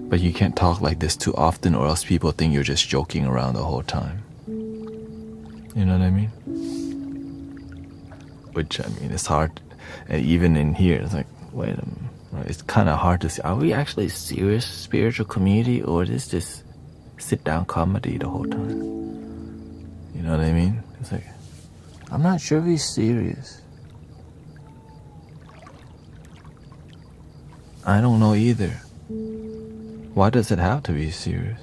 But you can't talk like this too often or else people think you're just joking around the whole time. You know what I mean? Which, I mean, it's hard. And even in here, it's like, wait a minute. Right? It's kind of hard to see. Are we actually serious spiritual community or is this sit-down comedy the whole time? You know what I mean? It's like, I'm not sure we're serious. I don't know either. Why does it have to be serious?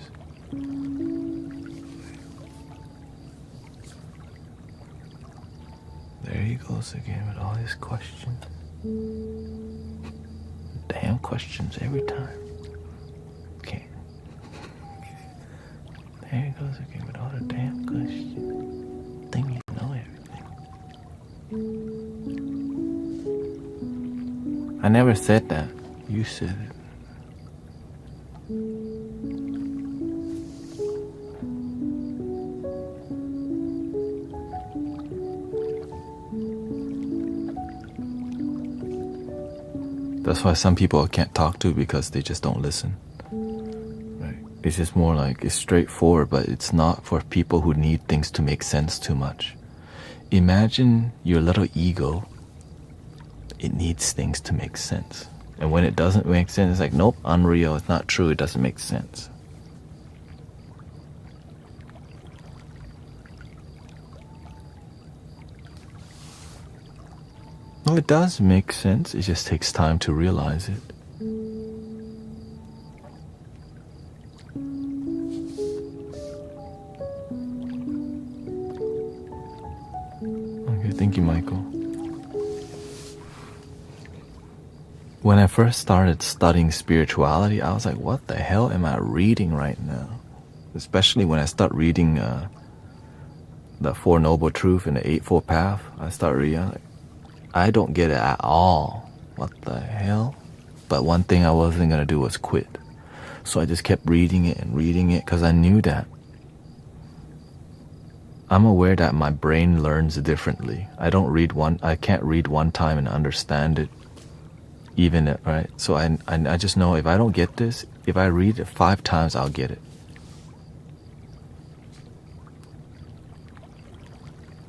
There he goes again with all his questions. Damn questions every time. Okay. There he goes again with all the damn questions. Think you know everything. I never said that. You said it. That's why some people I can't talk to because they just don't listen. Right? It's just more like it's straightforward, but it's not for people who need things to make sense too much. Imagine your little ego. It needs things to make sense. And when it doesn't make sense, it's like, nope, unreal, it's not true, it doesn't make sense. No, it does make sense. It just takes time to realize it. Okay, thank you, Michael. When I first started studying spirituality, I was like, what the hell am I reading right now? Especially when I start reading the Four Noble Truths and the Eightfold Path. I start reading, like, I don't get it at all. What the hell? But one thing I wasn't going to do was quit. So I just kept reading it because I knew that. I'm aware that my brain learns differently. I can't read one time and understand it. Even it, right? So I just know if I don't get this, if I read it 5 times, I'll get it.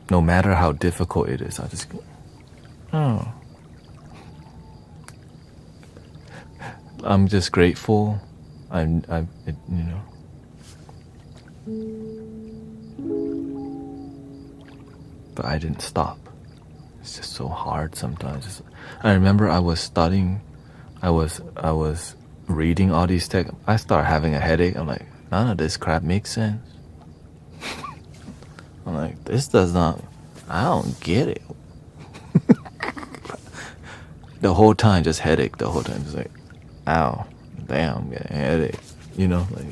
No matter how difficult it is, I'll just go, oh. I'm just grateful. But I didn't stop. It's just so hard sometimes. I remember I was studying, I was reading all these texts. I started having a headache. I'm like, none of this crap makes sense. I'm like, I don't get it. The whole time, just headache the whole time. Just like, ow, damn, I'm getting a headache. You know, like,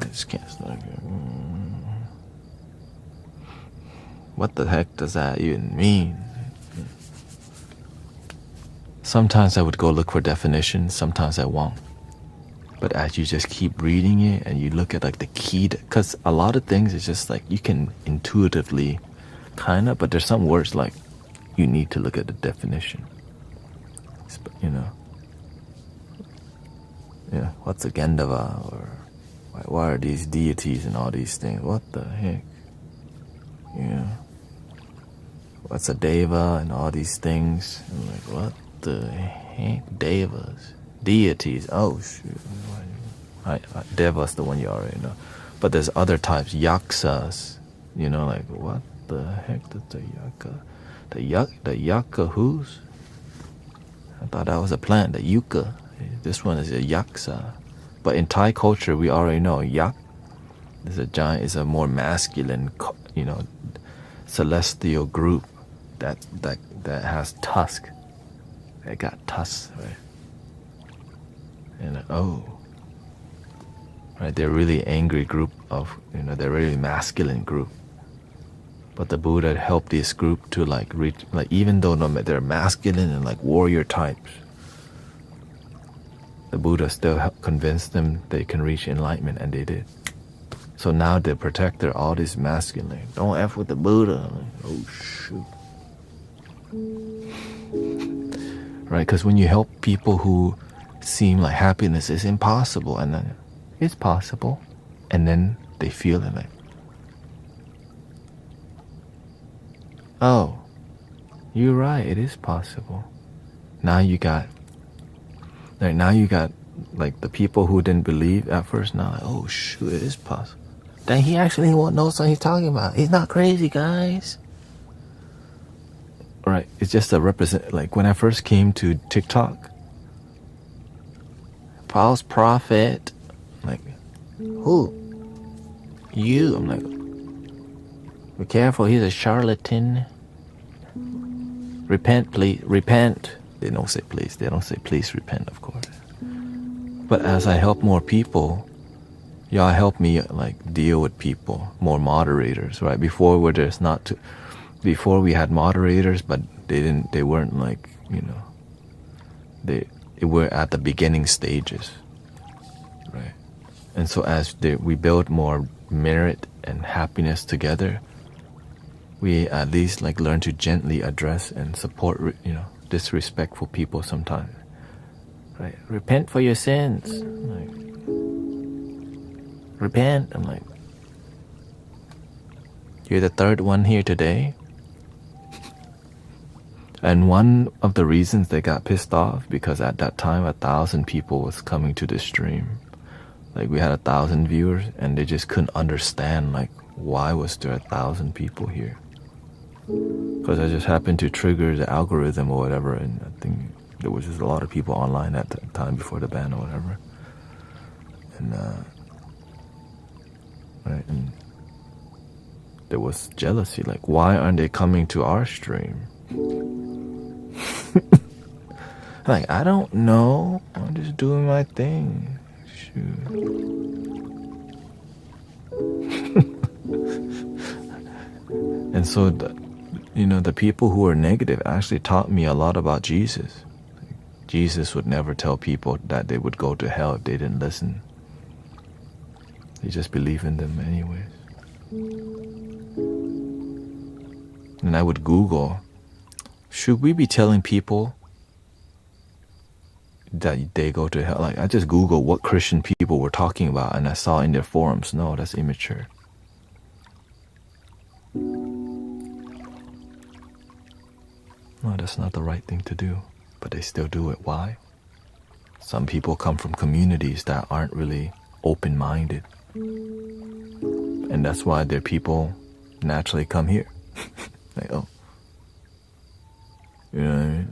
I just can't stop. What the heck does that even mean? Sometimes I would go look for definitions, sometimes I won't. But as you just keep reading it and you look at like the key, because a lot of things is just like you can intuitively kind of, but there's some words like you need to look at the definition. You know, yeah, what's a Gandava, or why are these deities and all these things? What the heck? Yeah. What's a deva and all these things? I'm like, what the heck? Devas, deities. Oh shoot. Deva's the one you already know. But there's other types, yaksas. You know, like what the heck is the yaka? The yaka who's? I thought that was a plant, the yucca. This one is a yaksa. But in Thai culture, we already know yak is a giant, is a more masculine, celestial group that has tusk. They got tusks, right? And right, they're really angry group of, they're really masculine group. But the Buddha helped this group to like reach, like even though they're masculine and like warrior types, the Buddha still convinced them they can reach enlightenment, and they did. So now the protector, all this masculine, don't F with the Buddha. Like, oh shoot. Right? Because when you help people who seem like happiness is impossible, and then it's possible, and then they feel it like, oh, you're right, it is possible. Now you got like the people who didn't believe at first, now like, oh shoot, it is possible. Then he actually knows what he's talking about. He's not crazy, guys. Right? It's just a represent. Like when I first came to TikTok, false prophet. Like, who? You? I'm like, be careful. He's a charlatan. Repent, please. Repent. They don't say please. They don't say please repent, of course. But as I help more people, y'all help me like deal with people, more moderators, right? Before we had moderators, but they weren't like, they were at the beginning stages, right? And so as we build more merit and happiness together, we at least like learn to gently address and support, disrespectful people sometimes, right? Repent for your sins. Like, repent. I'm like, you're the third one here today. And one of the reasons they got pissed off, because at that time 1,000 people was coming to the stream. Like we had 1,000 viewers, and they just couldn't understand like why was there 1,000 people here. Because I just happened to trigger the algorithm or whatever, and I think there was just a lot of people online at the time before the ban or whatever. And right, and there was jealousy, like why aren't they coming to our stream? Like, I don't know, I'm just doing my thing. Shoot. And so the people who were negative actually taught me a lot about Jesus. Jesus would never tell people that they would go to hell if they didn't listen. They just believe in them anyways. And I would Google, should we be telling people that they go to hell? Like, I just Googled what Christian people were talking about, and I saw in their forums, no, that's immature. No, that's not the right thing to do. But they still do it. Why? Some people come from communities that aren't really open-minded. And that's why their people naturally come here. Like, oh. You know what I mean?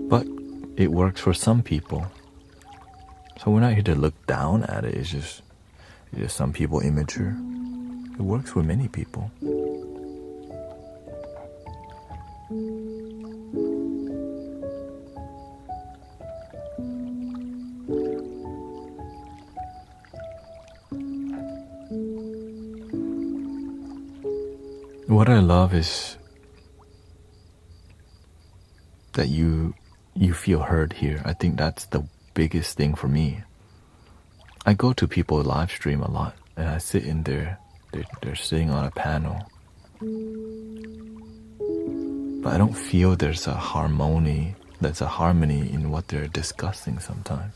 But it works for some people. So we're not here to look down at it. It's just some people immature. It works for many people. What I love is that you feel heard here. I think that's the biggest thing for me. I go to people live stream a lot, and I sit in there. They're sitting on a panel, but I don't feel there's a harmony in what they're discussing sometimes.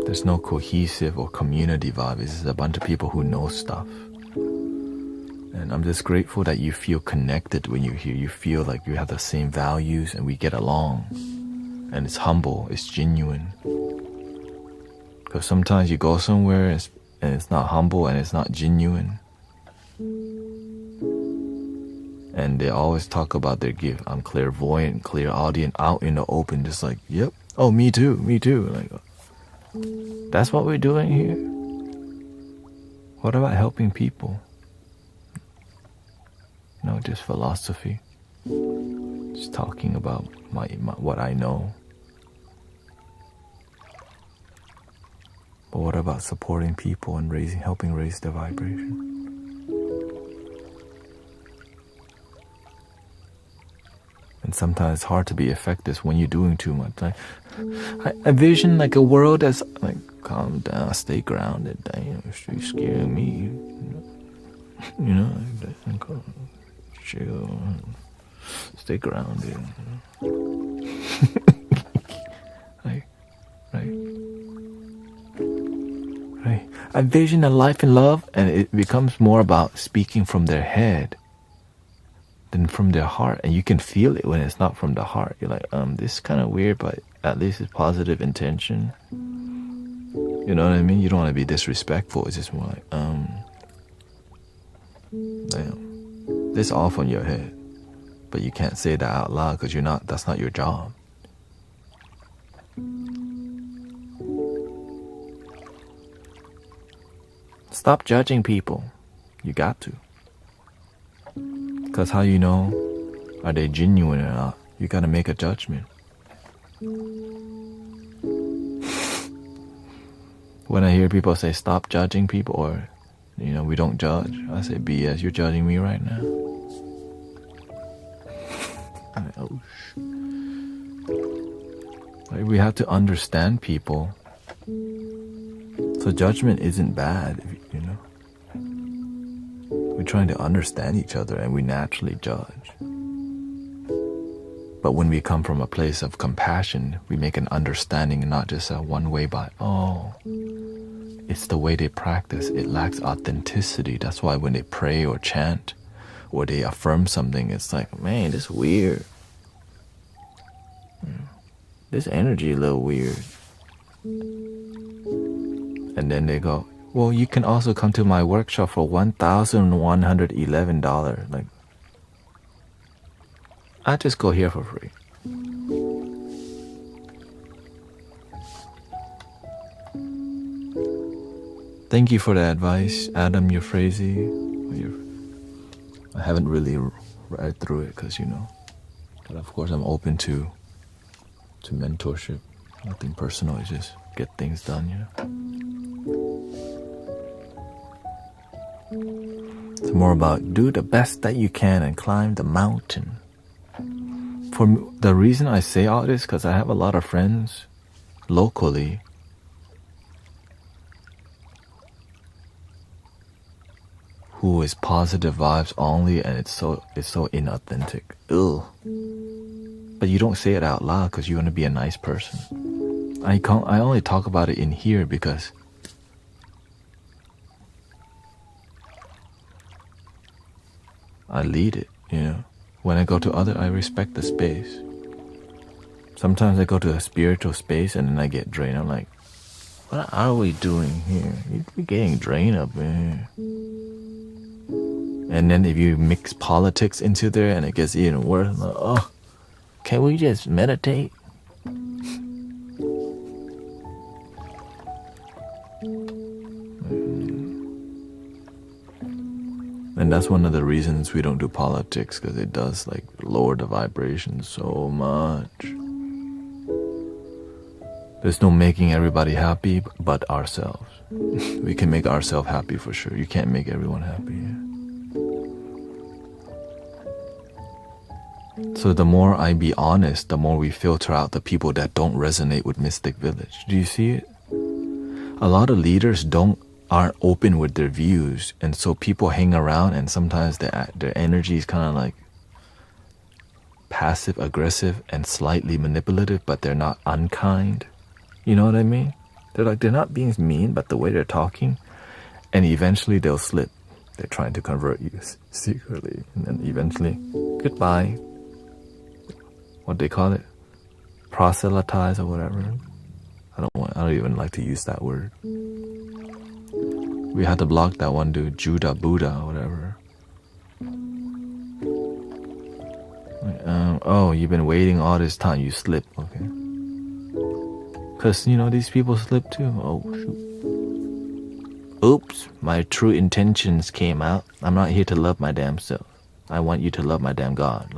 There's no cohesive or community vibe. It's just a bunch of people who know stuff. And I'm just grateful that you feel connected when you're here. You feel like you have the same values and we get along. And it's humble, it's genuine. Because sometimes you go somewhere and it's not humble and it's not genuine. And they always talk about their gift. I'm clairvoyant, clairaudient, out in the open, just like, yep, oh, me too. Like, that's what we're doing here. What about helping people? No, just philosophy. Just talking about my what I know. But what about supporting people and helping raise their vibration? And sometimes it's hard to be effective when you're doing too much. Like, I envision like a world that's like, calm down, stay grounded. Damn, you're scaring me. You know, like, chill, stay grounded. Right. I envision a life in love, and it becomes more about speaking from their head than from their heart, and you can feel it when it's not from the heart. You're like, this is kind of weird, but at least it's positive intention. You know what I mean? You don't want to be disrespectful. It's just more like, damn, this all from your head, but you can't say that out loud because that's not your job. Stop judging people. You got to. Because how you know, are they genuine or not? You gotta make a judgment. When I hear people say stop judging people, or we don't judge, I say BS, you're judging me right now. Like, we have to understand people. So judgment isn't bad, We're trying to understand each other and we naturally judge. But when we come from a place of compassion, we make an understanding, not just a one-way by, it's the way they practice. It lacks authenticity. That's why when they pray or chant or they affirm something, it's like, man, this is weird. This energy is a little weird. And then they go, well, you can also come to my workshop for $1,111. Like, I just go here for free. Thank you for the advice, Adam Euphrasia. I haven't really read through it because, but of course I'm open to mentorship. Nothing personal, it's just get things done, It's more about do the best that you can and climb the mountain. For the reason I say all this, because I have a lot of friends locally who is positive vibes only, and it's so inauthentic. Ugh. But you don't say it out loud because you want to be a nice person. I only talk about it in here because I lead it, When I go to I respect the space. Sometimes I go to a spiritual space and then I get drained. I'm like, what are we doing here? We're getting drained up in here. And then if you mix politics into there and it gets even worse, I'm like, can we just meditate? And that's one of the reasons we don't do politics, because it does lower the vibration so much. There's no making everybody happy but ourselves. We can make ourselves happy for sure. You can't make everyone happy. So the more I be honest, the more we filter out the people that don't resonate with Mystic Village. Do you see it? A lot of leaders aren't open with their views, and so people hang around, and sometimes their energy is kind of like passive aggressive and slightly manipulative, but they're not unkind. You know what I mean? They're not being mean, but the way they're talking, and eventually they'll slip. They're trying to convert you secretly, and then eventually, goodbye. What they call it? Proselytize or whatever. I don't even like to use that word. We had to block that one dude, Judah Buddha or whatever. You've been waiting all this time, you slip, okay. Because, these people slip too. Oh, shoot. Oops, my true intentions came out. I'm not here to love my damn self. I want you to love my damn God.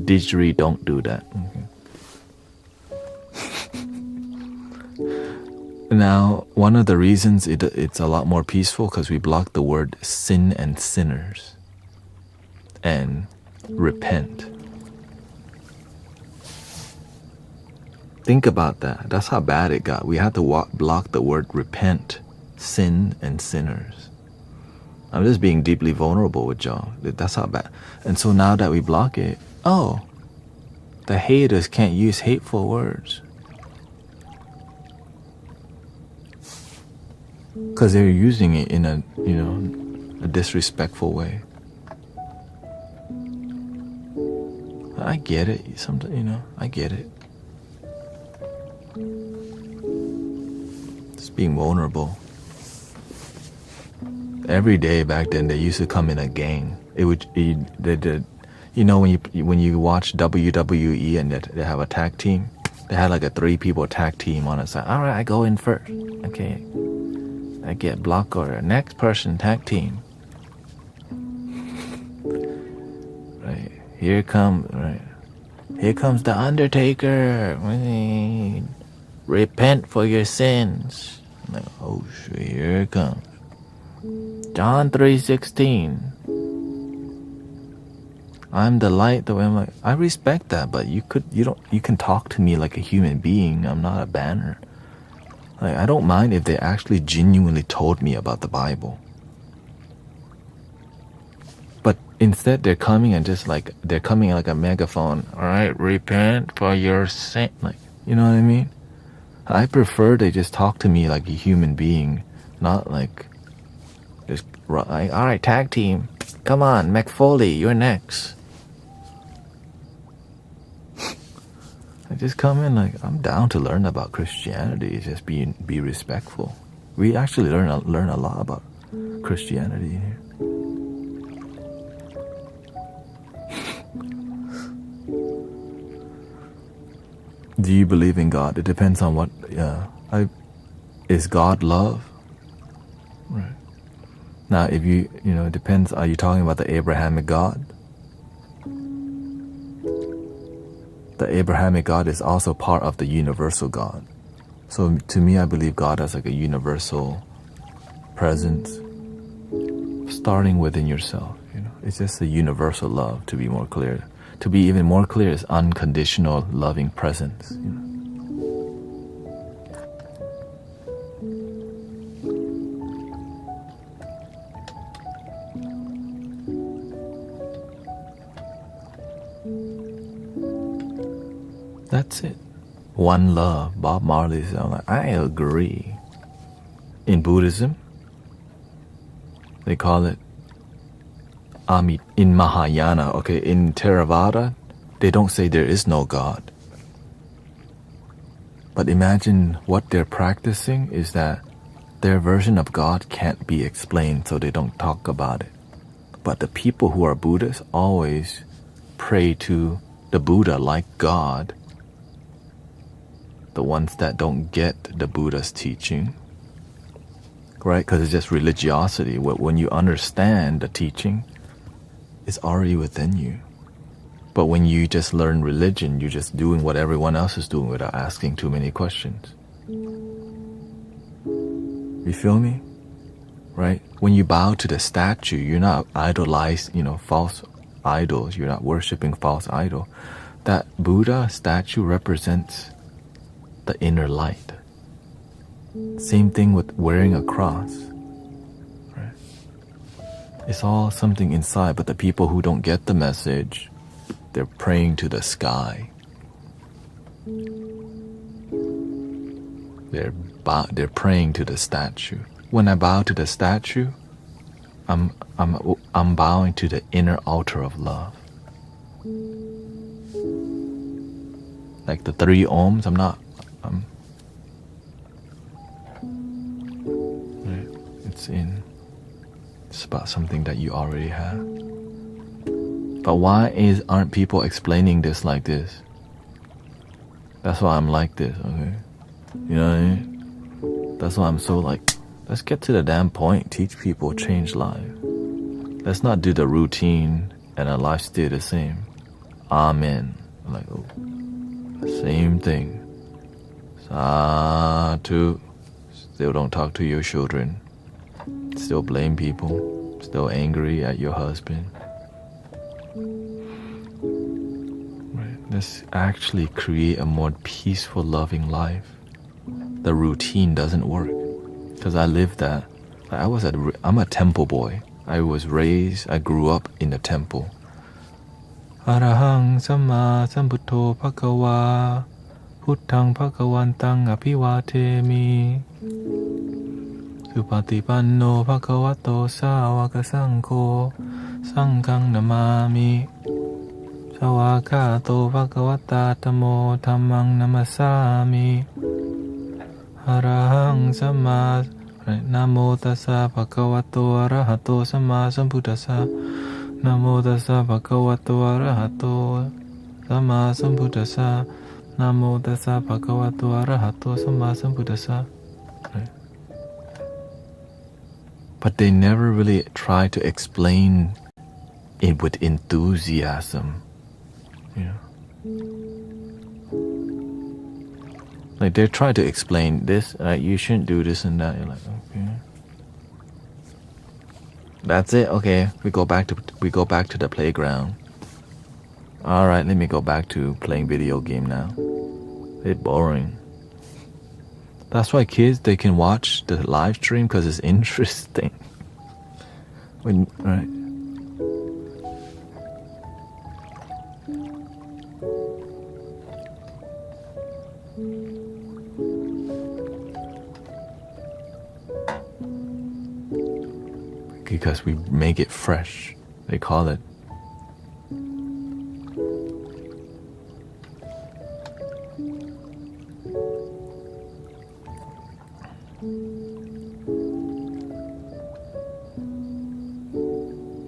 Didgeridoo don't do that. Now, one of the reasons it's a lot more peaceful because we block the word sin and sinners and repent. Think about that. That's how bad it got. We had to block the word repent, sin, and sinners. I'm just being deeply vulnerable with y'all. That's how bad. And so now that we block it, the haters can't use hateful words. Because they're using it in a disrespectful way. I get it. Sometimes, I get it. Just being vulnerable. Every day back then, they used to come in a gang. When you watch WWE and they have a tag team, they had like a 3-people tag team on the side. All right, I go in first. Okay. I get block order. Next person, tag team. Right. Here comes the Undertaker. Repent for your sins. I'm like, oh shit, here it comes. John 3:16. I'm the light. The way I'm like, I respect that, but you can talk to me like a human being. I'm not a banner. Like, I don't mind if they actually genuinely told me about the Bible. But instead they're coming like a megaphone. All right, repent for your sin. Like, you know what I mean? I prefer they just talk to me like a human being, not like just like, all right, tag team. Come on, McFoley, you're next. I just come in like, I'm down to learn about Christianity. Just be respectful. We actually learn a lot about Christianity here. Do you believe in God? It depends on what. Is God love? Right. Now, if it depends. Are you talking about the Abrahamic God? The Abrahamic God is also part of the universal God. So to me, I believe God as like a universal presence, starting within yourself. It's just a universal love. To be more clear, to be even more clear, is unconditional loving presence. That's it. One love. Bob Marley said, I agree. In Buddhism, they call it in Mahayana. Okay, in Theravada, they don't say there is no God. But imagine what they're practicing is that their version of God can't be explained, so they don't talk about it. But the people who are Buddhists always pray to the Buddha like God. The ones that don't get the Buddha's teaching, right? Because it's just religiosity. When you understand the teaching, it's already within you. But when you just learn religion, you're just doing what everyone else is doing without asking too many questions. You feel me? Right? When you bow to the statue, you're not idolizing, false idols. You're not worshiping false idol. That Buddha statue represents the inner light. Same thing with wearing a cross. Right? It's all something inside, but the people who don't get the message, they're praying to the sky. They're praying to the statue. When I bow to the statue, I'm bowing to the inner altar of love. Like the 3 ohms, it's about something that you already have. But why aren't people explaining this like this? That's why I'm like this, okay? You know what I mean? That's why I'm so like, let's get to the damn point. Teach people, change lives. Let's not do the routine and our life stay the same. Amen. I'm like, oh, same thing. Sadhu. Still don't talk to your children. Still blame people. Still angry at your husband. Right. Let's actually create a more peaceful, loving life. The routine doesn't work. Because I lived that. I'm a temple boy. I grew up in the temple. Arahang Samma Sambuddho Bhagava Buddhang Bhagavantang Abhivatemi Supatipanno Bhagavato Sāvaka Saṅgho Saṅghang Namami Sāvakato Bhagavata Tammo Dhammang Namasami Arahang Samma Namo Tassa Bhagavato Arahato Samma Sambuddhassa Namo Tassa Bhagavato Arahato Samma Sambuddhassa Namo Tassa Bhagavato Arahato Samma Sambuddhassa. Right. But they never really try to explain it with enthusiasm. You know? Like they try to explain this, you shouldn't do this and that. You're like, okay. That's it. Okay, we go back to the playground. All right, let me go back to playing video game now. It's boring. That's why kids, they can watch the live stream because it's interesting. Right. Because we make it fresh. They call it.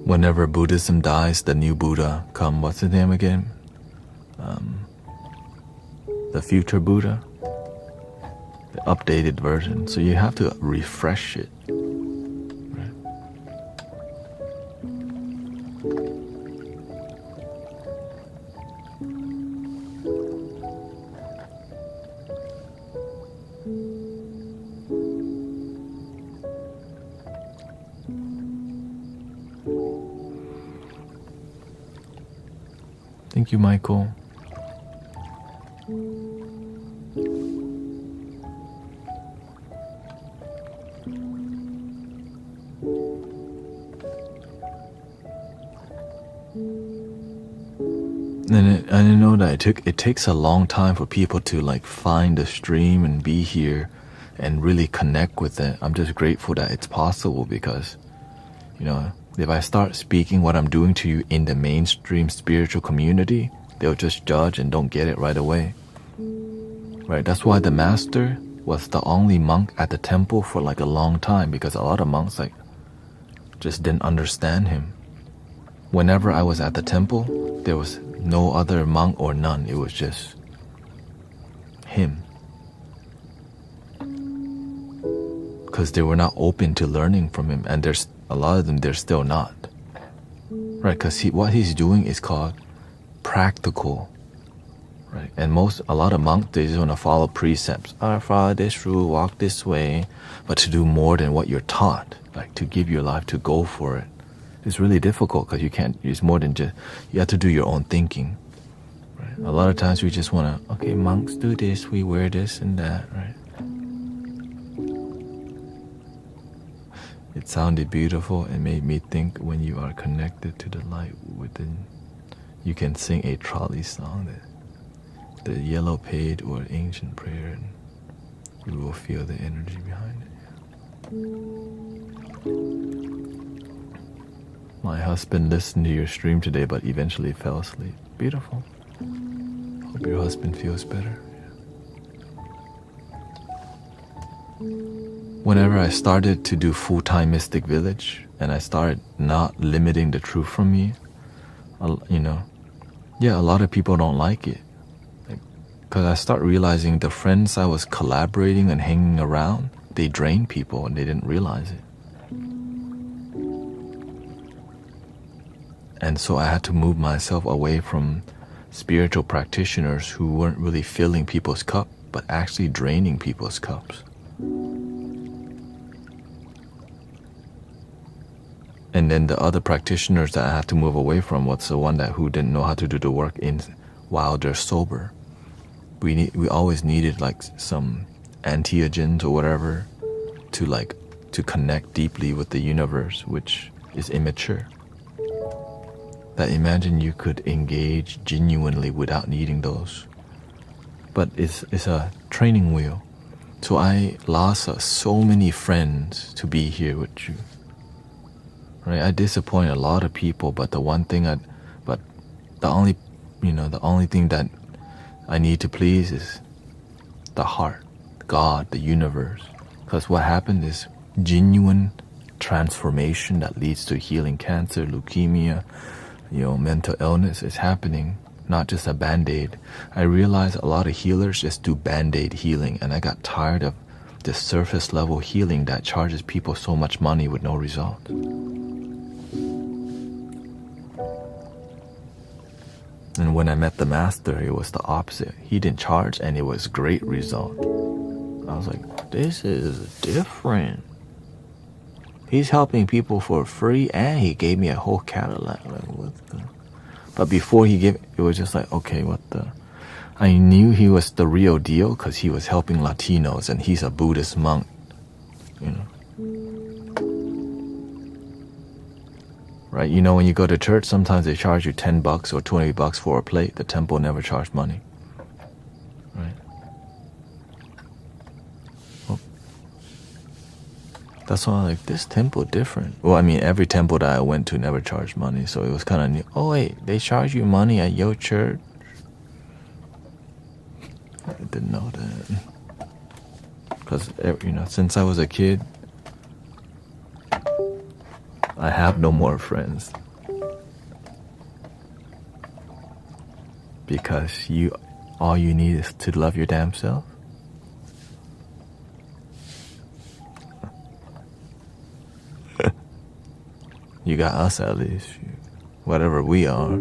Whenever Buddhism dies, the new Buddha come. What's his name again? The future Buddha. The updated version. So you have to refresh it. Thank you, Michael. And I know that it takes a long time for people to like find the stream and be here and really connect with it. I'm just grateful that it's possible because, you know, if I start speaking what I'm doing to you in the mainstream spiritual community, they'll just judge and don't get it right away. Right? That's why the master was the only monk at the temple for like a long time, because a lot of monks like just didn't understand him. Whenever I was at the temple, there was no other monk or nun. It was just him. Because they were not open to learning from him, and there's a lot of them, they're still not. Right? Because what he's doing is called practical. Right? And a lot of monks, they just want to follow precepts. Follow this rule, walk this way. But to do more than what you're taught, like to give your life, to go for it, it's really difficult because you can't, it's more than just, you have to do your own thinking. Right? A lot of times we just want to, okay, monks do this, we wear this and that, right? It sounded beautiful and made me think when you are connected to the light within, you can sing a trolley song, the yellow page or ancient prayer, and you will feel the energy behind it. My husband listened to your stream today, but eventually fell asleep. Beautiful. Hope your husband feels better. Whenever I started to do full-time Mystic Village, and I started not limiting the truth from me, you know, a lot of people don't like it. Because I start realizing the friends I was collaborating and hanging around, they drained people and they didn't realize it. And so I had to move myself away from spiritual practitioners who weren't really filling people's cup, but actually draining people's cups. And then the other practitioners that I had to move away from was the one who didn't know how to do the work while they're sober. We always needed like some entheogens or whatever to connect deeply with the universe, which is immature. That imagine you could engage genuinely without needing those. But it's a training wheel. So I lost so many friends to be here with you. Right? I disappoint a lot of people, but the only thing that I need to please is the heart, God, the universe. Because what happened is genuine transformation that leads to healing cancer, leukemia, mental illness is happening, not just a band-aid. I realized a lot of healers just do band-aid healing, and I got tired of the surface level healing that charges people so much money with no result. And when I met the master, it was the opposite. He didn't charge, and it was great result. I was like, this is different. He's helping people for free, and he gave me a whole Cadillac. Like, what the? But before he gave it was just like, okay, what the? I knew he was the real deal because he was helping Latinos, and he's a Buddhist monk, Right? When you go to church, sometimes they charge you $10 or $20 for a plate. The temple never charged money. Right? Well, that's why I'm like, this temple different. Well, I mean, every temple that I went to never charged money, so it was kind of new. Oh wait, they charge you money at your church? I didn't know that. Because, since I was a kid, I have no more friends. Because all you need is to love your damn self. You got us at least. Whatever we are.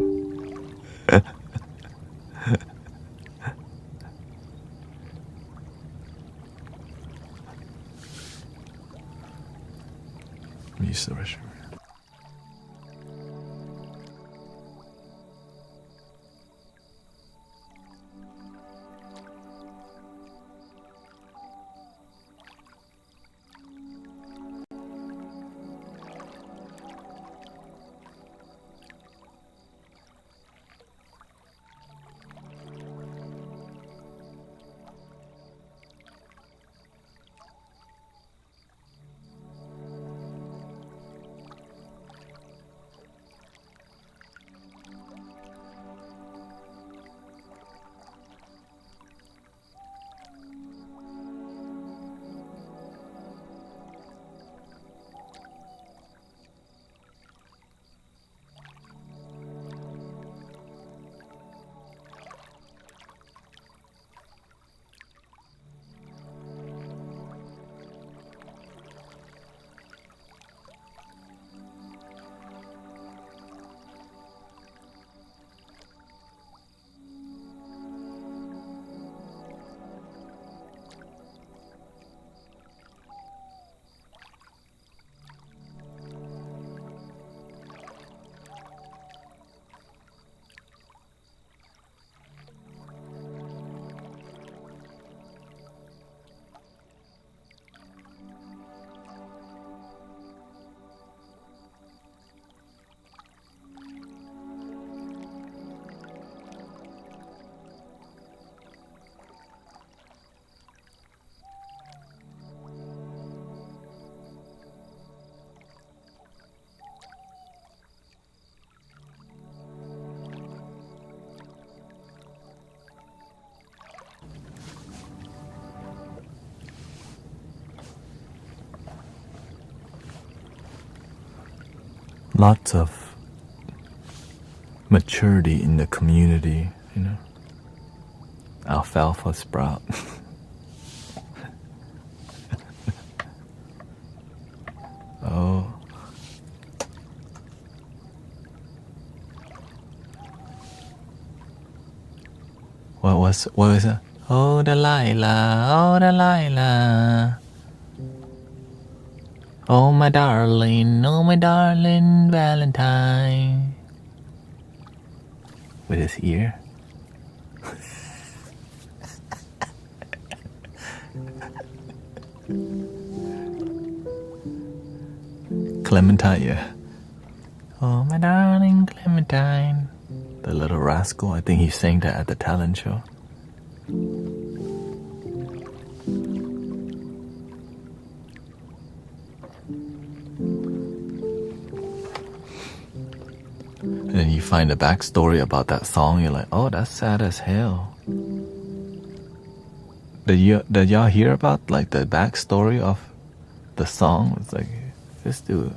Use the restroom. Lots of maturity in the community, Alfalfa sprout. Oh. what was it? Oh, Delilah, oh, Delilah. Oh, my darling Valentine. With his ear. Clementine, yeah. Oh, my darling Clementine. The Little Rascal, I think he sang that at the talent show. And then you find the backstory about that song, you're like, oh, that's sad as hell. Did y'all hear about like the backstory of the song? It's like, this dude.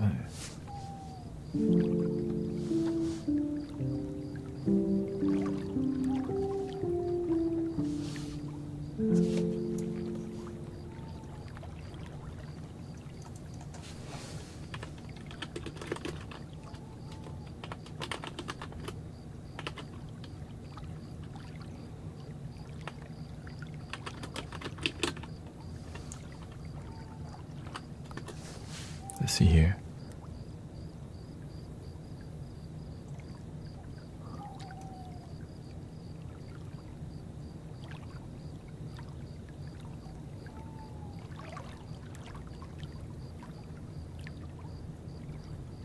Let's see here.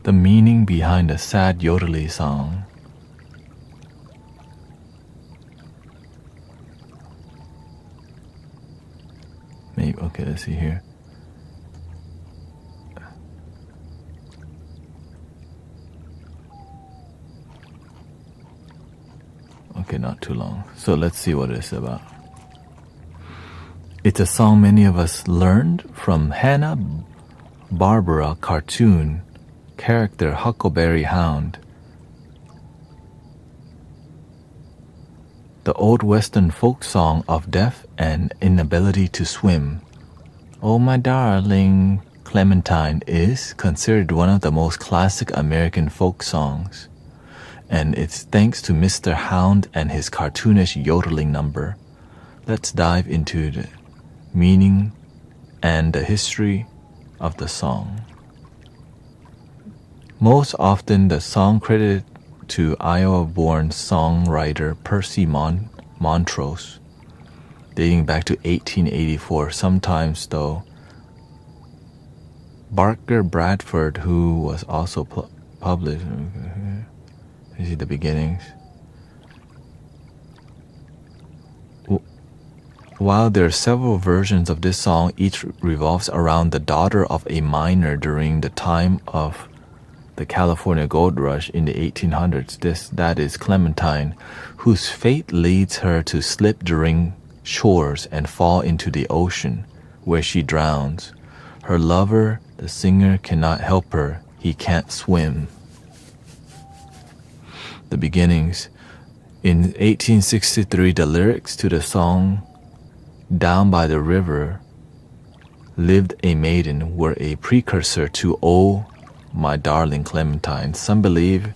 The meaning behind a sad yodely song. Maybe, okay, let's see here. Okay, not too long. So let's see what it's about. It's a song many of us learned from Hanna-Barbera cartoon character Huckleberry Hound. The old Western folk song of death and inability to swim. Oh, my darling Clementine is considered one of the most classic American folk songs. And it's thanks to Mr. Hound and his cartoonish yodeling number. Let's dive into the meaning and the history of the song. Most often, the song credited to Iowa-born songwriter Percy Montrose, dating back to 1884. Sometimes, though, Barker Bradford, who was also published. You see the beginnings. While there are several versions of this song, each revolves around the daughter of a miner during the time of the California Gold Rush in the 1800s. That is Clementine, whose fate leads her to slip during shores and fall into the ocean, where she drowns. Her lover, the singer, cannot help her. He can't swim. The beginnings. In 1863, the lyrics to the song Down by the River Lived a Maiden were a precursor to Oh, My Darling Clementine. Some believe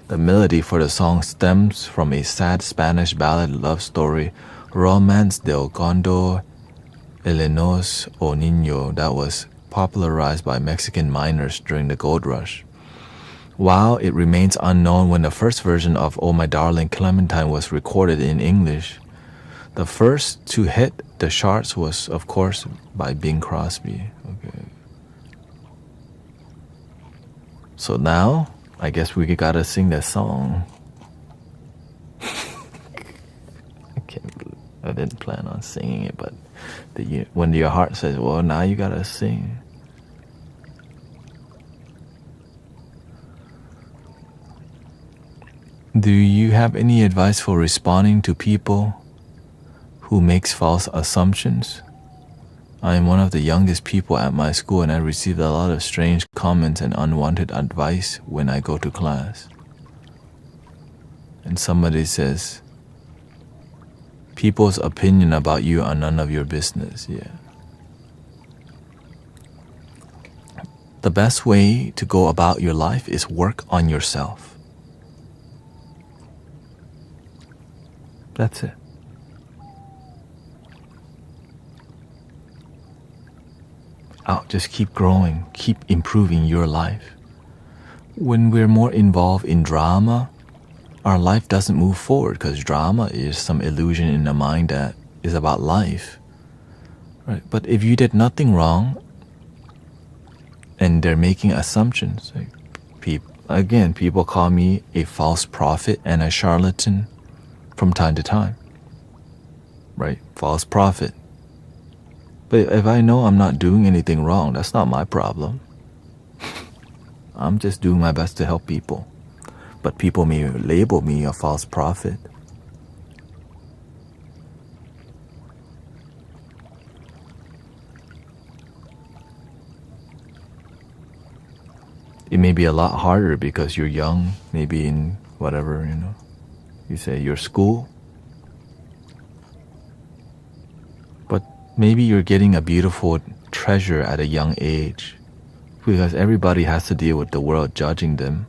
the melody for the song stems from a sad Spanish ballad love story, Romance del Condor Elenos o Niño, that was popularized by Mexican miners during the gold rush. While it remains unknown when the first version of Oh My Darling Clementine was recorded in English, the first to hit the charts was, of course, by Bing Crosby. Okay. So now, I guess we gotta sing that song. I didn't plan on singing it, but when your heart says, well, now you gotta sing. Do you have any advice for responding to people who makes false assumptions? I am one of the youngest people at my school, and I received a lot of strange comments and unwanted advice when I go to class. And somebody says, people's opinion about you are none of your business. Yeah. The best way to go about your life is work on yourself. That's it. out. Just keep growing, keep improving your life. When we're more involved in drama, our life doesn't move forward because drama is some illusion in the mind that is about life. Right? But if you did nothing wrong and they're making assumptions, like people call me a false prophet and a charlatan from time to time. Right? False prophet. But if I know I'm not doing anything wrong, that's not my problem. I'm just doing my best to help people. But people may label me a false prophet. It may be a lot harder because you're young, maybe in whatever, you say your school. But maybe you're getting a beautiful treasure at a young age because everybody has to deal with the world judging them.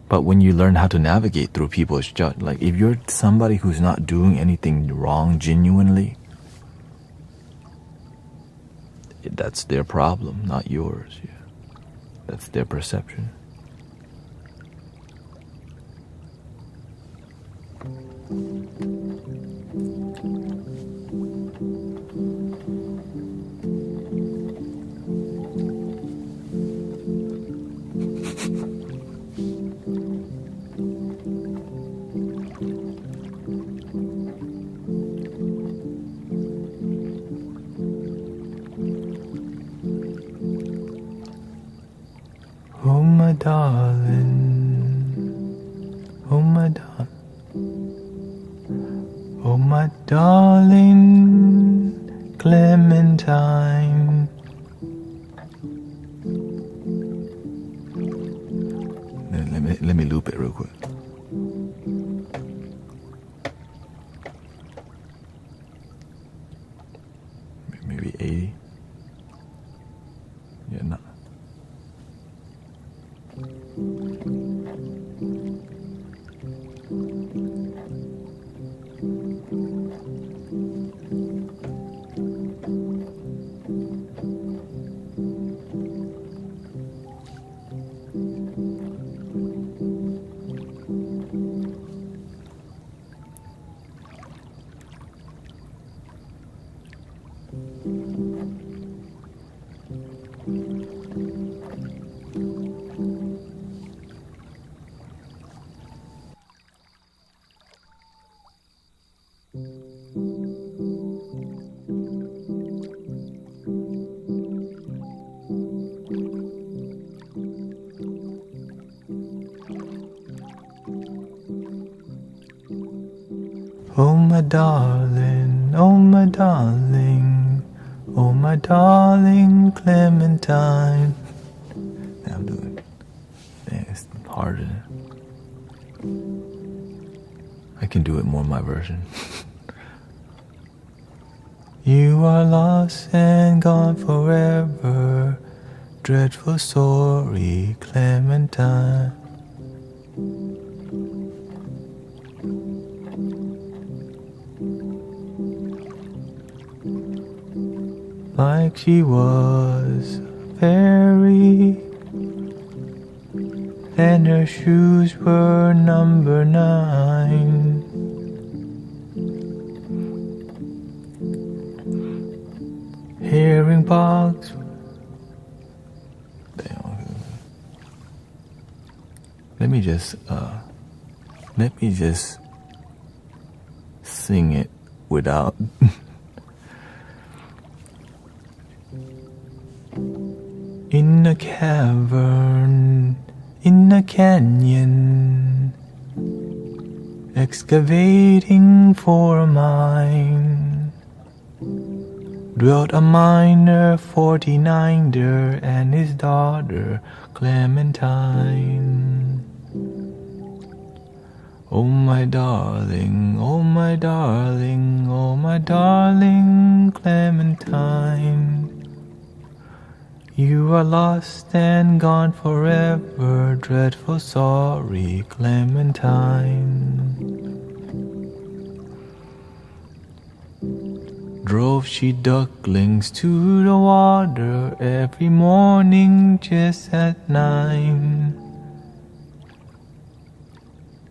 But when you learn how to navigate through people's judge, like if you're somebody who's not doing anything wrong genuinely, that's their problem, not yours. Yeah. That's their perception. Oh my darling, oh my darling, oh my darling Clementine. Let me loop it real quick. Maybe 80. Yeah, no. Oh my darling, oh my darling, oh my darling Clementine. Now I'm doing it. Man, it's harder. I can do it more in my version. You are lost and gone forever. Dreadful story, Clementine. Like she was a fairy, and her shoes were number 9. Herring box. Let me just sing it without. In a cavern, in a canyon, excavating for a mine, dwelt a miner 49er and his daughter Clementine. Oh my darling, oh my darling, oh my darling Clementine. You are lost and gone forever, dreadful sorry, Clementine. Drove she ducklings to the water every morning just at 9.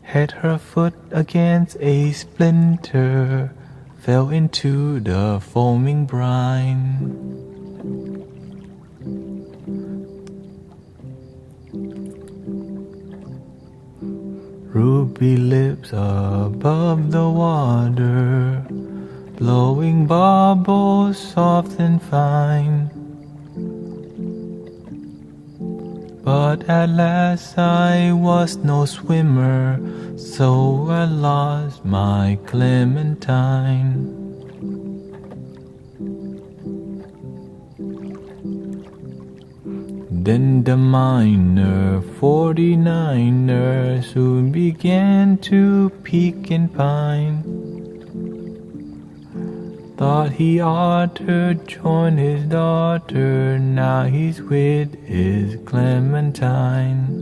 Had her foot against a splinter, fell into the foaming brine. Ruby lips above the water, blowing bubbles soft and fine. But at last I was no swimmer, so I lost my Clementine. Then the miner 49er soon began to peak and pine. Thought he ought to join his daughter, now he's with his Clementine.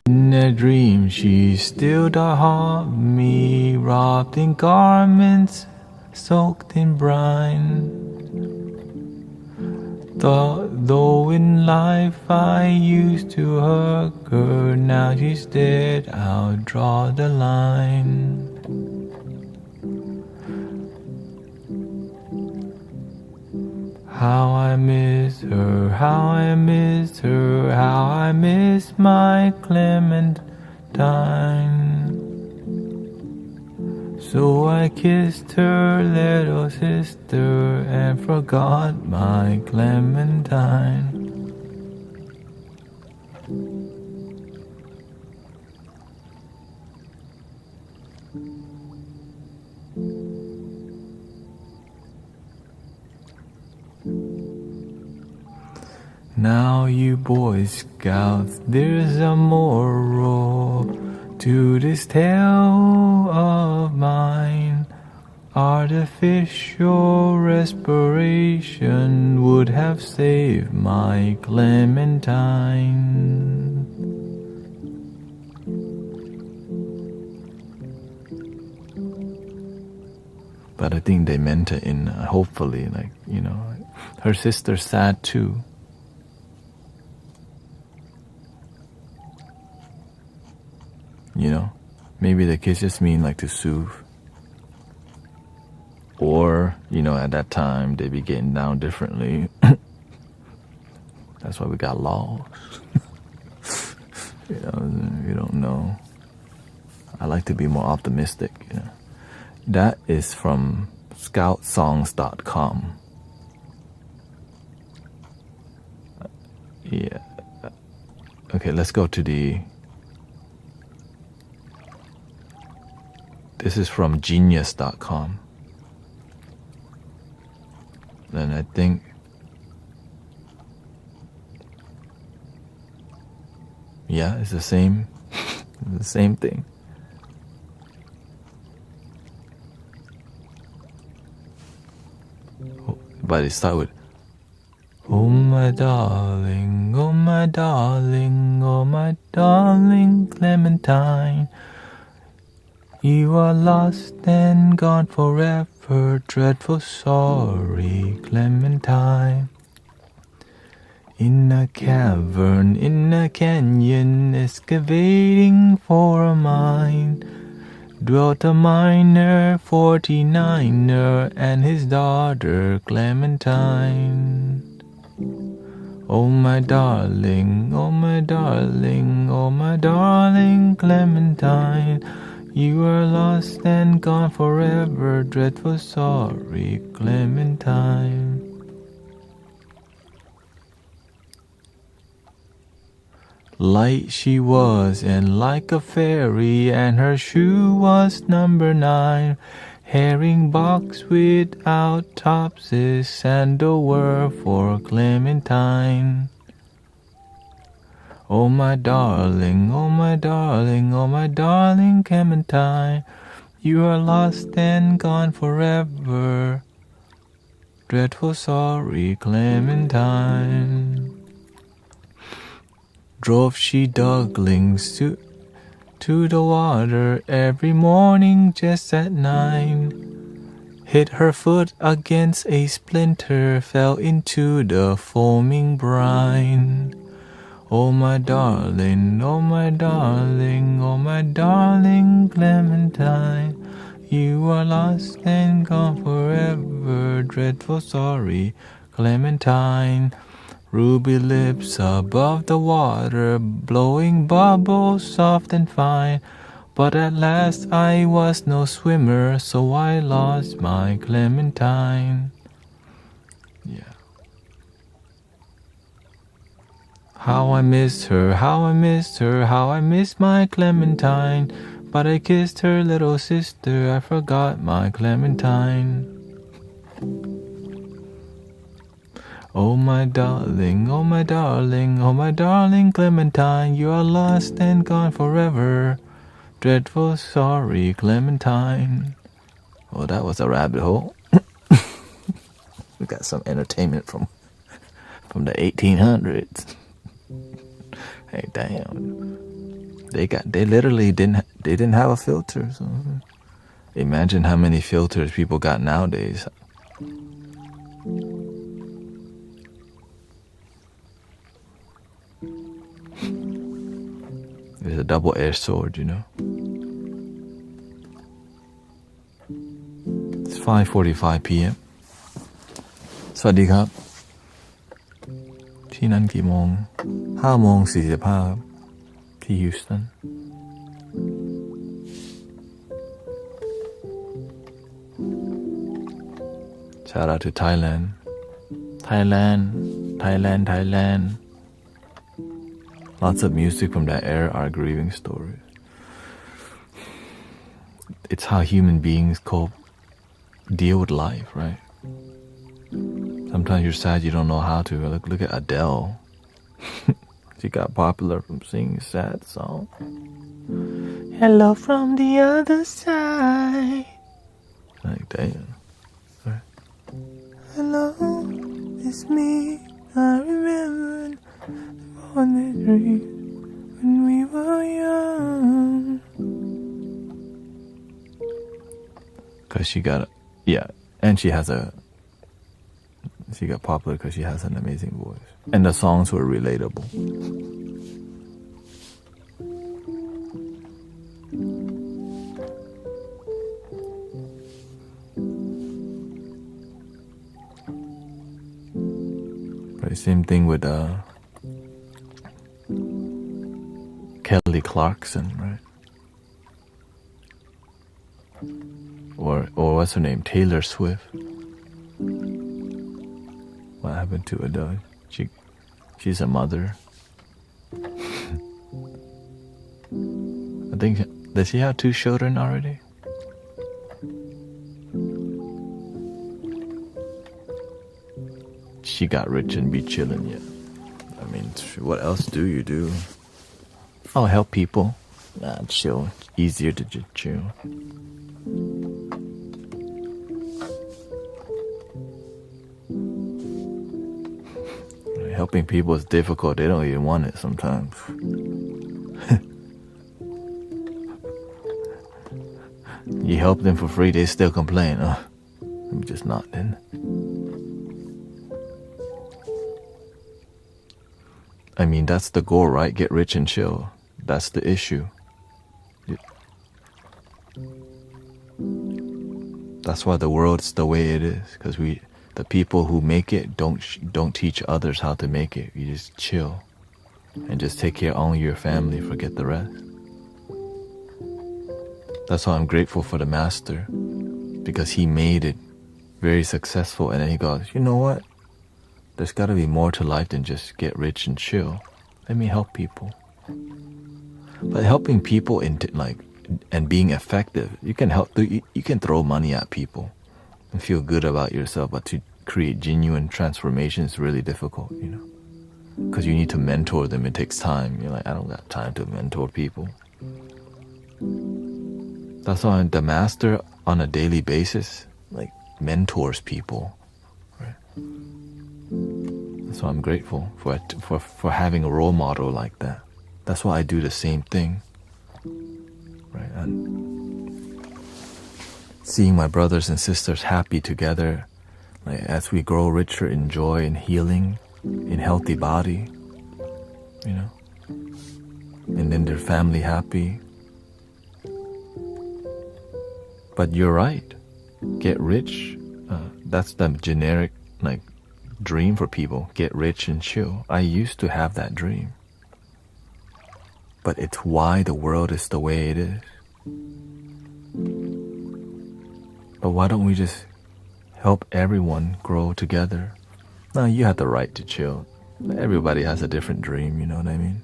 In a dream she still doth haunt me, wrapped in garments soaked in brine. Though in life I used to hug her, now she's dead, I'll draw the line. How I miss her, how I miss her, how I miss my Clementine. So I kissed her little sister and forgot my Clementine. Now you Boy Scouts, there's a moral to this tale of mine. Artificial respiration would have saved my Clementine. But I think they meant it in hopefully, like, you know, her sister's sad too. You know, maybe the kids just mean like to soothe. Or, you know, at that time they be getting down differently. That's why we got laws. You know, you don't know. I like to be more optimistic, you know. That is from scoutsongs.com. Yeah. Okay, let's go to the... This is from genius.com. And I think... Yeah, it's the same. The same thing. But it starts with, oh my darling, oh my darling, oh my darling Clementine. You are lost and gone forever, dreadful sorry Clementine. In a cavern, in a canyon, excavating for a mine, dwelt a miner 49er and his daughter Clementine. Oh my darling, oh my darling, oh my darling Clementine. You are lost and gone forever, dreadful sorry Clementine. Light she was and like a fairy, and her shoe was number 9. Herring box without topses, sandal were for Clementine. Oh my darling, oh my darling, oh my darling Clementine. You are lost and gone forever, dreadful sorry Clementine. Drove she ducklings to the water every morning just at 9. Hit her foot against a splinter, fell into the foaming brine. Oh my darling, oh my darling, oh my darling Clementine, you are lost and gone forever, dreadful sorry Clementine. Ruby lips above the water, blowing bubbles soft and fine. But at last I was no swimmer, so I lost my Clementine. Yeah. How I missed her, how I missed her, how I missed my Clementine. But I kissed her little sister, I forgot my Clementine. Oh my darling, oh my darling, oh my darling Clementine, you are lost and gone forever. Dreadful sorry Clementine. Oh, that was a rabbit hole. We got some entertainment from the 1800s. Hey, damn. They literally didn't have a filter. So imagine how many filters people got nowadays. It's a double-edged sword, you know. It's 5:45 p.m. สวัสดีครับที่นั่นกี่โมง5:45ครับที่ฮิวสตัน Shout out to Thailand. Lots of music from that era are grieving stories. It's how human beings deal with life, right? Sometimes you're sad you don't know how to. Look at Adele. She got popular from singing a sad song. Hello from the other side. Like, damn. Right. Hello, it's me. I remember on the street when we were young. Cause she got and she got popular because she has an amazing voice, and the songs were relatable. Right, same thing with Kelly Clarkson, right? Or what's her name? Taylor Swift. What happened to Adele? She's a mother. I think, does she have 2 children already? She got rich and be chilling, yeah. I mean, what else do you do? Oh, help people. Nah, chill. Easier to just chill. Helping people is difficult. They don't even want it sometimes. You help them for free, they still complain. Let me just not then. I mean, that's the goal, right? Get rich and chill. That's the issue. That's why the world's the way it is. Because the people who make it don't teach others how to make it. You just chill and just take care of only your family, forget the rest. That's why I'm grateful for the master, because he made it very successful, and then he goes, you know what, there's got to be more to life than just get rich and chill. Let me help people. But helping people and being effective, you can throw money at people and feel good about yourself, but to create genuine transformation is really difficult, you know, because you need to mentor them. It takes time. You're like, I don't got time to mentor people. That's why the master on a daily basis mentors people, right? That's So I'm grateful for having a role model like that. That's why I do the same thing, right? And seeing my brothers and sisters happy together, like as we grow richer in joy and healing, in healthy body, you know, and then their family happy. But you're right. Get rich. That's the generic like dream for people. Get rich and chill. I used to have that dream. But it's why the world is the way it is. But why don't we just help everyone grow together? No, you have the right to chill. Everybody has a different dream, you know what I mean?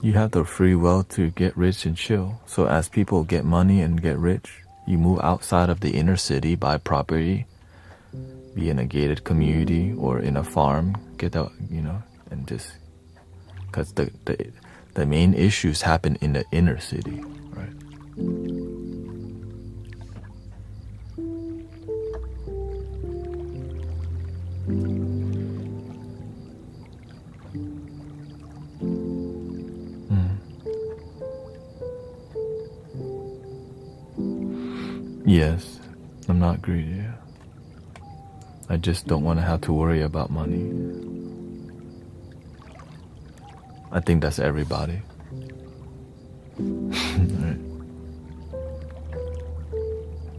You have the free will to get rich and chill. So as people get money and get rich, you move outside of the inner city, buy property, be in a gated community or in a farm, get out, you know, and just, because the main issues happen in the inner city, right? Yes, I'm not greedy. I just don't want to have to worry about money. I think that's everybody. Right.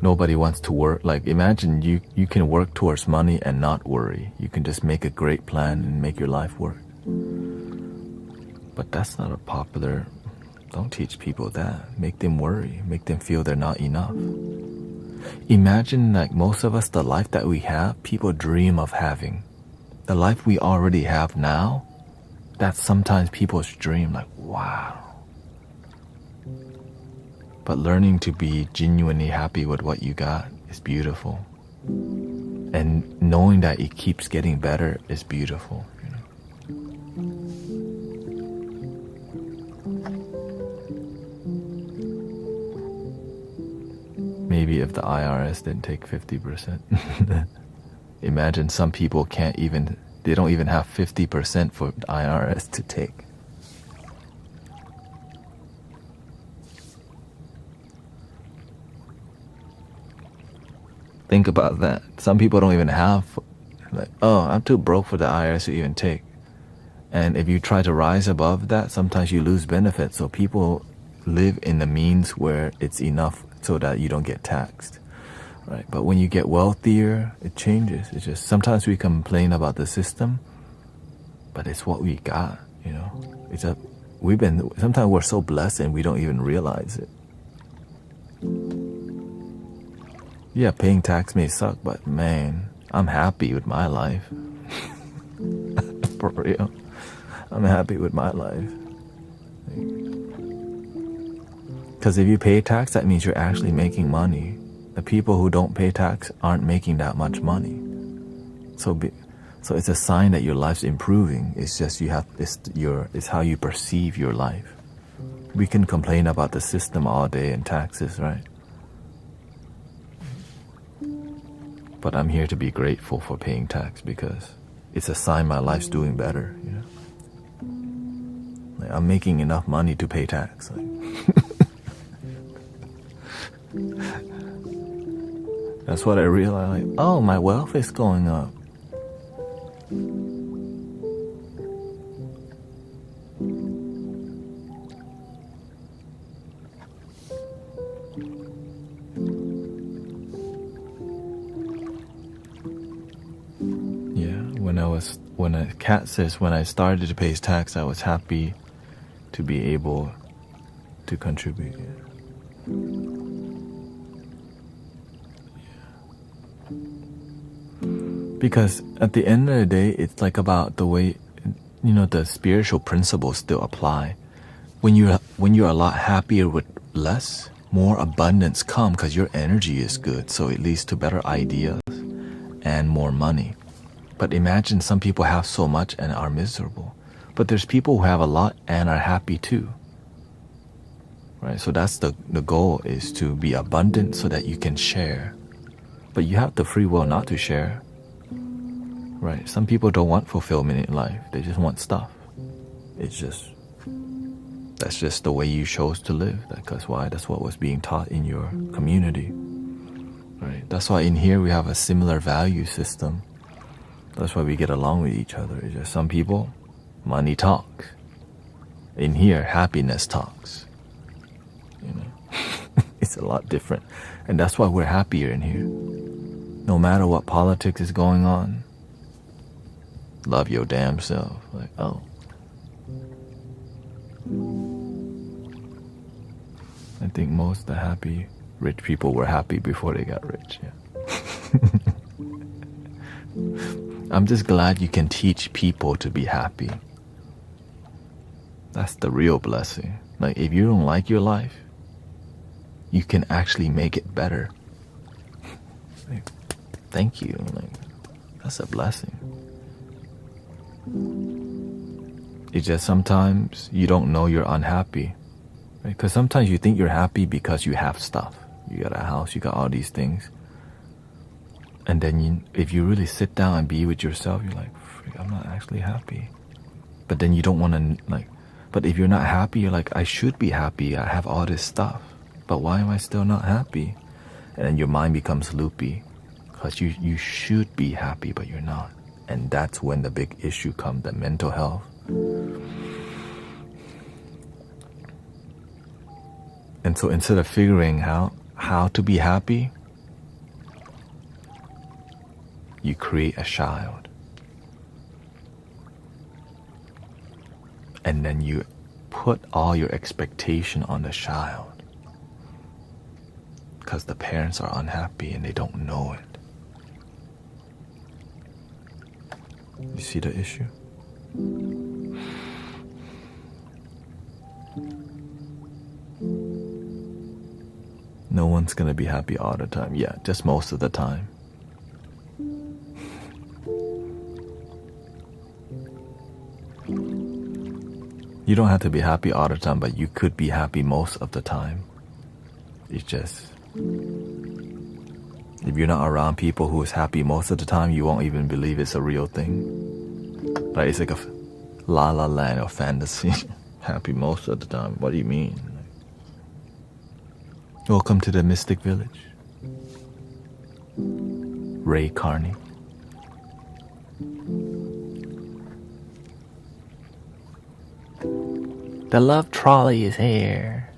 Nobody wants to work. Like, imagine you can work towards money and not worry. You can just make a great plan and make your life work. But that's not a popular. Don't teach people that. Make them worry. Make them feel they're not enough. Imagine, like, most of us, the life that we have, people dream of having. The life we already have now, that's sometimes people's dream. Like, wow. But learning to be genuinely happy with what you got is beautiful. And knowing that it keeps getting better is beautiful. You know? Maybe if the IRS didn't take 50%. Imagine some people they don't even have 50% for the IRS to take. Think about that. Some people don't even have, like, oh, I'm too broke for the IRS to even take. And if you try to rise above that, sometimes you lose benefits. So people live in the means where it's enough so that you don't get taxed, right? But when you get wealthier, it changes. It's just sometimes we complain about the system, but it's what we got, you know. Sometimes we're so blessed and we don't even realize it. Yeah, paying tax may suck, but man, I'm happy with my life. For real. I'm happy with my life. Because if you pay tax, that means you're actually making money. The people who don't pay tax aren't making that much money. So it's a sign that your life's improving. It's just it's how you perceive your life. We can complain about the system all day and taxes, right? But I'm here to be grateful for paying tax because it's a sign my life's doing better, you know. Like, I'm making enough money to pay tax. Like, that's what I realized. Like, oh, my wealth is going up. Kat says when I started to pay tax, I was happy to be able to contribute. Because at the end of the day, it's like about the way, you know, the spiritual principles still apply. When you're a lot happier with less, more abundance comes because your energy is good, so it leads to better ideas and more money. But imagine some people have so much and are miserable. But there's people who have a lot and are happy too. Right? So that's the goal, is to be abundant so that you can share. But you have the free will not to share. Right? Some people don't want fulfillment in life. They just want stuff. That's just the way you chose to live. That's what was being taught in your community. Right? That's why in here we have a similar value system. That's why we get along with each other. It's just some people, money talks. In here, happiness talks. You know, it's a lot different. And that's why we're happier in here. No matter what politics is going on, love your damn self. Like, oh. I think most of the happy rich people were happy before they got rich. Yeah. I'm just glad you can teach people to be happy. That's the real blessing. Like, if you don't like your life, you can actually make it better. Like, thank you. Like, that's a blessing. It's just sometimes you don't know you're unhappy. Right? Because sometimes you think you're happy because you have stuff. You got a house, you got all these things. And then if you really sit down and be with yourself, you're like, I'm not actually happy. But then you don't want to, but if you're not happy, you're like, I should be happy. I have all this stuff. But why am I still not happy? And then your mind becomes loopy. Because you should be happy, but you're not. And that's when the big issue comes, the mental health. And so instead of figuring out how to be happy, you create a child. And then you put all your expectation on the child. Because the parents are unhappy and they don't know it. You see the issue? No one's gonna be happy all the time. Yeah, just most of the time. You don't have to be happy all the time, but you could be happy most of the time. It's just, if you're not around people who is happy most of the time, you won't even believe it's a real thing. Like, it's like a la la land or fantasy. Happy most of the time. What do you mean? Welcome to the Mystic Village. Ray Carney. The love trolley is here.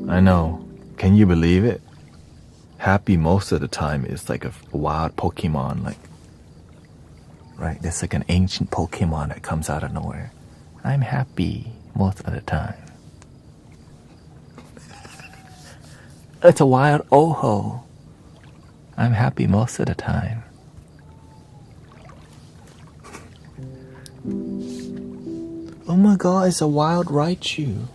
I know. Can you believe it? Happy most of the time is like a wild Pokemon, right? There's like an ancient Pokemon that comes out of nowhere. I'm happy most of the time. It's a wild Oho. I'm happy most of the time. Oh my god, it's a wild Raichu.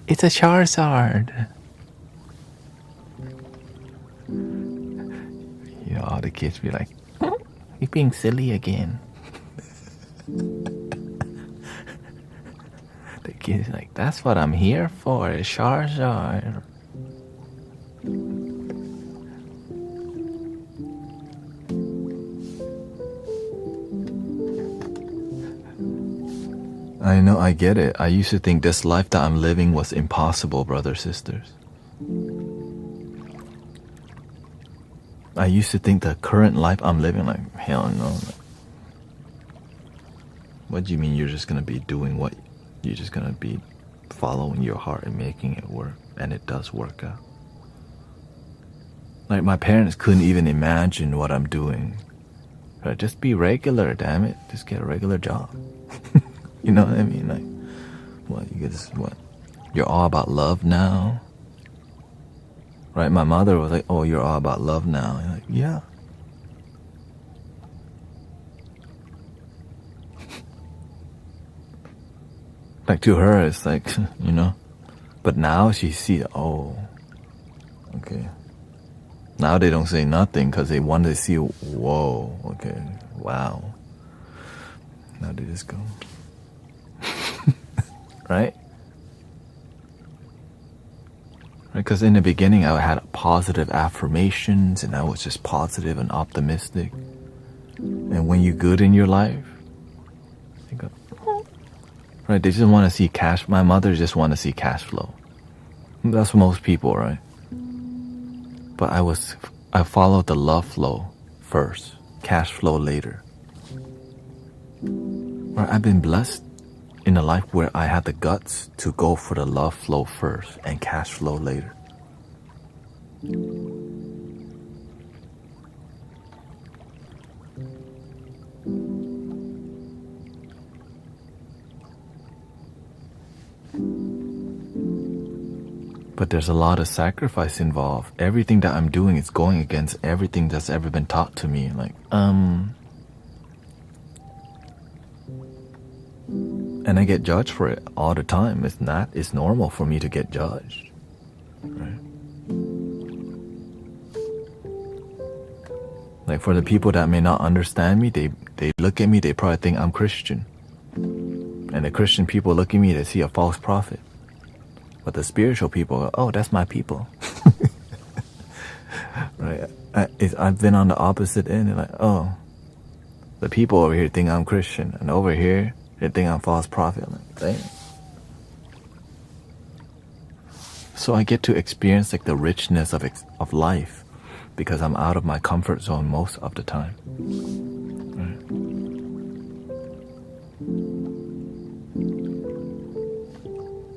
It's a Charizard. You know, all the kids be like, you're being silly again. The kids like, that's what I'm here for, a Charizard. I know, I get it. I used to think this life that I'm living was impossible, brothers, sisters. I used to think the current life I'm living, like, hell no. What do you mean you're just gonna be doing what? You're just gonna be following your heart and making it work, and it does work out. Like, my parents couldn't even imagine what I'm doing. But just be regular, damn it. Just get a regular job. You know what I mean? Like, what? You're all about love now? Right? My mother was like, oh, you're all about love now. You're like, yeah. Like to her, it's like, you know. But now she see, oh, okay. Now they don't say nothing because they want to see, whoa, okay, wow. Now they just go. Right? Because in the beginning I had positive affirmations and I was just positive and optimistic. And when you're good in your life, they go, right? They just want to see cash. My mother just want to see cash flow. That's most people, right? But I followed the love flow first, cash flow later. Right? I've been blessed in a life where I had the guts to go for the love flow first and cash flow later. But there's a lot of sacrifice involved. Everything that I'm doing is going against everything that's ever been taught to me. Like, and I get judged for it all the time. It's normal for me to get judged. Right? Like for the people that may not understand me, they look at me, they probably think I'm Christian. And the Christian people look at me, they see a false prophet. But the spiritual people go, oh, that's my people. Right? I've been on the opposite end. They're like, oh, the people over here think I'm Christian. And over here, they think I'm false prophet. I'm like, dang. So I get to experience like the richness of life because I'm out of my comfort zone most of the time. Right?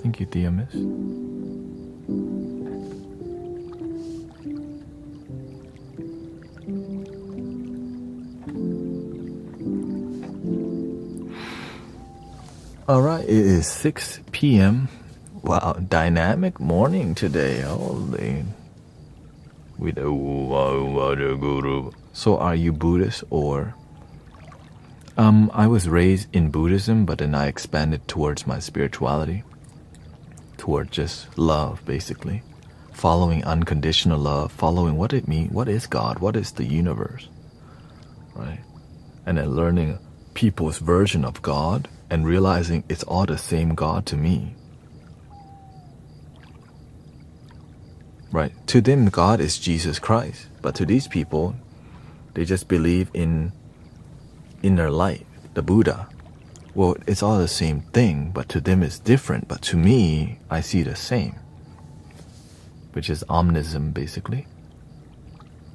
Thank you, Theamis. Alright, it is 6 p.m. Wow, dynamic morning today. Holy. So are you Buddhist or... I was raised in Buddhism, but then I expanded towards my spirituality. Toward just love, basically. Following unconditional love, following what it means, what is God, what is the universe, right? And then learning people's version of God and realizing it's all the same God to me. Right? To them, God is Jesus Christ. But to these people, they just believe in inner light, the Buddha. Well, it's all the same thing, but to them it's different. But to me, I see the same, which is omnism, basically.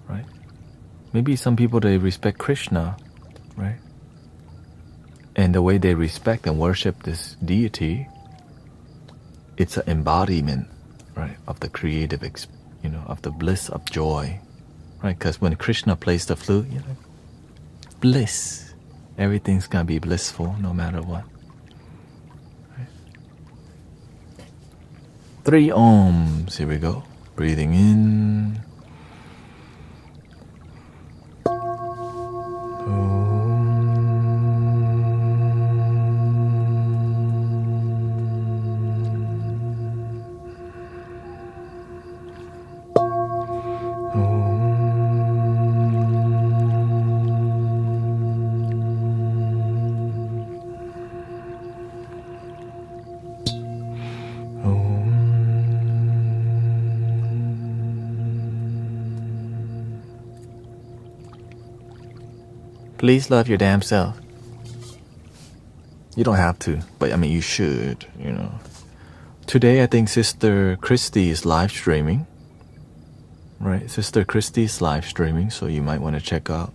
Right? Maybe some people, they respect Krishna, right? And the way they respect and worship this deity, it's an embodiment, right, of the creative, of the bliss of joy, right? Because when Krishna plays the flute, bliss. Everything's gonna be blissful no matter what. Right? 3 ohms. Here we go. Breathing in. Please love your damn self. You don't have to, but I mean you should, Today I think Sister Christy is live streaming. Right? Sister Christy's live streaming, so you might want to check out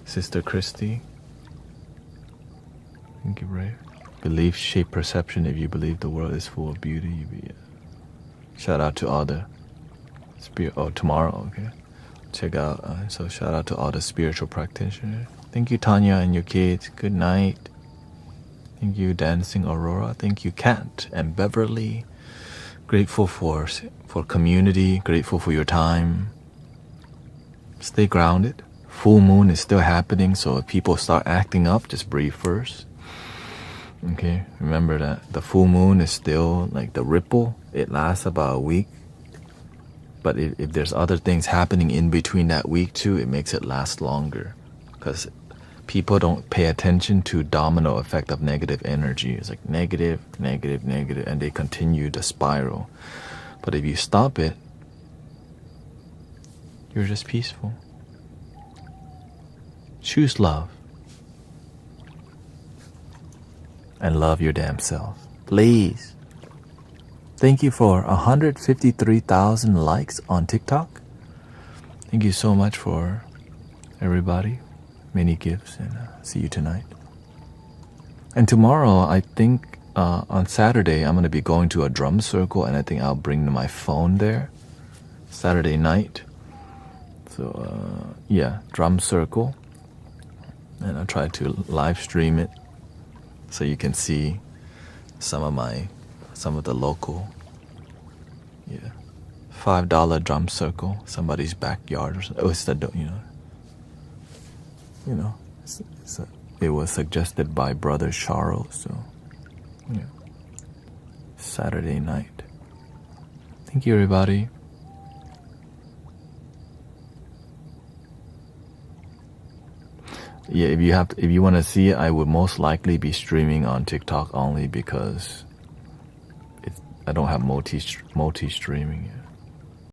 Sister Christy. Thank you, Ray. Belief shape perception. If you believe the world is full of beauty, you be. Shout out to all the spirit. Oh, tomorrow, okay. Check out. So shout out to all the spiritual practitioners. Thank you, Tanya and your kids. Good night. Thank you, Dancing Aurora. Thank you, Kat and Beverly. Grateful for community. Grateful for your time. Stay grounded. Full moon is still happening, so if people start acting up, just breathe first. Okay, remember that the full moon is still like the ripple. It lasts about a week. But if there's other things happening in between that week too, it makes it last longer. Because people don't pay attention to domino effect of negative energy. It's like negative, negative, negative, and they continue the spiral. But if you stop it, you're just peaceful. Choose love. And love your damn self. Please. Thank you for 153,000 likes on TikTok. Thank you so much for everybody. Many gifts, and see you tonight. And tomorrow, I think on Saturday, I'm going to be going to a drum circle, and I think I'll bring my phone there. Saturday night. So, yeah, drum circle. And I'll try to live stream it so you can see some of the local, $5 drum circle, somebody's backyard or something. Oh, it's it was suggested by Brother Charles. So, Saturday night. Thank you, everybody. Yeah, if you want to see it, I would most likely be streaming on TikTok only because I don't have multi streaming yet.